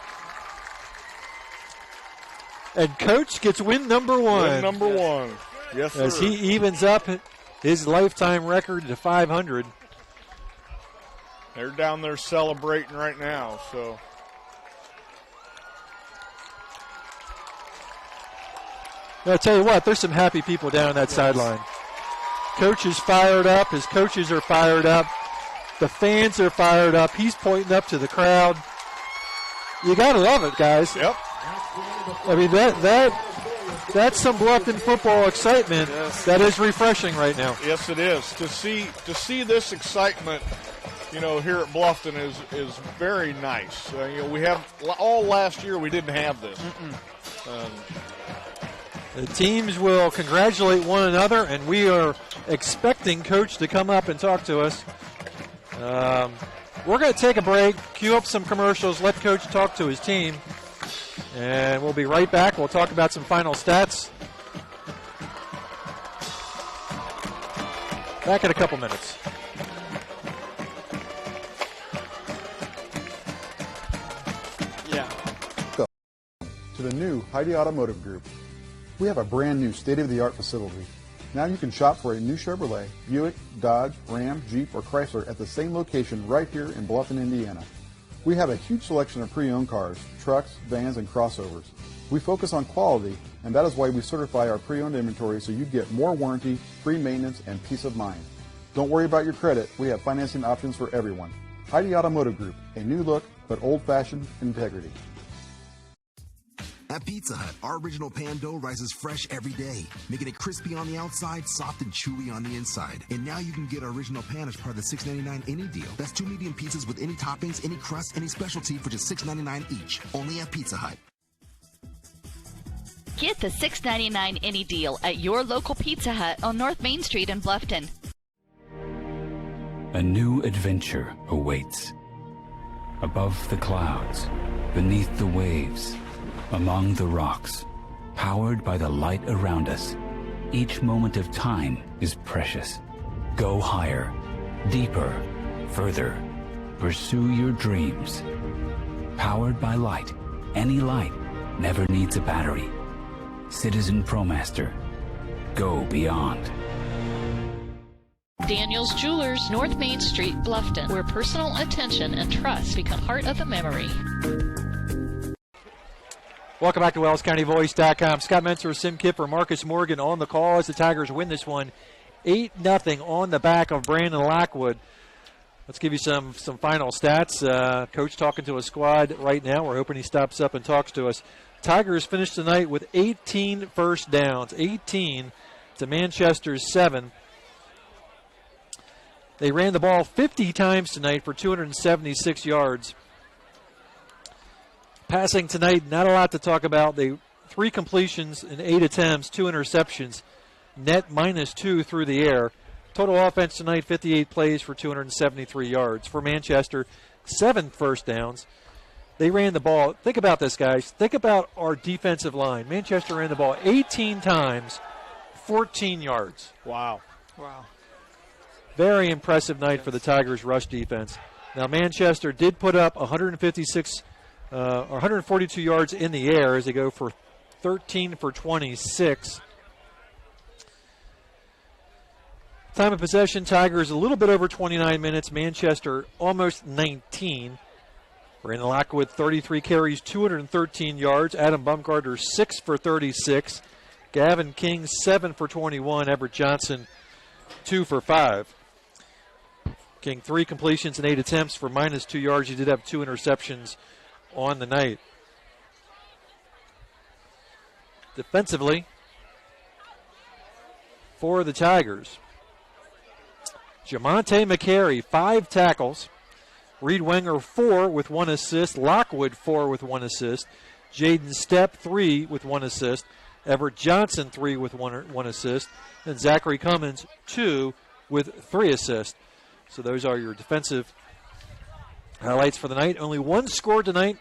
And Coach gets win number 1. Win number 1. Yes, sir. As he evens up his lifetime record to 500. They're down there celebrating right now, so. I'll tell you what, there's some happy people down on that sideline. Coach is fired up. His coaches are fired up. The fans are fired up. He's pointing up to the crowd. You got to love it, guys. Yep. I mean, that's some Bluffton football excitement. Yes. That is refreshing right now. Yes, it is. To see this excitement, here at Bluffton is very nice. We have all last year we didn't have this. The teams will congratulate one another, and we are expecting Coach to come up and talk to us. We're going to take a break, cue up some commercials, let Coach talk to his team, and we'll be right back. We'll talk about some final stats. Back in a couple minutes. Yeah. To the new Heidi Automotive Group. We have a brand new state-of-the-art facility. Now you can shop for a new Chevrolet, Buick, Dodge, Ram, Jeep, or Chrysler at the same location right here in Bluffton, Indiana. We have a huge selection of pre-owned cars, trucks, vans, and crossovers. We focus on quality, and that is why we certify our pre-owned inventory so you get more warranty, free maintenance, and peace of mind. Don't worry about your credit. We have financing options for everyone. Heidi Automotive Group, a new look, but old-fashioned integrity. At Pizza Hut, our original pan dough rises fresh every day, making it crispy on the outside, soft and chewy on the inside. And now you can get our original pan as part of the $6.99 any deal. That's 2 medium pizzas with any toppings, any crust, any specialty for just $6.99 each. Only at Pizza Hut. Get the $6.99 any deal at your local Pizza Hut on North Main Street in Bluffton. A new adventure awaits. Above the clouds, beneath the waves, among the rocks, powered by the light around us. Each moment of time is precious. Go higher, deeper, further. Pursue your dreams. Powered by light. Any light never needs a battery. Citizen ProMaster. Go beyond. Daniel's Jewelers, North Main Street, Bluffton, where personal attention and trust become part of a memory. Welcome back to WellsCountyVoice.com. Scott Menser, Sim Kipper, Marcus Morgan on the call as the Tigers win this one 8-0 on the back of Brandon Lockwood. Let's give you some final stats. Coach talking to a squad right now. We're hoping he stops up and talks to us. Tigers finished tonight with 18 first downs. 18 to Manchester's 7. They ran the ball 50 times tonight for 276 yards. Passing tonight, not a lot to talk about. They 3 completions in 8 attempts, 2 interceptions, net -2 through the air. Total offense tonight, 58 plays for 273 yards. For Manchester, 7 first downs. They ran the ball. Think about this, guys. Think about our defensive line. Manchester ran the ball 18 times, 14 yards. Wow. Very impressive night for the Tigers' rush defense. Now, Manchester did put up 142 yards in the air as they go for 13 for 26. Time of possession, Tigers a little bit over 29 minutes. Manchester almost 19. Brandon Lockwood, 33 carries, 213 yards. Adam Bumgarner, 6 for 36. Gavin King, 7 for 21. Everett Johnson, 2 for 5. King, 3 completions and 8 attempts for -2 yards. He did have 2 interceptions on the night. Defensively, for the Tigers, Jamonte McCary, 5 tackles. Reed Wenger, 4 with 1 assist. Lockwood, 4 with 1 assist. Jaden Stepp, 3 with 1 assist. Everett Johnson, 3 with 1 assist. And Zachary Cummins, 2 with 3 assists. So those are your defensive highlights for the night. Only 1 score tonight.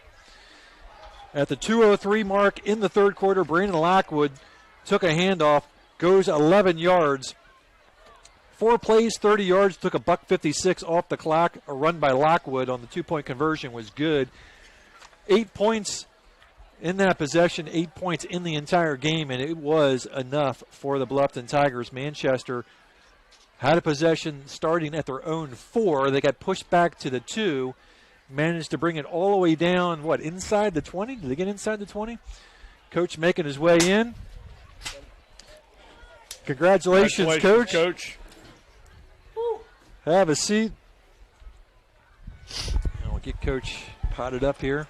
At the 2:03 mark in the third quarter, Brandon Lockwood took a handoff, goes 11 yards. 4 plays, 30 yards, took a $1.56 off the clock. A run by Lockwood on the 2-point conversion was good. 8 points in that possession, 8 points in the entire game, and it was enough for the Bluffton Tigers. Manchester had a possession starting at their own 4. They got pushed back to the 2. Managed to bring it all the way down, inside the 20? Did they get inside the 20? Coach making his way in. Congratulations, Coach. Have a seat. And we'll get Coach potted up here.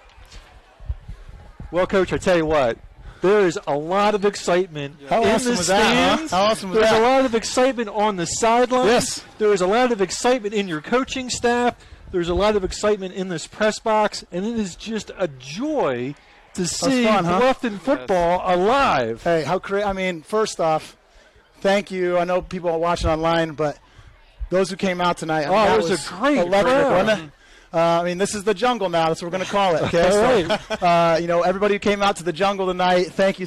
Well, Coach, I tell you what, there is a lot of excitement in the stands. How awesome was There's that? a lot of excitement on the sidelines. Yes. There is a lot of excitement in your coaching staff. There's a lot of excitement in this press box, and it is just a joy to see Bluffton football alive. Hey, first off, thank you. I know people are watching online, but those who came out tonight, it was a great electric, crowd. wasn't it? This is the jungle now. That's what we're going to call it. Okay, so, everybody who came out to the jungle tonight, thank you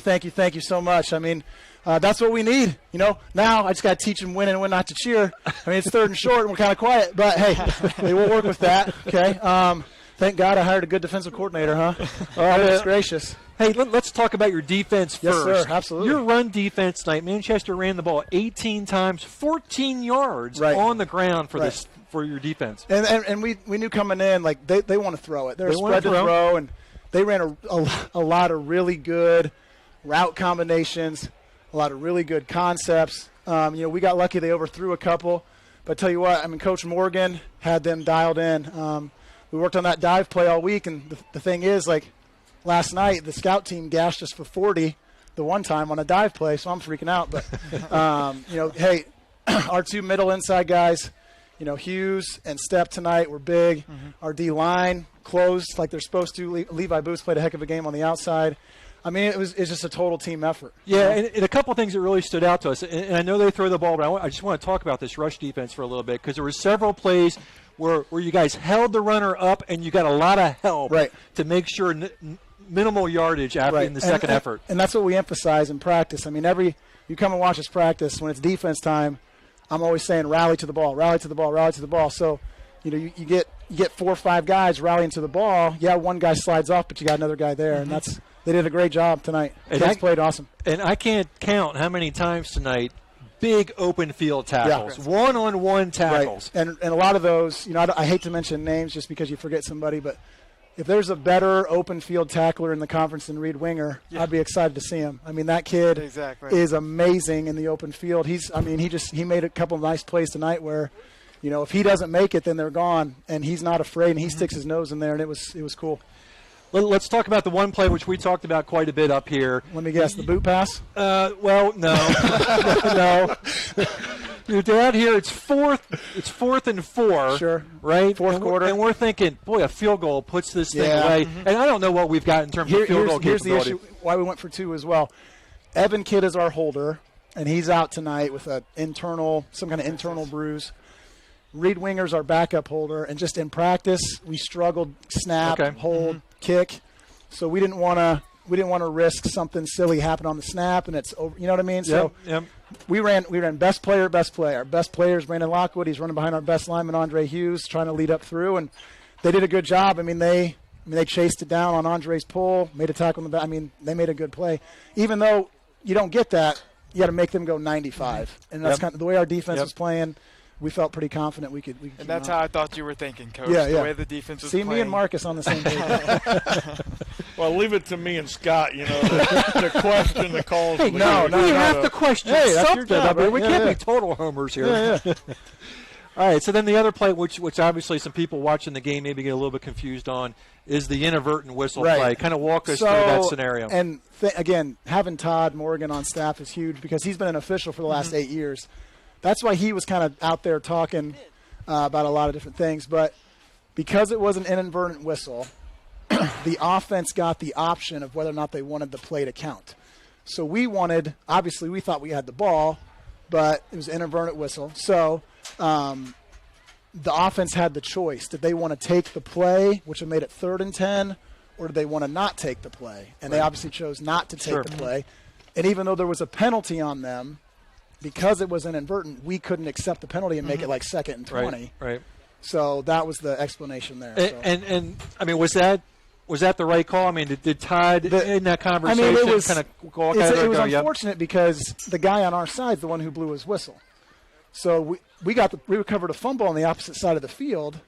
so much. That's what we need. Now I just got to teach them when and when not to cheer. It's third and short, and we're kind of quiet, but hey, we'll work with that. Okay. Thank God I hired a good defensive coordinator, huh? Goodness gracious. Hey, let's talk about your defense Yes, first. sir, absolutely. Your run defense tonight, Manchester ran the ball 18 times, 14 yards on the ground for this for your defense. And we knew coming in, like, they want to throw it. They're spread to throw, and they ran a lot of really good route combinations, a lot of really good concepts. We got lucky they overthrew a couple. But I tell you what, Coach Morgan had them dialed in. We worked on that dive play all week, and the thing is, like, last night the scout team gashed us for 40 the one time on a dive play, so I'm freaking out. But, hey, our two middle inside guys, Hughes and Stepp tonight were big. Mm-hmm. Our D-line closed like they're supposed to. Levi Booth played a heck of a game on the outside. It's just a total team effort. Yeah, and a couple of things that really stood out to us. And I know they throw the ball, but I just want to talk about this rush defense for a little bit because there were several plays where you guys held the runner up and you got a lot of help to make sure minimal yardage after in the second effort. And that's what we emphasize in practice. You come and watch us practice, when it's defense time, I'm always saying rally to the ball, rally to the ball, rally to the ball. So, you get 4 or 5 guys rallying to the ball. Yeah, one guy slides off, but you got another guy there, and they did a great job tonight. They played awesome. And I can't count how many times tonight big open field tackles, one-on-one tackles. Right. And a lot of those, I hate to mention names just because you forget somebody, but if there's a better open field tackler in the conference than Reed Winger, I'd be excited to see him. That kid is amazing in the open field. He made a couple of nice plays tonight where, if he doesn't make it, then they're gone, and he's not afraid, and he sticks his nose in there, and it was cool. Let's talk about the one play which we talked about quite a bit up here. Let me guess, the boot pass? Well, no. No. They're out here. It's fourth and 4. Sure. Right? Fourth quarter. And we're thinking, boy, a field goal puts this thing away. Mm-hmm. And I don't know what we've got in terms of field goal capability. Here's the issue why we went for 2 as well. Evan Kidd is our holder, and he's out tonight with some kind of internal bruise. Reed Winger's our backup holder, and just in practice, we struggled snap, hold, kick. So we didn't want to risk something silly happen on the snap, and it's over. You know what I mean? So we ran best player. Our best player is Brandon Lockwood. He's running behind our best lineman, Andre Hughes, trying to lead up through, and they did a good job. They chased it down on Andre's pull, made a tackle in the back. They made a good play. Even though you don't get that, you got to make them go 95, and that's kind of the way our defense was playing. We felt pretty confident we could. And that's how I thought you were thinking, Coach. Yeah, the way the defense was playing. Me and Marcus on the same page. Well, leave it to me and Scott, to question the calls. Hey, we have to question something. Job, right? We can't be total homers here. Yeah. All right, so then the other play, which obviously some people watching the game maybe get a little bit confused on, is the inadvertent whistle play. Kind of walk us through that scenario. And again, having Todd Morgan on staff is huge because he's been an official for the last 8 years. That's why he was kind of out there talking about a lot of different things. But because it was an inadvertent whistle, the offense got the option of whether or not they wanted the play to count. So we thought we had the ball, but it was an inadvertent whistle. So the offense had the choice. Did they want to take the play, which would have made it 3rd and 10, or did they want to not take the play? And they obviously chose not to take the play. And even though there was a penalty on them, because it was inadvertent, we couldn't accept the penalty and make it like 2nd and 20. Right. So that was the explanation there. And was that the right call? Did Todd in that conversation it was unfortunate because the guy on our side is the one who blew his whistle. So we recovered a fumble on the opposite side of the field,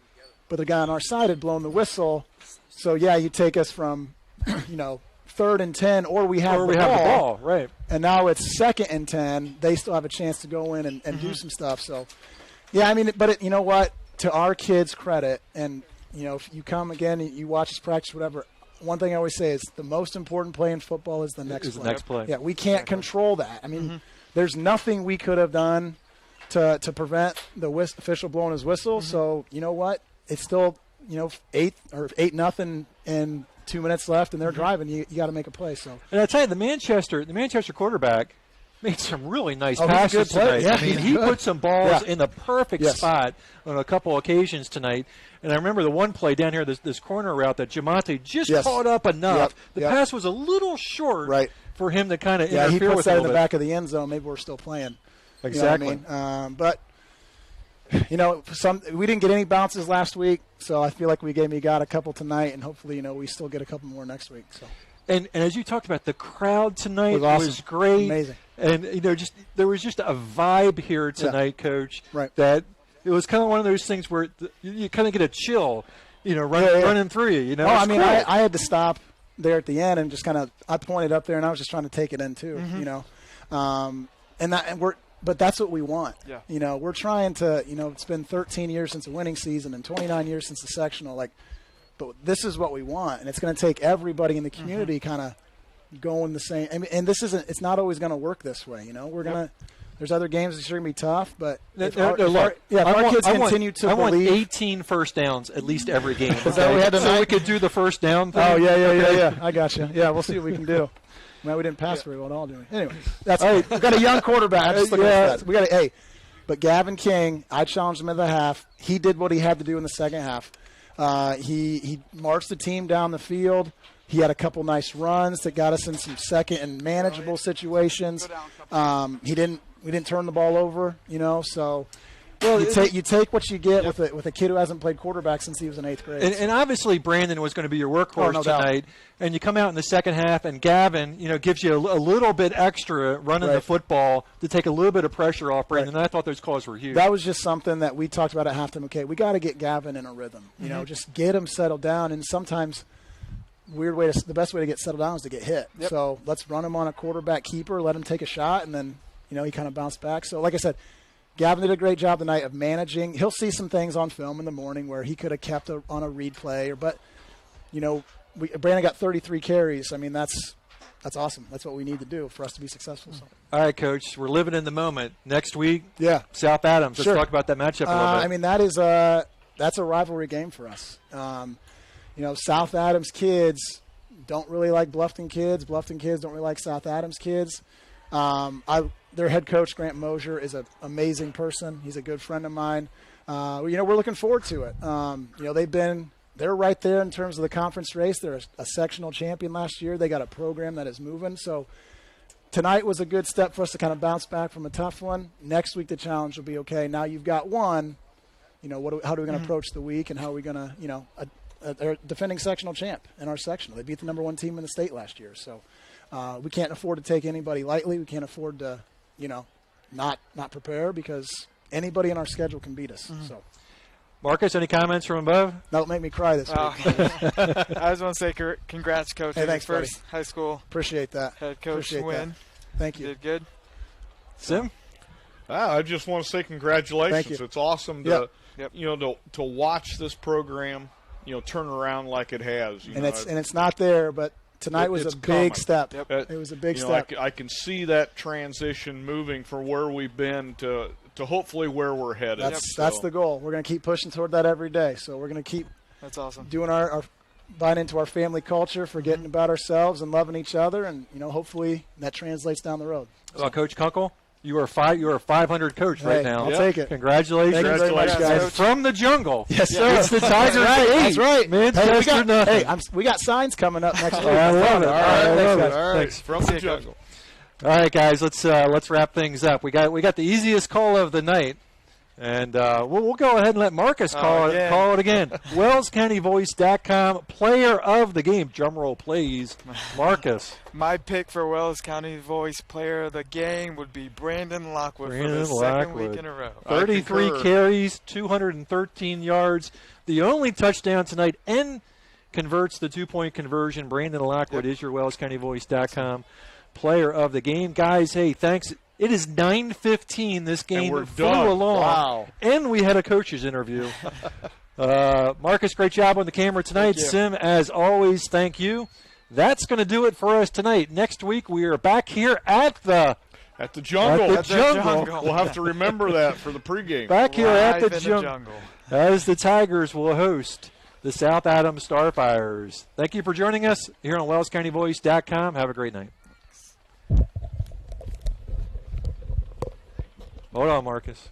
but the guy on our side had blown the whistle. So you take us from 3rd and 10, or we have the ball, right? And now it's 2nd and 10. They still have a chance to go in and do some stuff. So Yeah, I mean, but you know what? To our kids' credit, and if you come again and you watch us practice, whatever. One thing I always say is the most important play in football is the next play. The next play. Yeah, we can't control that. I mean, there's nothing we could have done to prevent the official blowing his whistle. So you know what? It's still 8-0 and 2 minutes left, and they're driving. You got to make a play. So. And I tell you, the Manchester quarterback made some really nice passes tonight. Yeah, I mean, he put some balls in the perfect spot on a couple occasions tonight. And I remember the one play down here, this corner route that Jamonte just caught up enough. The pass was a little short for him to kind of interfere with. Yeah, he puts that in the back of the end zone. Maybe we're still playing. Exactly. You know what I mean? But we didn't get any bounces last week, so I feel like we got a couple tonight, and hopefully, we still get a couple more next week. So. And as you talked about, the crowd tonight was great. Amazing. And there was just a vibe here tonight, Coach. Right. That it was kind of one of those things where you kind of get a chill, running through you. No, I mean, cool. I had to stop there at the end and just I pointed up there and I was just trying to take it in too. But that's what we want. Yeah. We're trying to. It's been 13 years since a winning season and 29 years since the sectional. But this is what we want, and it's going to take everybody in the community kind of going the same. I mean, and it's not always going to work this way. We're gonna. There's other games that are going to be tough, but if our kids continue to believe. I want 18 first downs at least every game. Is that what we had tonight? So we could do the first down thing. Oh yeah. I got you. Yeah, we'll see what we can do. Well, we didn't pass very well at all, do we? Anyway, that's right. We've got a young quarterback. But Gavin King, I challenged him at the half. He did what he had to do in the second half. He marched the team down the field. He had a couple nice runs that got us in some second and manageable situations. We didn't turn the ball over, So you take what you get with a kid who hasn't played quarterback since he was in 8th grade. And obviously Brandon was going to be your workhorse tonight. And you come out in the second half, and Gavin, gives you a little bit extra running the football to take a little bit of pressure off Brandon. And I thought those calls were huge. That was just something that we talked about at halftime. Okay, we got to get Gavin in a rhythm. Just get him settled down. And sometimes the best way to get settled down is to get hit. Yep. So let's run him on a quarterback keeper, let him take a shot, and then he kind of bounced back. So like I said, Gavin did a great job tonight of managing. He'll see some things on film in the morning where he could have kept on a read play, but Brandon got 33 carries. I mean, that's awesome. That's what we need to do for us to be successful. So. All right, Coach, we're living in the moment. Next week, South Adams. Sure. Let's talk about that matchup a little bit. I mean, that's a rivalry game for us. South Adams kids don't really like Bluffton kids. Bluffton kids don't really like South Adams kids. Their head coach, Grant Mosier, is an amazing person. He's a good friend of mine. We're looking forward to it. They're right there in terms of the conference race. They're a sectional champion last year. They got a program that is moving. So tonight was a good step for us to kind of bounce back from a tough one. Next week, the challenge will be, okay, now you've got one. How are we going to approach the week, and how are we going to, they're a defending sectional champ in our sectional. They beat the number 1 team in the state last year. So we can't afford to take anybody lightly. We can't afford to, not prepare, because anybody in our schedule can beat us. So. Marcus, any comments from above? Don't make me cry this week. I just want to say congrats, Coach. Hey, thanks, first buddy. High school. Appreciate that. Head coach win. Thank you. Did good. Sim? I just want to say congratulations. Thank you. It's awesome to to watch this program turn around like it has. It's not there, but tonight was a big step. Yep. It was a big step. I can see that transition moving from where we've been to hopefully where we're headed. That's the goal. We're going to keep pushing toward that every day. So we're going to keep That's awesome. Doing our buying into our family culture, forgetting about ourselves and loving each other, and hopefully that translates down the road. Well, Coach Kunkel, you are a 500 coach right now. I'll take it. Congratulations. Thank you very much, guys. And from the jungle. Yes, sir. It's the Tigers. That's right. Man, we got signs coming up next week. I love it. All right. Thanks. From the jungle. All right, guys. Let's wrap things up. We got the easiest call of the night. And we'll go ahead and let Marcus call it again. WellsCountyVoice.com, player of the game. Drumroll, please. Marcus. My pick for Wells County Voice player of the game would be Brandon Lockwood for the second week in a row. 33 carries, 213 yards. The only touchdown tonight, and converts the 2-point conversion. Brandon Lockwood is your WellsCountyVoice.com player of the game. Guys, hey, thanks It is 9:15. This game we're flew done. along. Wow. And we had a coach's interview. Marcus, great job on the camera tonight. Sim, as always, thank you. That's going to do it for us tonight. Next week, we are back here at the jungle. At the jungle. We'll have to remember that for the pregame. Back here at the jungle. jungle. As the Tigers will host the South Adams Starfires. Thank you for joining us here on WellsCountyVoice.com. Have a great night. Hold on, Marcus.